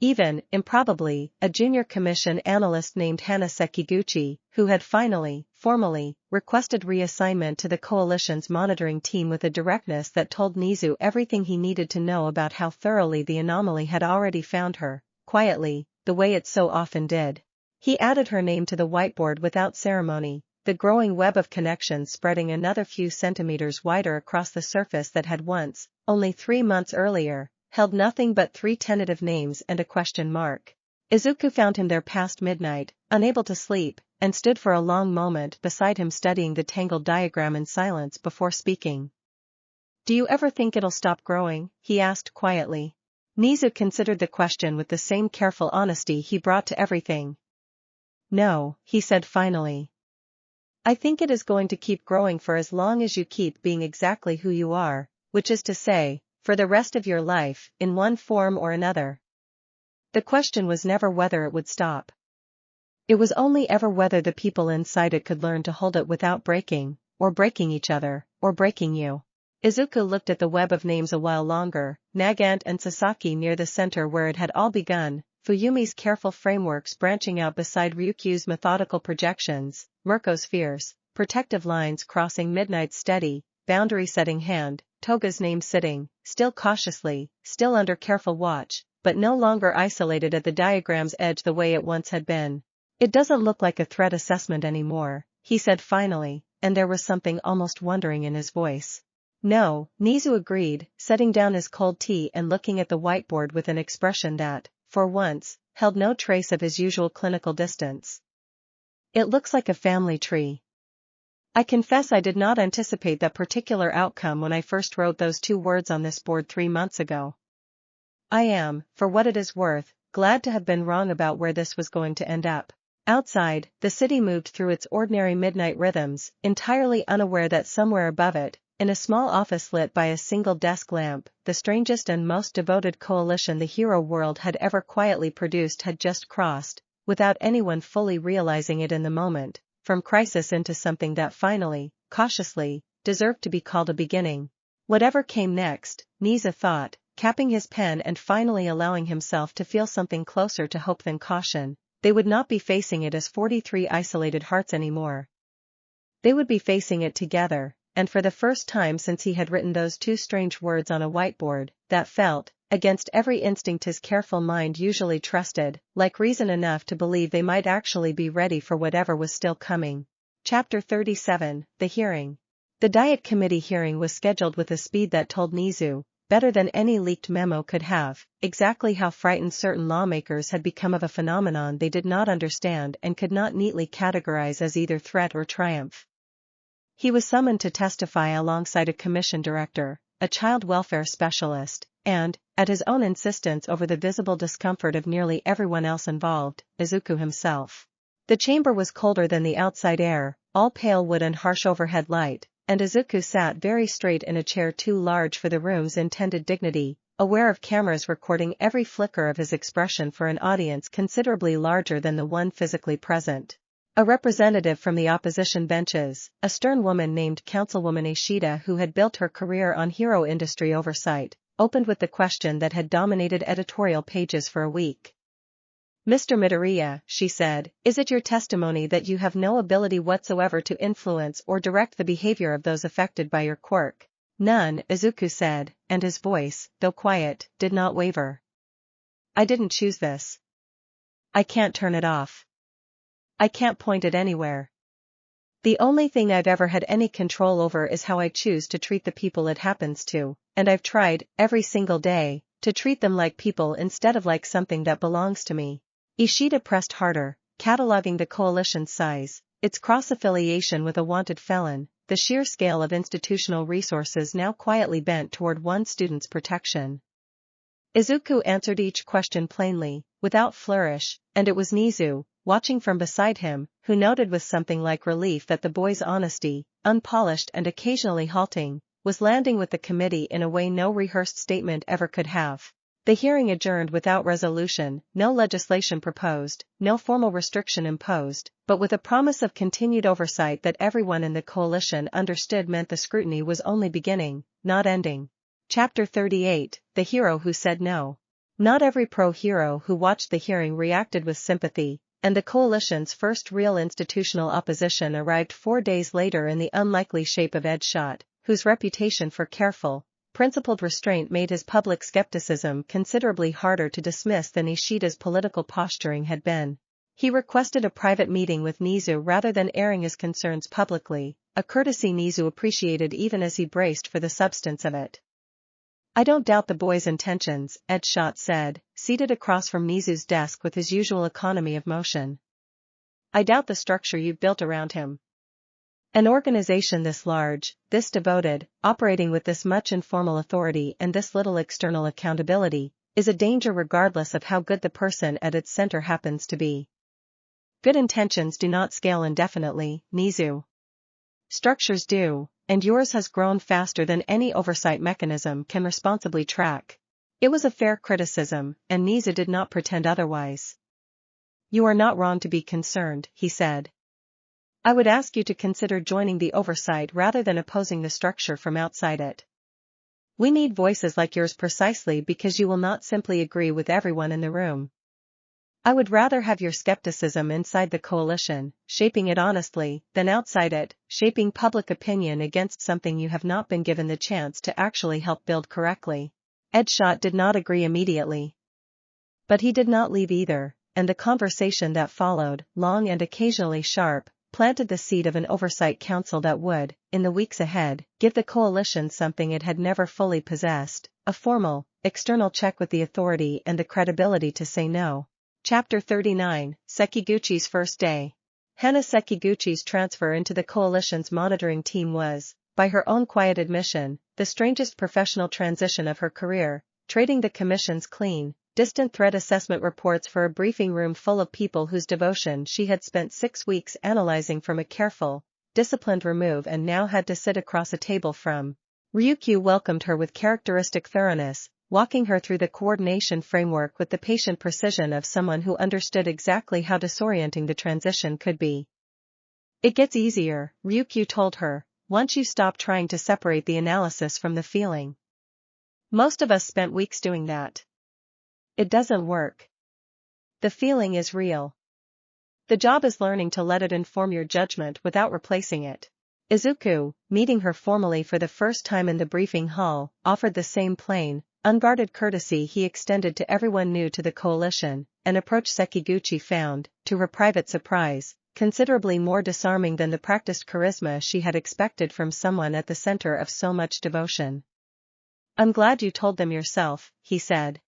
Even, improbably, a junior commission analyst named Hana Sekiguchi, who had formally, requested reassignment to the coalition's monitoring team with a directness that told Nizu everything he needed to know about how thoroughly the anomaly had already found her, quietly, the way it so often did. He added her name to the whiteboard without ceremony, the growing web of connections spreading another few centimeters wider across the surface that had once, only 3 months earlier, held nothing but 3 tentative names and a question mark. Izuku found him there past midnight, unable to sleep, and stood for a long moment beside him studying the tangled diagram in silence before speaking. Do you ever think it'll stop growing? He asked quietly. Nizu considered the question with the same careful honesty he brought to everything. No, he said finally. I think it is going to keep growing for as long as you keep being exactly who you are, which is to say, for the rest of your life, in one form or another. The question was never whether it would stop. It was only ever whether the people inside it could learn to hold it without breaking, or breaking each other, or breaking you. Izuku looked at the web of names a while longer, Nagant and Sasaki near the center where it had all begun, Fuyumi's careful frameworks branching out beside Ryukyu's methodical projections, Mirko's fierce, protective lines crossing Midnight's steady, boundary-setting hand, Toga's name sitting, still cautiously, still under careful watch, but no longer isolated at the diagram's edge the way it once had been. It doesn't look like a threat assessment anymore, he said finally, and there was something almost wondering in his voice. No, Nizu agreed, setting down his cold tea and looking at the whiteboard with an expression that, for once, held no trace of his usual clinical distance. It looks like a family tree. I confess I did not anticipate that particular outcome when I first wrote those 2 words on this board 3 months ago. I am, for what it is worth, glad to have been wrong about where this was going to end up. Outside, the city moved through its ordinary midnight rhythms, entirely unaware that somewhere above it, in a small office lit by a single desk lamp, the strangest and most devoted coalition the hero world had ever quietly produced had just crossed, without anyone fully realizing it in the moment, from crisis into something that finally, cautiously, deserved to be called a beginning. Whatever came next, Nizu thought, capping his pen and finally allowing himself to feel something closer to hope than caution, they would not be facing it as 43 isolated hearts anymore. They would be facing it together, and for the first time since he had written those 2 strange words on a whiteboard, that felt, against every instinct his careful mind usually trusted, like reason enough to believe they might actually be ready for whatever was still coming. Chapter 37, The Hearing. The Diet Committee hearing was scheduled with a speed that told Nizu, better than any leaked memo could have, exactly how frightened certain lawmakers had become of a phenomenon they did not understand and could not neatly categorize as either threat or triumph. He was summoned to testify alongside a commission director, a child welfare specialist, and, at his own insistence over the visible discomfort of nearly everyone else involved, Izuku himself. The chamber was colder than the outside air, all pale wood and harsh overhead light, and Izuku sat very straight in a chair too large for the room's intended dignity, aware of cameras recording every flicker of his expression for an audience considerably larger than the one physically present. A representative from the opposition benches, a stern woman named Councilwoman Ishida who had built her career on hero industry oversight, opened with the question that had dominated editorial pages for a week. Mr. Midoriya, she said, is it your testimony that you have no ability whatsoever to influence or direct the behavior of those affected by your quirk? None, Izuku said, and his voice, though quiet, did not waver. I didn't choose this. I can't turn it off. I can't point it anywhere. The only thing I've ever had any control over is how I choose to treat the people it happens to, and I've tried, every single day, to treat them like people instead of like something that belongs to me. Ishida pressed harder, cataloging the coalition's size, its cross-affiliation with a wanted felon, the sheer scale of institutional resources now quietly bent toward one student's protection. Izuku answered each question plainly, without flourish, and it was Nizu, watching from beside him, who noted with something like relief that the boy's honesty, unpolished and occasionally halting, was landing with the committee in a way no rehearsed statement ever could have. The hearing adjourned without resolution, no legislation proposed, no formal restriction imposed, but with a promise of continued oversight that everyone in the coalition understood meant the scrutiny was only beginning, not ending. Chapter 38, The Hero Who Said No. Not every pro-hero who watched the hearing reacted with sympathy, and the coalition's first real institutional opposition arrived 4 days later in the unlikely shape of Ed Shot, whose reputation for careful, principled restraint made his public skepticism considerably harder to dismiss than Ishida's political posturing had been. He requested a private meeting with Nizu rather than airing his concerns publicly, a courtesy Nizu appreciated even as he braced for the substance of it. I don't doubt the boy's intentions, Ed Shot said, seated across from Nizu's desk with his usual economy of motion. I doubt the structure you've built around him. An organization this large, this devoted, operating with this much informal authority and this little external accountability, is a danger regardless of how good the person at its center happens to be. Good intentions do not scale indefinitely, Nizu. Structures do, and yours has grown faster than any oversight mechanism can responsibly track. It was a fair criticism, and Nizu did not pretend otherwise. You are not wrong to be concerned, he said. I would ask you to consider joining the oversight rather than opposing the structure from outside it. We need voices like yours precisely because you will not simply agree with everyone in the room. I would rather have your skepticism inside the coalition, shaping it honestly, than outside it, shaping public opinion against something you have not been given the chance to actually help build correctly. Ed Shot did not agree immediately. But he did not leave either, and the conversation that followed, long and occasionally sharp, planted the seed of an oversight council that would, in the weeks ahead, give the coalition something it had never fully possessed, a formal, external check with the authority and the credibility to say no. Chapter 39, Sekiguchi's First Day. Hana Sekiguchi's transfer into the coalition's monitoring team was, by her own quiet admission, the strangest professional transition of her career, trading the commission's clean, distant threat assessment reports for a briefing room full of people whose devotion she had spent 6 weeks analyzing from a careful, disciplined remove and now had to sit across a table from. Ryukyu welcomed her with characteristic thoroughness, walking her through the coordination framework with the patient precision of someone who understood exactly how disorienting the transition could be. It gets easier, Ryukyu told her, once you stop trying to separate the analysis from the feeling. Most of us spent weeks doing that. It doesn't work. The feeling is real. The job is learning to let it inform your judgment without replacing it. Izuku, meeting her formally for the first time in the briefing hall, offered the same plain, unguarded courtesy he extended to everyone new to the coalition, an approach Sekiguchi found, to her private surprise, considerably more disarming than the practiced charisma she had expected from someone at the center of so much devotion. "I'm glad you told them yourself," he said.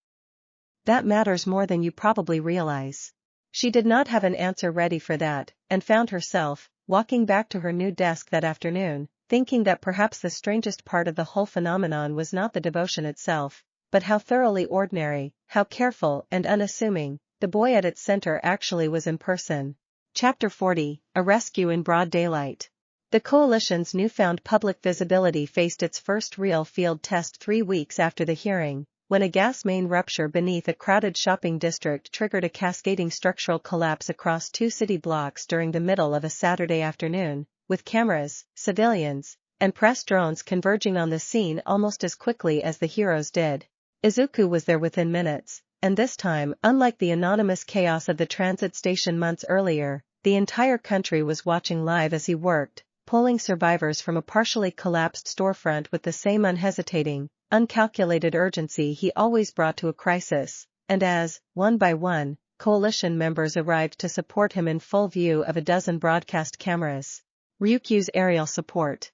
"That matters more than you probably realize." She did not have an answer ready for that, and found herself, walking back to her new desk that afternoon, thinking that perhaps the strangest part of the whole phenomenon was not the devotion itself, but how thoroughly ordinary, how careful and unassuming, the boy at its center actually was in person. Chapter 40, A Rescue in Broad Daylight. The coalition's newfound public visibility faced its first real field test 3 weeks after the hearing, when a gas main rupture beneath a crowded shopping district triggered a cascading structural collapse across 2 city blocks during the middle of a Saturday afternoon, with cameras, civilians, and press drones converging on the scene almost as quickly as the heroes did. Izuku was there within minutes, and this time, unlike the anonymous chaos of the transit station months earlier, the entire country was watching live as he worked, pulling survivors from a partially collapsed storefront with the same unhesitating, uncalculated urgency he always brought to a crisis, and as, one by one, coalition members arrived to support him in full view of a dozen broadcast cameras. Ryukyu's aerial support.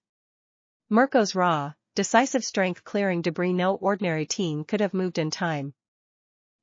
Mirko's raw, decisive strength clearing debris no ordinary team could have moved in time.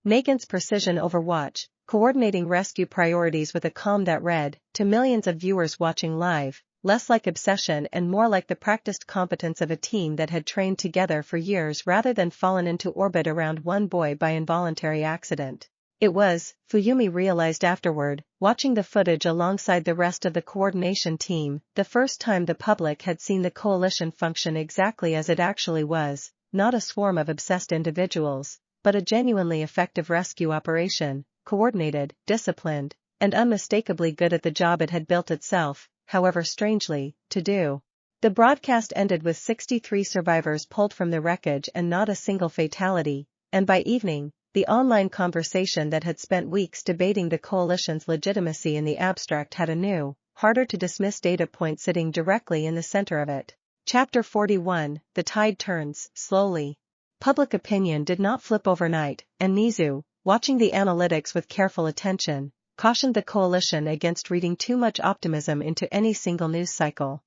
Nagant's precision overwatch, coordinating rescue priorities with a calm that read, to millions of viewers watching live, less like obsession and more like the practiced competence of a team that had trained together for years rather than fallen into orbit around one boy by involuntary accident. It was, Fuyumi realized afterward, watching the footage alongside the rest of the coordination team, the first time the public had seen the coalition function exactly as it actually was, not a swarm of obsessed individuals, but a genuinely effective rescue operation, coordinated, disciplined, and unmistakably good at the job it had built itself, however strangely, to do. The broadcast ended with 63 survivors pulled from the wreckage and not a single fatality, and by evening, the online conversation that had spent weeks debating the coalition's legitimacy in the abstract had a new, harder-to-dismiss data point sitting directly in the center of it. Chapter 41, The Tide Turns, Slowly. Public opinion did not flip overnight, and Nizu, watching the analytics with careful attention, cautioned the coalition against reading too much optimism into any single news cycle.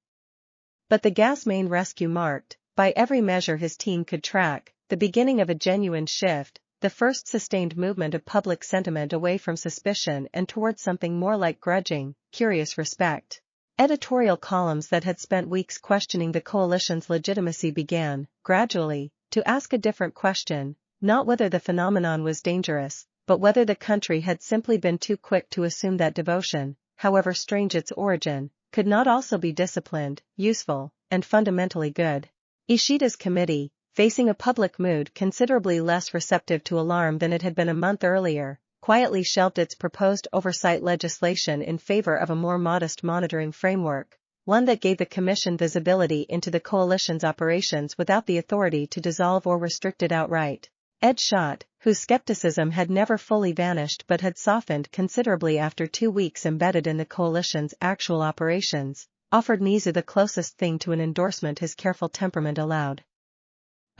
But the gas main rescue marked, by every measure his team could track, the beginning of a genuine shift, the first sustained movement of public sentiment away from suspicion and towards something more like grudging, curious respect. Editorial columns that had spent weeks questioning the coalition's legitimacy began, gradually, to ask a different question, not whether the phenomenon was dangerous, but whether the country had simply been too quick to assume that devotion, however strange its origin, could not also be disciplined, useful, and fundamentally good. Ishida's committee, facing a public mood considerably less receptive to alarm than it had been a month earlier, quietly shelved its proposed oversight legislation in favor of a more modest monitoring framework, one that gave the Commission visibility into the coalition's operations without the authority to dissolve or restrict it outright. Ed Schott, whose skepticism had never fully vanished but had softened considerably after 2 weeks embedded in the coalition's actual operations, offered Nizu the closest thing to an endorsement his careful temperament allowed.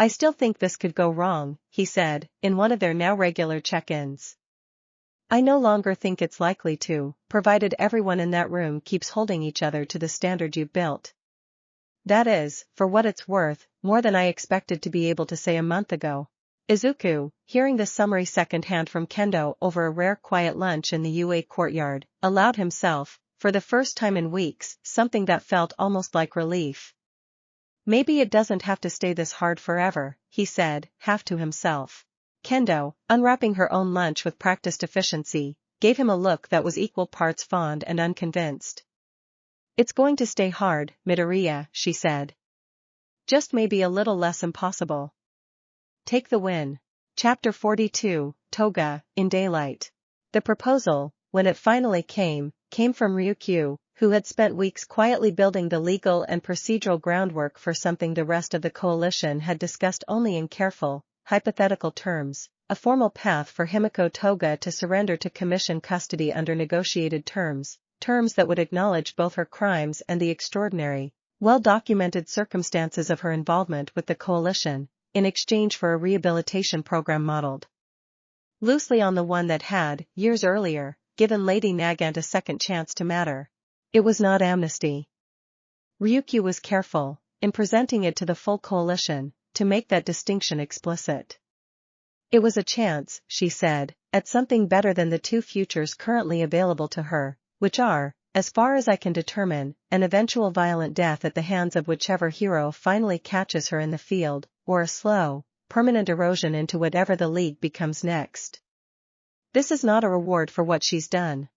"I still think this could go wrong," he said, in one of their now regular check-ins. "I no longer think it's likely to, provided everyone in that room keeps holding each other to the standard you've built. That is, for what it's worth, more than I expected to be able to say a month ago." Izuku, hearing the summary second-hand from Kendo over a rare quiet lunch in the UA courtyard, allowed himself, for the first time in weeks, something that felt almost like relief. "Maybe it doesn't have to stay this hard forever," he said, half to himself. Kendo, unwrapping her own lunch with practiced efficiency, gave him a look that was equal parts fond and unconvinced. "It's going to stay hard, Midoriya," she said. "Just maybe a little less impossible. Take the win." Chapter 42, Toga, in Daylight. The proposal, when it finally came from Ryukyu, who had spent weeks quietly building the legal and procedural groundwork for something the rest of the coalition had discussed only in careful, hypothetical terms, a formal path for Himiko Toga to surrender to Commission custody under negotiated terms that would acknowledge both her crimes and the extraordinary, well-documented circumstances of her involvement with the coalition, in exchange for a rehabilitation program modeled loosely on the one that had, years earlier, given Lady Nagant a second chance to matter. It was not amnesty. Ryukyu was careful, in presenting it to the full coalition, to make that distinction explicit. It was a chance, she said, at something better than the two futures currently available to her, which are, as far as I can determine, an eventual violent death at the hands of whichever hero finally catches her in the field, or a slow, permanent erosion into whatever the League becomes next. This is not a reward for what she's done.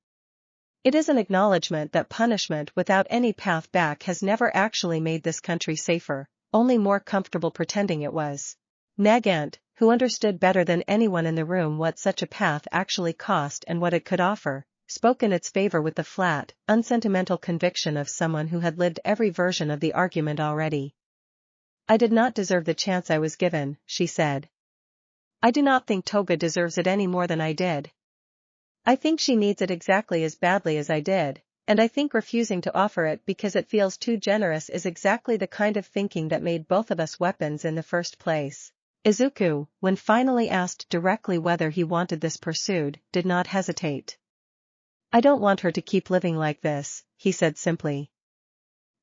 It is an acknowledgement that punishment without any path back has never actually made this country safer, only more comfortable pretending it was. Nagant, who understood better than anyone in the room what such a path actually cost and what it could offer, spoke in its favor with the flat, unsentimental conviction of someone who had lived every version of the argument already. I did not deserve the chance I was given, she said. I do not think Toga deserves it any more than I did. I think she needs it exactly as badly as I did, and I think refusing to offer it because it feels too generous is exactly the kind of thinking that made both of us weapons in the first place. Izuku, when finally asked directly whether he wanted this pursued, did not hesitate. I don't want her to keep living like this, he said simply.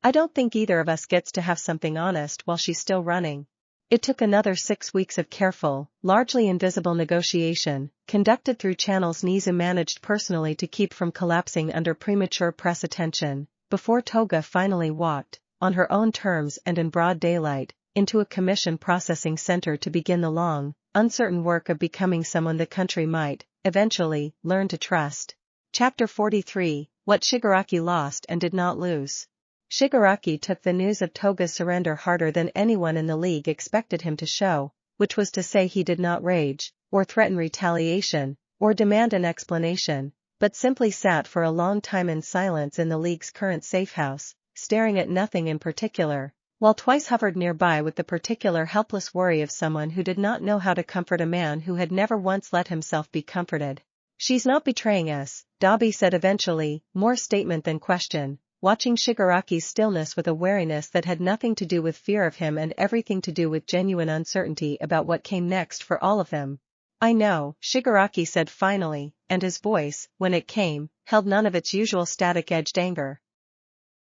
I don't think either of us gets to have something honest while she's still running. It took another 6 weeks of careful, largely invisible negotiation, conducted through channels Nizu managed personally to keep from collapsing under premature press attention, before Toga finally walked, on her own terms and in broad daylight, into a commission processing center to begin the long, uncertain work of becoming someone the country might, eventually, learn to trust. Chapter 43, What Shigaraki Lost and Did Not Lose. Shigaraki took the news of Toga's surrender harder than anyone in the League expected him to show, which was to say he did not rage, or threaten retaliation, or demand an explanation, but simply sat for a long time in silence in the League's current safehouse, staring at nothing in particular, while twice hovered nearby with the particular helpless worry of someone who did not know how to comfort a man who had never once let himself be comforted. She's not betraying us, Dabi said eventually, more statement than question, watching Shigaraki's stillness with a wariness that had nothing to do with fear of him and everything to do with genuine uncertainty about what came next for all of them. I know, Shigaraki said finally, and his voice, when it came, held none of its usual static-edged anger.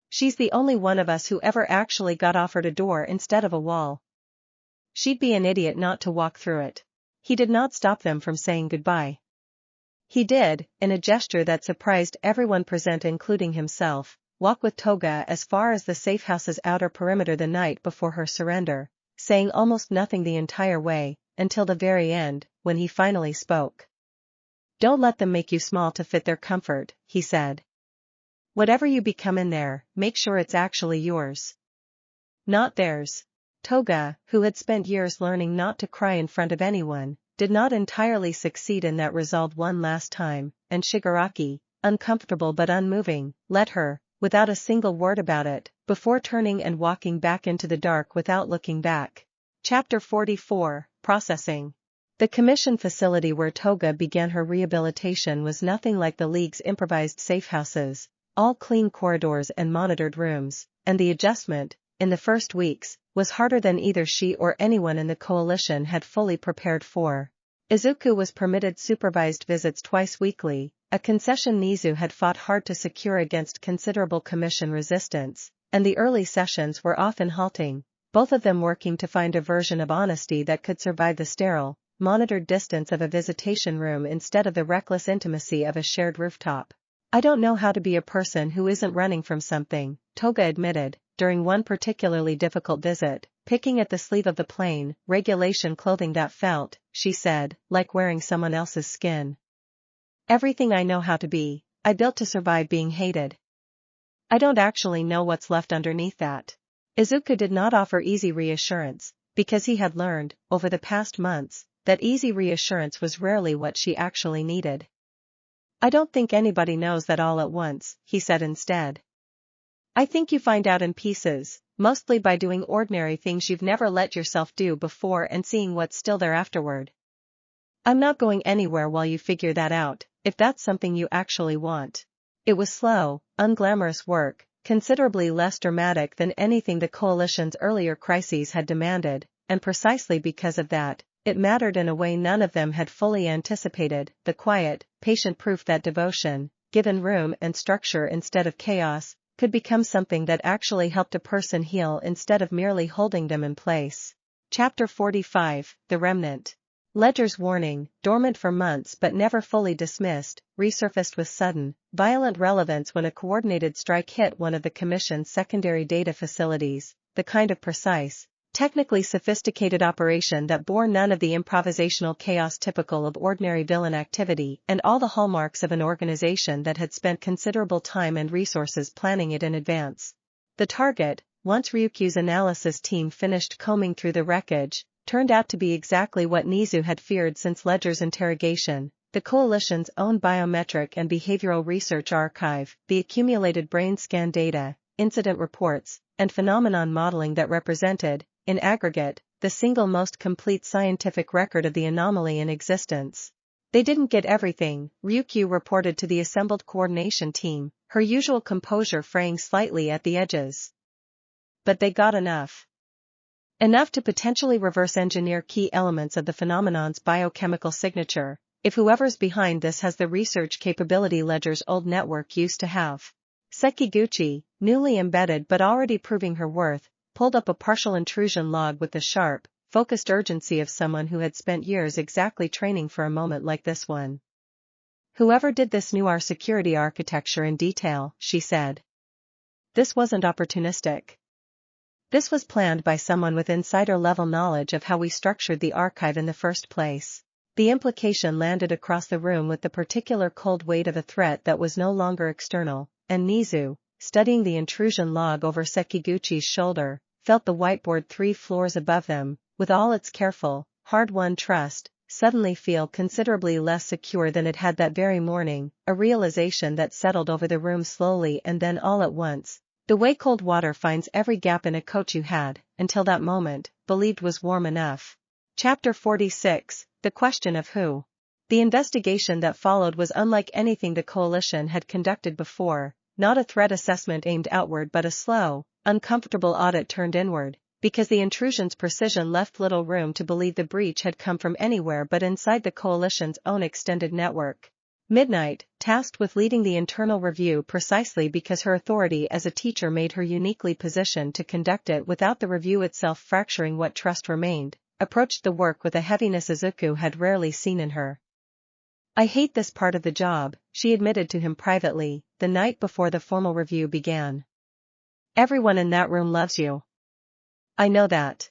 She's the only one of us who ever actually got offered a door instead of a wall. She'd be an idiot not to walk through it. He did not stop them from saying goodbye. He did, in a gesture that surprised everyone present including himself, walk with Toga as far as the safehouse's outer perimeter the night before her surrender, saying almost nothing the entire way, until the very end, when he finally spoke. Don't let them make you small to fit their comfort, he said. Whatever you become in there, make sure it's actually yours. Not theirs. Toga, who had spent years learning not to cry in front of anyone, did not entirely succeed in that resolve one last time, and Shigaraki, uncomfortable but unmoving, let her, without a single word about it, before turning and walking back into the dark without looking back. Chapter 44, Processing. The commission facility where Toga began her rehabilitation was nothing like the League's improvised safehouses, all clean corridors and monitored rooms, and the adjustment, in the first weeks, was harder than either she or anyone in the coalition had fully prepared for. Izuku was permitted supervised visits twice weekly, a concession Nizu had fought hard to secure against considerable commission resistance, and the early sessions were often halting, both of them working to find a version of honesty that could survive the sterile, monitored distance of a visitation room instead of the reckless intimacy of a shared rooftop. I don't know how to be a person who isn't running from something, Toga admitted, during one particularly difficult visit, picking at the sleeve of the plain, regulation clothing that felt, she said, like wearing someone else's skin. Everything I know how to be, I built to survive being hated. I don't actually know what's left underneath that. Izuku did not offer easy reassurance, because he had learned, over the past months, that easy reassurance was rarely what she actually needed. I don't think anybody knows that all at once, he said instead. I think you find out in pieces, mostly by doing ordinary things you've never let yourself do before and seeing what's still there afterward. I'm not going anywhere while you figure that out, if that's something you actually want. It was slow, unglamorous work, considerably less dramatic than anything the coalition's earlier crises had demanded, and precisely because of that, it mattered in a way none of them had fully anticipated, the quiet, patient proof that devotion, given room and structure instead of chaos, could become something that actually helped a person heal instead of merely holding them in place. Chapter 45, The Remnant. Ledger's warning, dormant for months but never fully dismissed, resurfaced with sudden, violent relevance when a coordinated strike hit one of the Commission's secondary data facilities, the kind of precise, technically sophisticated operation that bore none of the improvisational chaos typical of ordinary villain activity and all the hallmarks of an organization that had spent considerable time and resources planning it in advance. The target, once Ryukyu's analysis team finished combing through the wreckage, turned out to be exactly what Nizu had feared since Ledger's interrogation, the Coalition's own biometric and behavioral research archive, the accumulated brain scan data, incident reports, and phenomenon modeling that represented, in aggregate, the single most complete scientific record of the anomaly in existence. They didn't get everything, Ryukyu reported to the assembled coordination team, her usual composure fraying slightly at the edges. But they got enough. Enough to potentially reverse engineer key elements of the phenomenon's biochemical signature, if whoever's behind this has the research capability Ledger's old network used to have. Sekiguchi, newly embedded but already proving her worth, pulled up a partial intrusion log with the sharp, focused urgency of someone who had spent years exactly training for a moment like this one. Whoever did this knew our security architecture in detail, she said. This wasn't opportunistic. This was planned by someone with insider-level knowledge of how we structured the archive in the first place. The implication landed across the room with the particular cold weight of a threat that was no longer external, and Nizu, studying the intrusion log over Sekiguchi's shoulder, felt the whiteboard 3 floors above them, with all its careful, hard-won trust, suddenly feel considerably less secure than it had that very morning, a realization that settled over the room slowly and then all at once. The way cold water finds every gap in a coat you had, until that moment, believed was warm enough. Chapter 46, The Question of Who. The investigation that followed was unlike anything the Coalition had conducted before, not a threat assessment aimed outward but a slow, uncomfortable audit turned inward, because the intrusion's precision left little room to believe the breach had come from anywhere but inside the Coalition's own extended network. Midnight, tasked with leading the internal review precisely because her authority as a teacher made her uniquely positioned to conduct it without the review itself fracturing what trust remained, approached the work with a heaviness Izuku had rarely seen in her. I hate this part of the job, she admitted to him privately, the night before the formal review began. Everyone in that room loves you. I know that.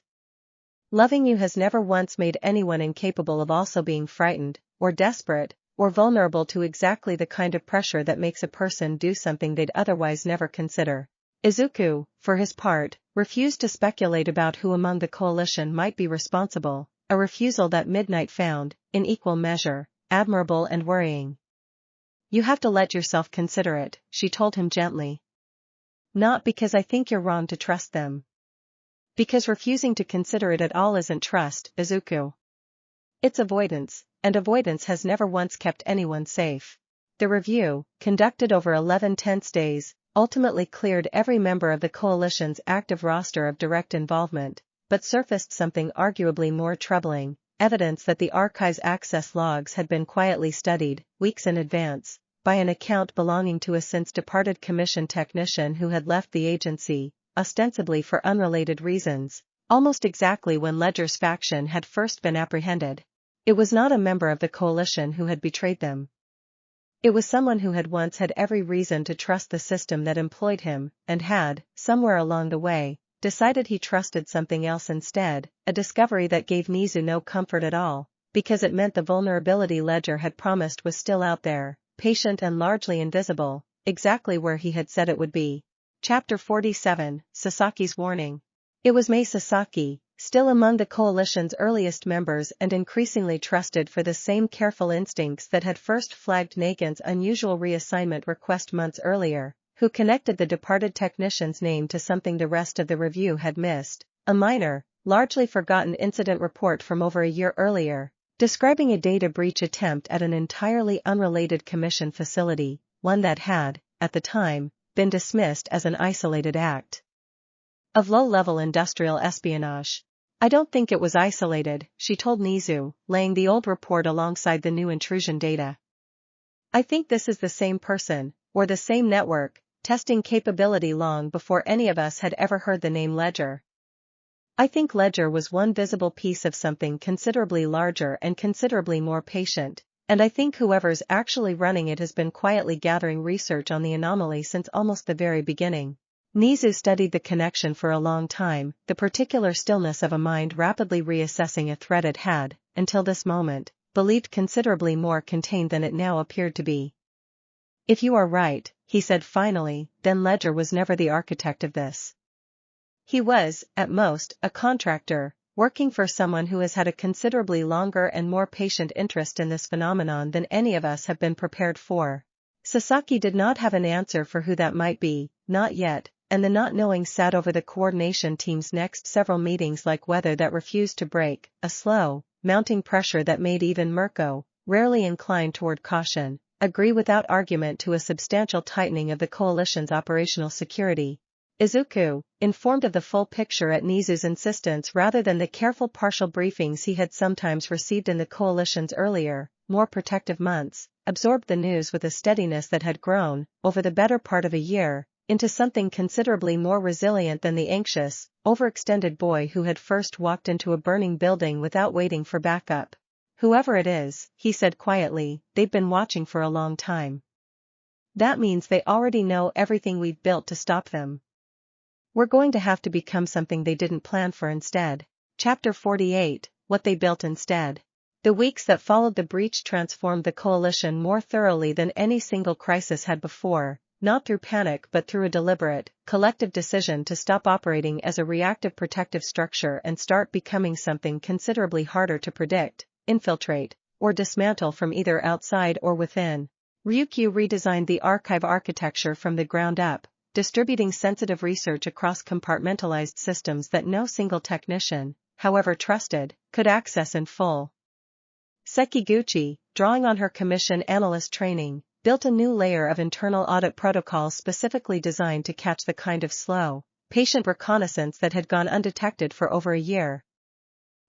Loving you has never once made anyone incapable of also being frightened, or desperate, or vulnerable to exactly the kind of pressure that makes a person do something they'd otherwise never consider. Izuku, for his part, refused to speculate about who among the Coalition might be responsible, a refusal that Midnight found, in equal measure, admirable and worrying. You have to let yourself consider it, she told him gently. Not because I think you're wrong to trust them. Because refusing to consider it at all isn't trust, Izuku. It's avoidance, and avoidance has never once kept anyone safe. The review, conducted over 11 tense days, ultimately cleared every member of the Coalition's active roster of direct involvement, but surfaced something arguably more troubling, evidence that the archive's access logs had been quietly studied, weeks in advance, by an account belonging to a since-departed commission technician who had left the agency, ostensibly for unrelated reasons, almost exactly when Ledger's faction had first been apprehended. It was not a member of the Coalition who had betrayed them. It was someone who had once had every reason to trust the system that employed him, and had, somewhere along the way, decided he trusted something else instead, a discovery that gave Nizu no comfort at all, because it meant the vulnerability Ledger had promised was still out there, patient and largely invisible, exactly where he had said it would be. Chapter 47, Sasaki's Warning. It was Mei Sasaki, still among the Coalition's earliest members and increasingly trusted for the same careful instincts that had first flagged Nagant's unusual reassignment request months earlier, who connected the departed technician's name to something the rest of the review had missed, a minor, largely forgotten incident report from over a year earlier, describing a data breach attempt at an entirely unrelated commission facility, one that had, at the time, been dismissed as an isolated act of low-level industrial espionage. I don't think it was isolated, she told Nizu, laying the old report alongside the new intrusion data. I think this is the same person, or the same network, testing capability long before any of us had ever heard the name Ledger. I think Ledger was one visible piece of something considerably larger and considerably more patient, and I think whoever's actually running it has been quietly gathering research on the anomaly since almost the very beginning. Nizu studied the connection for a long time, the particular stillness of a mind rapidly reassessing a threat it had, until this moment, believed considerably more contained than it now appeared to be. If you are right, he said finally, then Ledger was never the architect of this. He was, at most, a contractor, working for someone who has had a considerably longer and more patient interest in this phenomenon than any of us have been prepared for. Sasaki did not have an answer for who that might be, not yet, and the not knowing sat over the coordination team's next several meetings like weather that refused to break, a slow, mounting pressure that made even Mirko, rarely inclined toward caution, agree without argument to a substantial tightening of the coalition's operational security. Izuku, informed of the full picture at Nizu's insistence rather than the careful partial briefings he had sometimes received in the coalition's earlier, more protective months, absorbed the news with a steadiness that had grown, over the better part of a year, into something considerably more resilient than the anxious, overextended boy who had first walked into a burning building without waiting for backup. Whoever it is, he said quietly, they've been watching for a long time. That means they already know everything we've built to stop them. We're going to have to become something they didn't plan for instead. Chapter 48, What They Built Instead. The weeks that followed the breach transformed the coalition more thoroughly than any single crisis had before, not through panic but through a deliberate, collective decision to stop operating as a reactive protective structure and start becoming something considerably harder to predict, infiltrate, or dismantle from either outside or within. Ryukyu redesigned the archive architecture from the ground up, distributing sensitive research across compartmentalized systems that no single technician, however trusted, could access in full. Sekiguchi, drawing on her commission analyst training, built a new layer of internal audit protocols specifically designed to catch the kind of slow, patient reconnaissance that had gone undetected for over a year.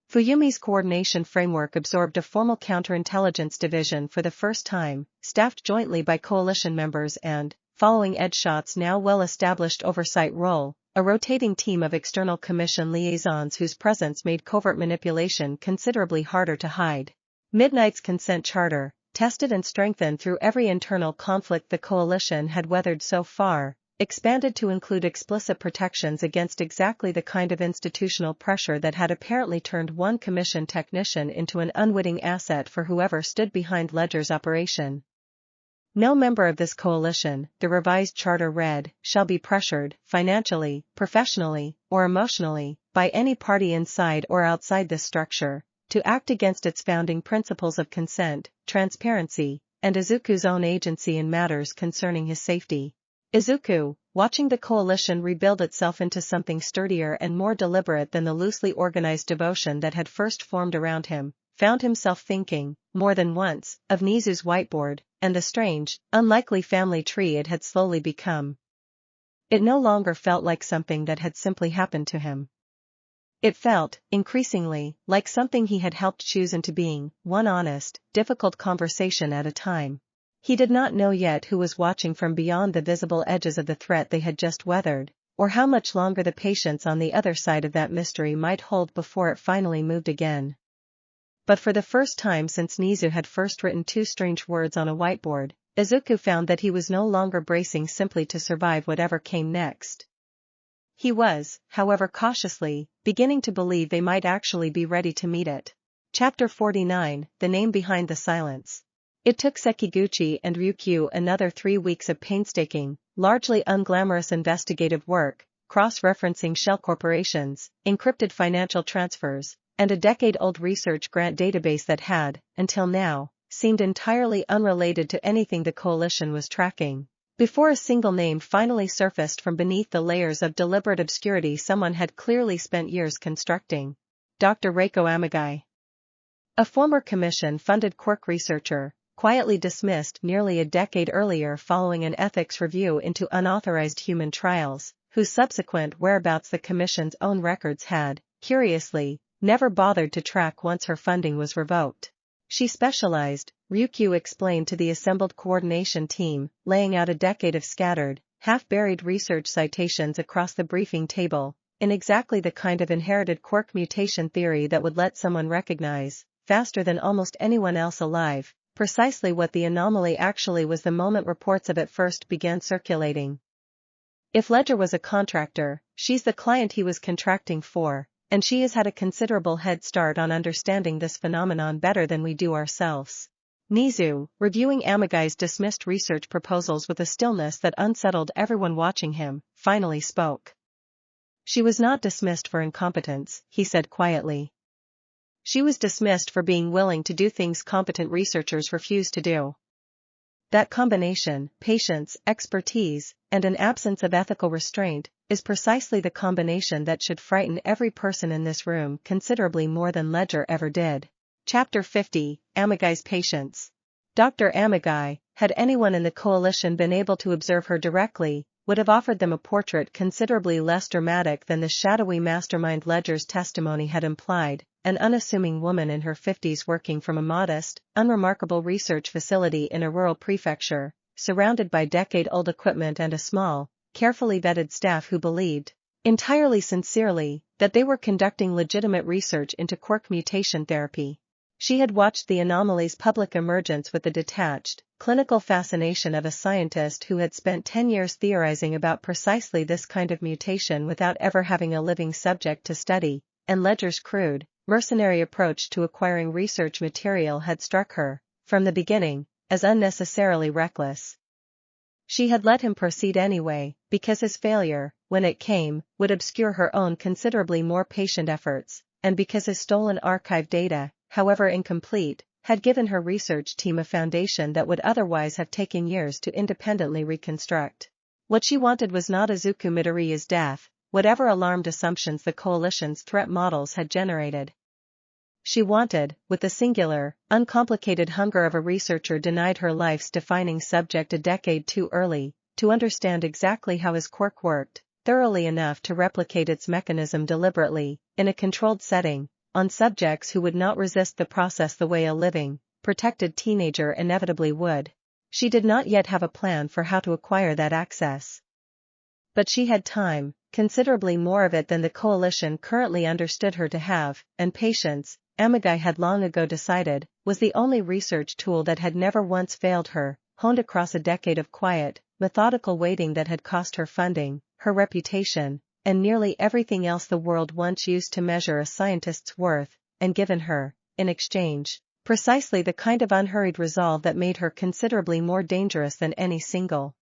Fuyumi's coordination framework absorbed a formal counterintelligence division for the first time, staffed jointly by coalition members and, following Edshot's now well-established oversight role, a rotating team of external commission liaisons whose presence made covert manipulation considerably harder to hide. Midnight's consent charter, tested and strengthened through every internal conflict the coalition had weathered so far, expanded to include explicit protections against exactly the kind of institutional pressure that had apparently turned one commission technician into an unwitting asset for whoever stood behind Ledger's operation. No member of this coalition, the revised charter read, shall be pressured, financially, professionally, or emotionally, by any party inside or outside this structure, to act against its founding principles of consent, transparency, and Izuku's own agency in matters concerning his safety. Izuku, watching the coalition rebuild itself into something sturdier and more deliberate than the loosely organized devotion that had first formed around him, found himself thinking, more than once, of Nizu's whiteboard, and the strange, unlikely family tree it had slowly become. It no longer felt like something that had simply happened to him. It felt, increasingly, like something he had helped choose into being, one honest, difficult conversation at a time. He did not know yet who was watching from beyond the visible edges of the threat they had just weathered, or how much longer the patience on the other side of that mystery might hold before it finally moved again. But for the first time since Nizu had first written two strange words on a whiteboard, Izuku found that he was no longer bracing simply to survive whatever came next. He was, however cautiously, beginning to believe they might actually be ready to meet it. Chapter 49, The Name Behind the Silence. It took Sekiguchi and Ryukyu another 3 weeks of painstaking, largely unglamorous investigative work, cross-referencing shell corporations, encrypted financial transfers, and a decade-old research grant database that had, until now, seemed entirely unrelated to anything the coalition was tracking. Before a single name finally surfaced from beneath the layers of deliberate obscurity someone had clearly spent years constructing. Dr. Reiko Amagai. A former commission-funded Quirk researcher, quietly dismissed nearly a decade earlier following an ethics review into unauthorized human trials, whose subsequent whereabouts the commission's own records had, curiously, never bothered to track once her funding was revoked. She specialized, Ryukyu explained to the assembled coordination team, laying out a decade of scattered, half-buried research citations across the briefing table, in exactly the kind of inherited quirk mutation theory that would let someone recognize, faster than almost anyone else alive, precisely what the anomaly actually was the moment reports of it first began circulating. If Ledger was a contractor, she's the client he was contracting for, and she has had a considerable head start on understanding this phenomenon better than we do ourselves. Nizu, reviewing Amagai's dismissed research proposals with a stillness that unsettled everyone watching him, finally spoke. She was not dismissed for incompetence, he said quietly. She was dismissed for being willing to do things competent researchers refuse to do. That combination, patience, expertise, and an absence of ethical restraint, is precisely the combination that should frighten every person in this room considerably more than Ledger ever did. Chapter 50, Amagai's Patience. Dr. Amagai, had anyone in the coalition been able to observe her directly, would have offered them a portrait considerably less dramatic than the shadowy mastermind Ledger's testimony had implied, an unassuming woman in her 50s working from a modest, unremarkable research facility in a rural prefecture, surrounded by decade-old equipment and a small, carefully vetted staff who believed, entirely sincerely, that they were conducting legitimate research into quirk mutation therapy. She had watched the anomaly's public emergence with the detached, clinical fascination of a scientist who had spent 10 years theorizing about precisely this kind of mutation without ever having a living subject to study, and Ledger's crude, mercenary approach to acquiring research material had struck her, from the beginning, as unnecessarily reckless. She had let him proceed anyway, because his failure, when it came, would obscure her own considerably more patient efforts, and because his stolen archive data, however incomplete, had given her research team a foundation that would otherwise have taken years to independently reconstruct. What she wanted was not Izuku Midoriya's death, whatever alarmed assumptions the coalition's threat models had generated. She wanted, with the singular, uncomplicated hunger of a researcher denied her life's defining subject a decade too early, to understand exactly how his quirk worked, thoroughly enough to replicate its mechanism deliberately, in a controlled setting, on subjects who would not resist the process the way a living, protected teenager inevitably would. She did not yet have a plan for how to acquire that access. But she had time, considerably more of it than the coalition currently understood her to have, and patience, Amagai had long ago decided, was the only research tool that had never once failed her, honed across a decade of quiet, methodical waiting that had cost her funding, her reputation, and nearly everything else the world once used to measure a scientist's worth, and given her, in exchange, precisely the kind of unhurried resolve that made her considerably more dangerous than any single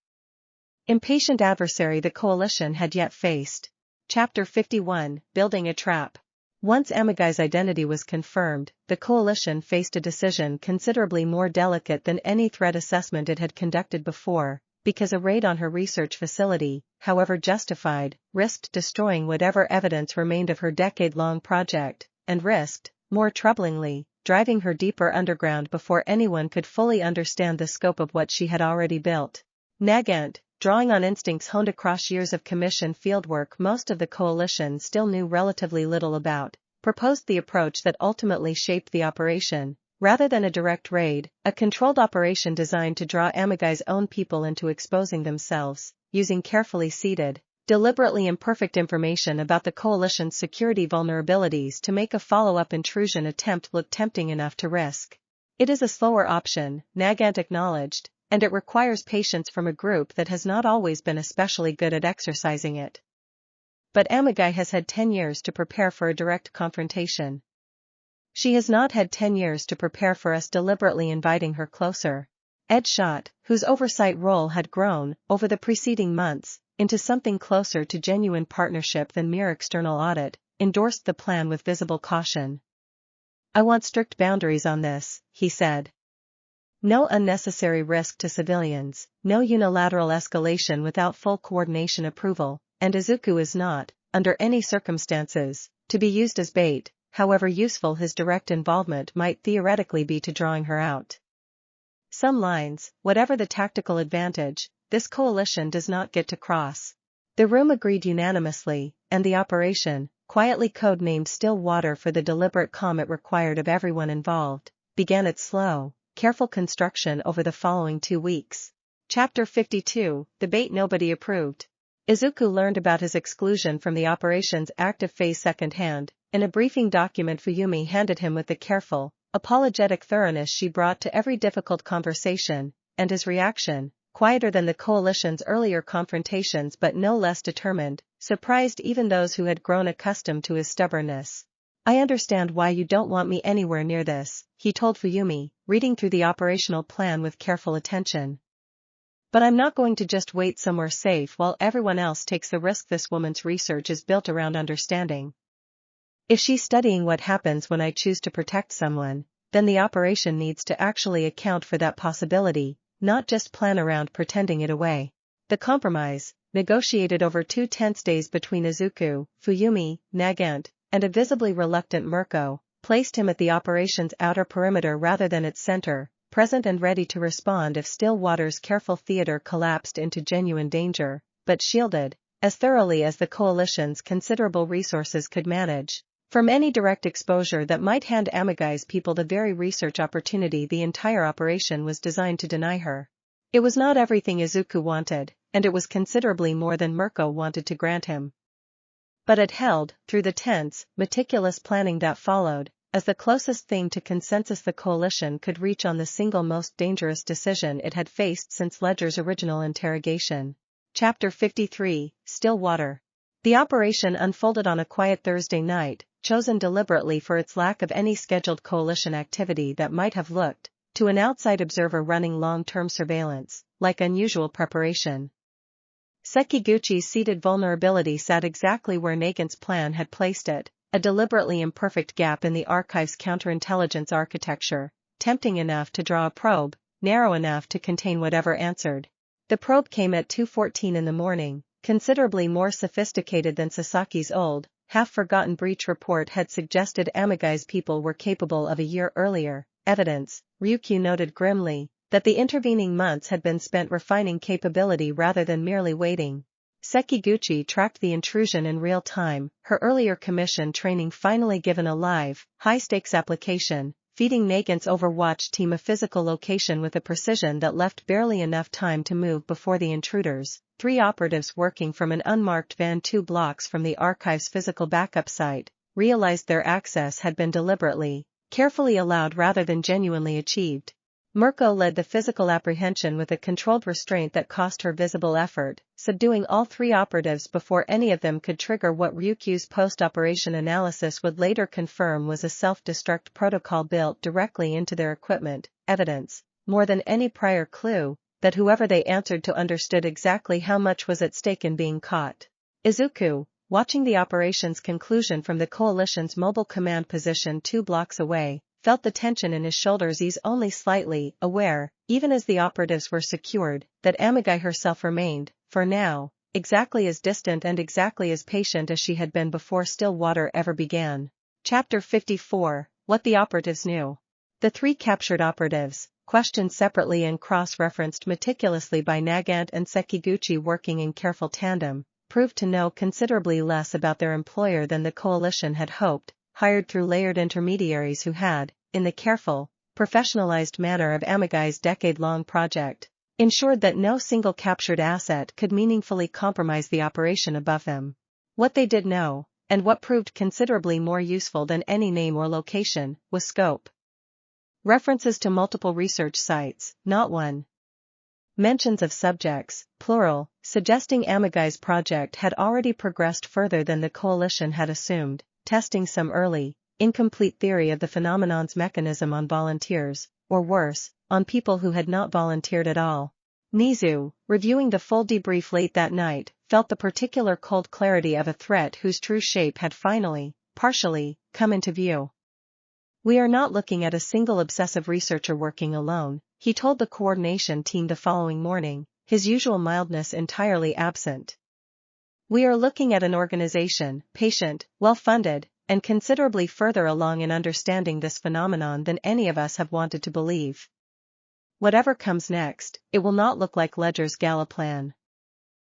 impatient adversary the coalition had yet faced. Chapter 51, Building a Trap. Once Amagai's identity was confirmed, the coalition faced a decision considerably more delicate than any threat assessment it had conducted before, because a raid on her research facility, however justified, risked destroying whatever evidence remained of her decade-long project, and risked, more troublingly, driving her deeper underground before anyone could fully understand the scope of what she had already built. Nagant, drawing on instincts honed across years of commission fieldwork most of the coalition still knew relatively little about, proposed the approach that ultimately shaped the operation. Rather than a direct raid, a controlled operation designed to draw Amagai's own people into exposing themselves, using carefully seeded, deliberately imperfect information about the coalition's security vulnerabilities to make a follow-up intrusion attempt look tempting enough to risk. It is a slower option, Nagant acknowledged, and it requires patience from a group that has not always been especially good at exercising it. But Amagai has had 10 years to prepare for a direct confrontation. She has not had 10 years to prepare for us deliberately inviting her closer. Ed Schott, whose oversight role had grown, over the preceding months, into something closer to genuine partnership than mere external audit, endorsed the plan with visible caution. "I want strict boundaries on this," he said. "No unnecessary risk to civilians, no unilateral escalation without full coordination approval, and Izuku is not, under any circumstances, to be used as bait, however useful his direct involvement might theoretically be to drawing her out. Some lines, whatever the tactical advantage, this coalition does not get to cross." The room agreed unanimously, and the operation, quietly codenamed Stillwater for the deliberate calm it required of everyone involved, began its slow, careful construction over the following 2 weeks. Chapter 52, The Bait Nobody Approved. Izuku learned about his exclusion from the operation's active phase secondhand, in a briefing document Fuyumi handed him with the careful, apologetic thoroughness she brought to every difficult conversation, and his reaction, quieter than the coalition's earlier confrontations but no less determined, surprised even those who had grown accustomed to his stubbornness. "I understand why you don't want me anywhere near this," he told Fuyumi, reading through the operational plan with careful attention. "But I'm not going to just wait somewhere safe while everyone else takes the risk. This woman's research is built around understanding. If she's studying what happens when I choose to protect someone, then the operation needs to actually account for that possibility, not just plan around pretending it away." The compromise, negotiated over 2 tense days between Izuku, Fuyumi, Nagant, and a visibly reluctant Mirko, placed him at the operation's outer perimeter rather than its center, present and ready to respond if Stillwater's careful theater collapsed into genuine danger, but shielded, as thoroughly as the coalition's considerable resources could manage, from any direct exposure that might hand Amagai's people the very research opportunity the entire operation was designed to deny her. It was not everything Izuku wanted, and it was considerably more than Mirko wanted to grant him. But it held, through the tense, meticulous planning that followed, as the closest thing to consensus the coalition could reach on the single most dangerous decision it had faced since Ledger's original interrogation. Chapter 53, Stillwater. The operation unfolded on a quiet Thursday night, chosen deliberately for its lack of any scheduled coalition activity that might have looked, to an outside observer running long-term surveillance, like unusual preparation. Sekiguchi's seated vulnerability sat exactly where Nagant's plan had placed it, a deliberately imperfect gap in the archive's counterintelligence architecture, tempting enough to draw a probe, narrow enough to contain whatever answered. The probe came at 2:14 in the morning, considerably more sophisticated than Sasaki's old, half-forgotten breach report had suggested. Amagai's people were capable of a year earlier evidence. Ryukyu noted grimly that the intervening months had been spent refining capability rather than merely waiting. Sekiguchi tracked the intrusion in real time, her earlier commission training finally given a live, high-stakes application, feeding Nagant's Overwatch team a physical location with a precision that left barely enough time to move before the intruders, 3 operatives working from an unmarked van 2 blocks from the archive's physical backup site, realized their access had been deliberately, carefully allowed rather than genuinely achieved. Mirko led the physical apprehension with a controlled restraint that cost her visible effort, subduing all 3 operatives before any of them could trigger what Ryukyu's post-operation analysis would later confirm was a self-destruct protocol built directly into their equipment, evidence, more than any prior clue, that whoever they answered to understood exactly how much was at stake in being caught. Izuku, watching the operation's conclusion from the coalition's mobile command position 2 blocks away, felt the tension in his shoulders ease only slightly, aware, even as the operatives were secured, that Amagai herself remained, for now, exactly as distant and exactly as patient as she had been before Stillwater ever began. Chapter 54, What the Operatives Knew. The 3 captured operatives, questioned separately and cross-referenced meticulously by Nagant and Sekiguchi working in careful tandem, proved to know considerably less about their employer than the coalition had hoped, hired through layered intermediaries who had, in the careful, professionalized manner of Amagai's decade-long project, ensured that no single captured asset could meaningfully compromise the operation above them. What they did know, and what proved considerably more useful than any name or location, was scope. References to multiple research sites, not one. Mentions of subjects, plural, suggesting Amagai's project had already progressed further than the coalition had assumed, testing some early, incomplete theory of the phenomenon's mechanism on volunteers, or worse, on people who had not volunteered at all. Nizu, reviewing the full debrief late that night, felt the particular cold clarity of a threat whose true shape had finally, partially, come into view. "We are not looking at a single obsessive researcher working alone," he told the coordination team the following morning, his usual mildness entirely absent. "We are looking at an organization, patient, well-funded, and considerably further along in understanding this phenomenon than any of us have wanted to believe. Whatever comes next, it will not look like Ledger's gala plan.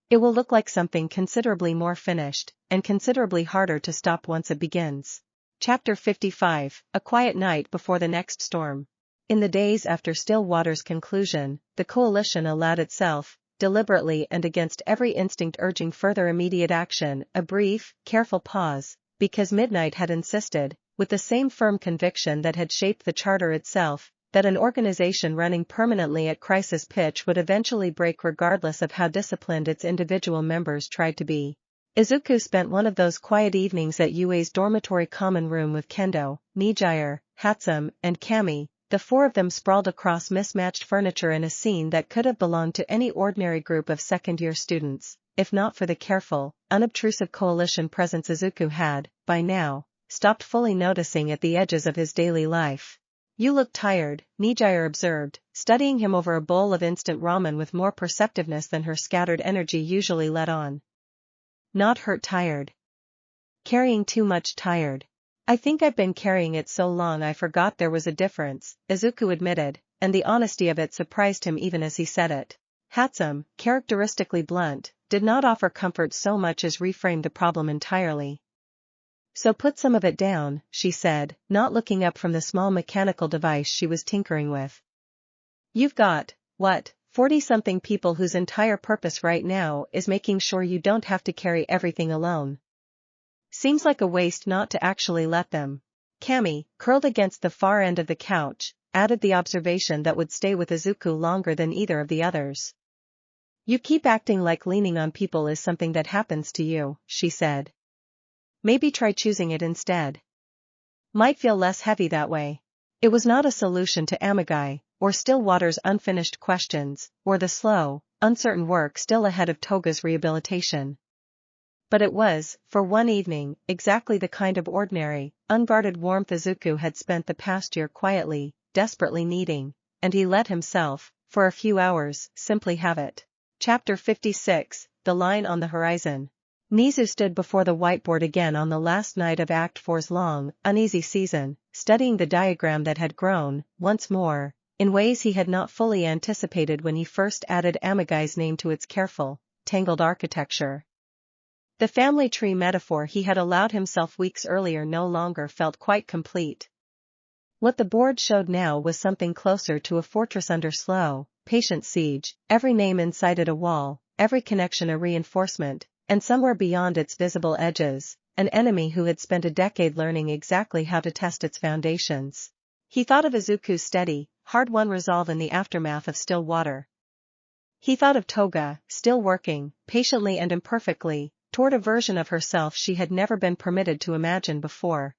It will look like something considerably more finished, and considerably harder to stop once it begins. Chapter 55, A Quiet Night Before the Next Storm. In the days after Stillwater's conclusion, the coalition allowed itself, deliberately and against every instinct urging further immediate action, a brief, careful pause, because Midnight had insisted, with the same firm conviction that had shaped the charter itself, that an organization running permanently at crisis pitch would eventually break regardless of how disciplined its individual members tried to be. Izuku spent one of those quiet evenings at Yue's dormitory common room with Kendo, Nijire, Hatsum, and Kami, the four of them sprawled across mismatched furniture in a scene that could have belonged to any ordinary group of second-year students, if not for the careful, unobtrusive coalition presence Izuku had, by now, stopped fully noticing at the edges of his daily life. "You look tired," Nijire observed, studying him over a bowl of instant ramen with more perceptiveness than her scattered energy usually let on. "Not hurt tired. Carrying too much tired. I think I've been carrying it so long I forgot there was a difference," Izuku admitted, and the honesty of it surprised him even as he said it. Hatsum, characteristically blunt, did not offer comfort so much as reframe the problem entirely. "So put some of it down," she said, not looking up from the small mechanical device she was tinkering with. "You've got, 40-something people whose entire purpose right now is making sure you don't have to carry everything alone. Seems like a waste not to actually let them." Kami, curled against the far end of the couch, added the observation that would stay with Izuku longer than either of the others. "You keep acting like leaning on people is something that happens to you," she said. "Maybe try choosing it instead. Might feel less heavy that way." It was not a solution to Amagai, or Stillwater's unfinished questions, or the slow, uncertain work still ahead of Toga's rehabilitation. But it was, for one evening, exactly the kind of ordinary, unguarded warmth Izuku had spent the past year quietly, desperately needing, and he let himself, for a few hours, simply have it. Chapter 56, The Line on the Horizon. Nizu stood before the whiteboard again on the last night of Act 4's long, uneasy season, studying the diagram that had grown, once more, in ways he had not fully anticipated when he first added Amagai's name to its careful, tangled architecture. The family tree metaphor he had allowed himself weeks earlier no longer felt quite complete. What the board showed now was something closer to a fortress under slow, patient siege, every name inside it a wall, every connection a reinforcement, and somewhere beyond its visible edges, an enemy who had spent a decade learning exactly how to test its foundations. He thought of Izuku's steady, hard-won resolve in the aftermath of Stillwater. He thought of Toga, still working, patiently and imperfectly, toward a version of herself she had never been permitted to imagine before.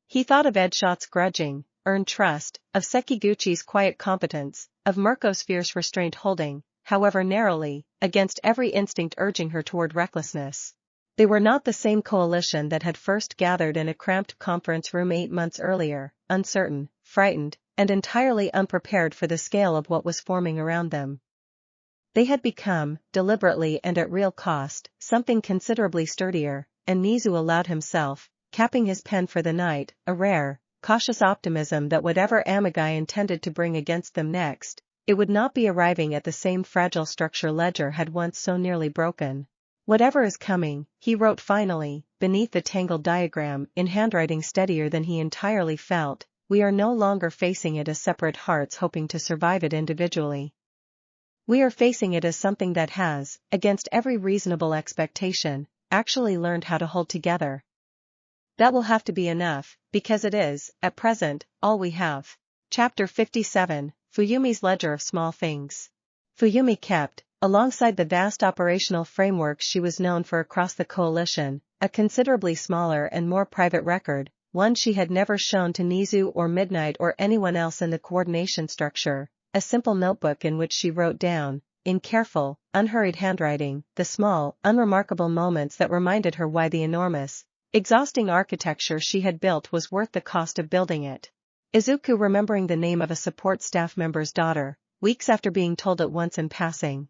He thought of Edshot's grudging, earned trust, of Sekiguchi's quiet competence, of Mirko's fierce restraint holding, however narrowly, against every instinct urging her toward recklessness. They were not the same coalition that had first gathered in a cramped conference room 8 months earlier, uncertain, frightened, and entirely unprepared for the scale of what was forming around them. They had become, deliberately and at real cost, something considerably sturdier, and Nizu allowed himself, capping his pen for the night, a rare, cautious optimism that whatever Amagai intended to bring against them next, it would not be arriving at the same fragile structure Ledger had once so nearly broken. "Whatever is coming," he wrote finally, beneath the tangled diagram, in handwriting steadier than he entirely felt, "we are no longer facing it as separate hearts hoping to survive it individually. We are facing it as something that has, against every reasonable expectation, actually learned how to hold together. That will have to be enough, because it is, at present, all we have." Chapter 57, Fuyumi's Ledger of Small Things. Fuyumi kept, alongside the vast operational framework she was known for across the coalition, a considerably smaller and more private record, one she had never shown to Nizu or Midnight or anyone else in the coordination structure. A simple notebook in which she wrote down, in careful, unhurried handwriting, the small, unremarkable moments that reminded her why the enormous, exhausting architecture she had built was worth the cost of building it. Izuku remembering the name of a support staff member's daughter, weeks after being told it once in passing.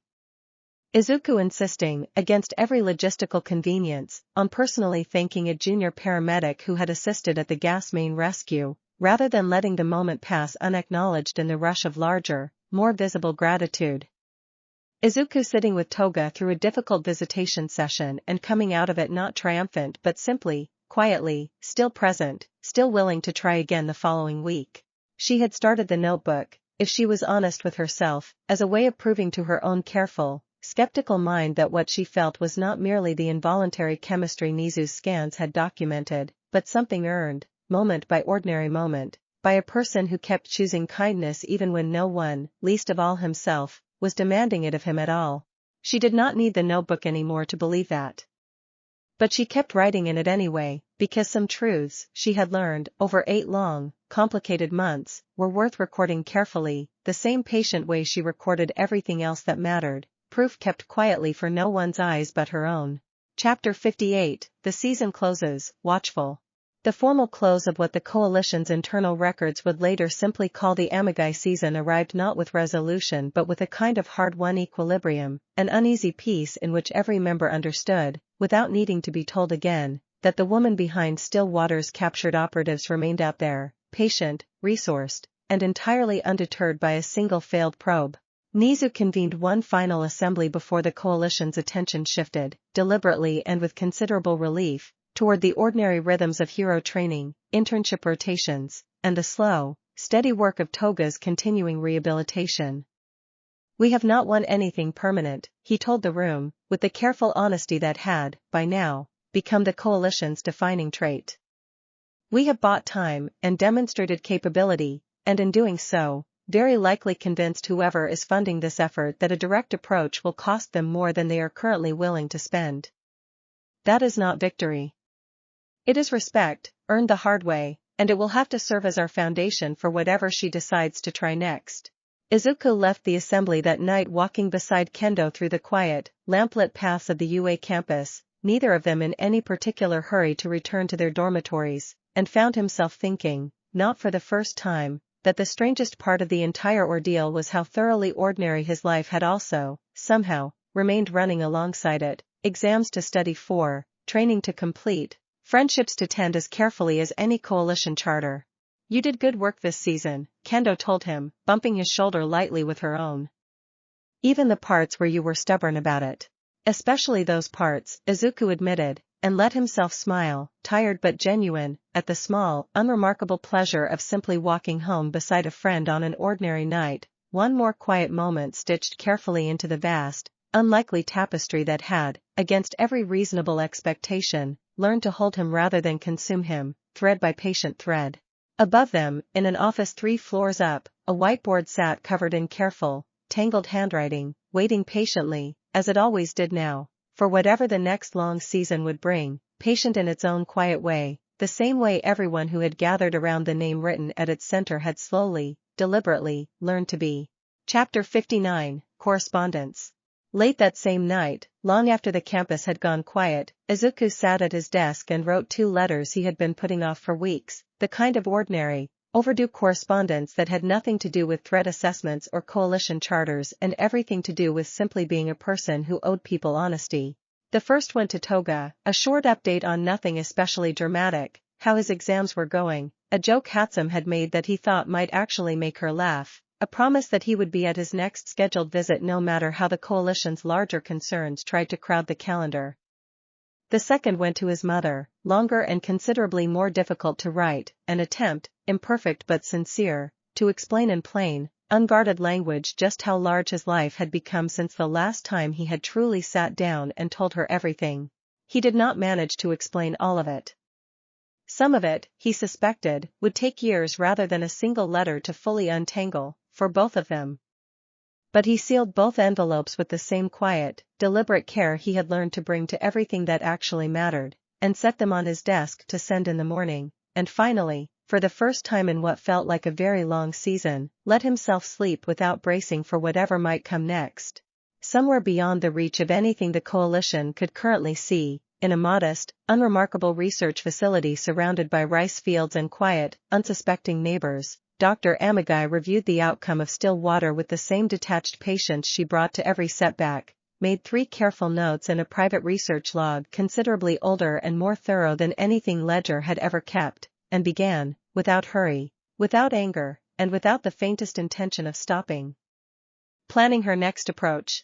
Izuku insisting, against every logistical convenience, on personally thanking a junior paramedic who had assisted at the gas main rescue, rather than letting the moment pass unacknowledged in the rush of larger, more visible gratitude. Izuku sitting with Toga through a difficult visitation session and coming out of it not triumphant but simply, quietly, still present, still willing to try again the following week. She had started the notebook, if she was honest with herself, as a way of proving to her own careful, skeptical mind that what she felt was not merely the involuntary chemistry Nizu's scans had documented, but something earned, moment by ordinary moment, by a person who kept choosing kindness even when no one, least of all himself, was demanding it of him at all. She did not need the notebook anymore to believe that. But she kept writing in it anyway, because some truths she had learned over 8 long, complicated months were worth recording carefully, the same patient way she recorded everything else that mattered, proof kept quietly for no one's eyes but her own. Chapter 58, The season closes, watchful. The formal close of what the coalition's internal records would later simply call the Amagai season arrived not with resolution but with a kind of hard-won equilibrium, an uneasy peace in which every member understood, without needing to be told again, that the woman behind still waters captured operatives remained out there, patient, resourced, and entirely undeterred by a single failed probe. Nizu convened one final assembly before the coalition's attention shifted, deliberately and with considerable relief, toward the ordinary rhythms of hero training, internship rotations, and the slow, steady work of Toga's continuing rehabilitation. "We have not won anything permanent," he told the room, with the careful honesty that had, by now, become the coalition's defining trait. "We have bought time and demonstrated capability, and in doing so, very likely convinced whoever is funding this effort that a direct approach will cost them more than they are currently willing to spend. That is not victory. It is respect, earned the hard way, and it will have to serve as our foundation for whatever she decides to try next." Izuku left the assembly that night walking beside Kendo through the quiet, lamplit paths of the UA campus, neither of them in any particular hurry to return to their dormitories, and found himself thinking, not for the first time, that the strangest part of the entire ordeal was how thoroughly ordinary his life had also, somehow, remained running alongside it, exams to study for, training to complete, friendships to tend as carefully as any coalition charter. "You did good work this season," Kendo told him, bumping his shoulder lightly with her own. "Even the parts where you were stubborn about it." "Especially those parts," Izuku admitted, and let himself smile, tired but genuine, at the small, unremarkable pleasure of simply walking home beside a friend on an ordinary night, one more quiet moment stitched carefully into the vast, unlikely tapestry that had, against every reasonable expectation, learned to hold him rather than consume him, thread by patient thread. Above them, in an office 3 floors up, a whiteboard sat covered in careful, tangled handwriting, waiting patiently, as it always did now, for whatever the next long season would bring, patient in its own quiet way, the same way everyone who had gathered around the name written at its center had slowly, deliberately, learned to be. Chapter 59, Correspondence. Late that same night, long after the campus had gone quiet, Izuku sat at his desk and wrote 2 letters he had been putting off for weeks, the kind of ordinary, overdue correspondence that had nothing to do with threat assessments or coalition charters and everything to do with simply being a person who owed people honesty. The first went to Toga, a short update on nothing especially dramatic, how his exams were going, a joke Hatsum had made that he thought might actually make her laugh, a promise that he would be at his next scheduled visit no matter how the coalition's larger concerns tried to crowd the calendar. The second went to his mother, longer and considerably more difficult to write, an attempt, imperfect but sincere, to explain in plain, unguarded language just how large his life had become since the last time he had truly sat down and told her everything. He did not manage to explain all of it. Some of it, he suspected, would take years rather than a single letter to fully untangle, for both of them. But he sealed both envelopes with the same quiet, deliberate care he had learned to bring to everything that actually mattered, and set them on his desk to send in the morning, and finally, for the first time in what felt like a very long season, let himself sleep without bracing for whatever might come next. Somewhere beyond the reach of anything the coalition could currently see, in a modest, unremarkable research facility surrounded by rice fields and quiet, unsuspecting neighbors, Dr. Amagai reviewed the outcome of still water with the same detached patience she brought to every setback, made 3 careful notes in a private research log considerably older and more thorough than anything Ledger had ever kept, and began, without hurry, without anger, and without the faintest intention of stopping, planning her next approach.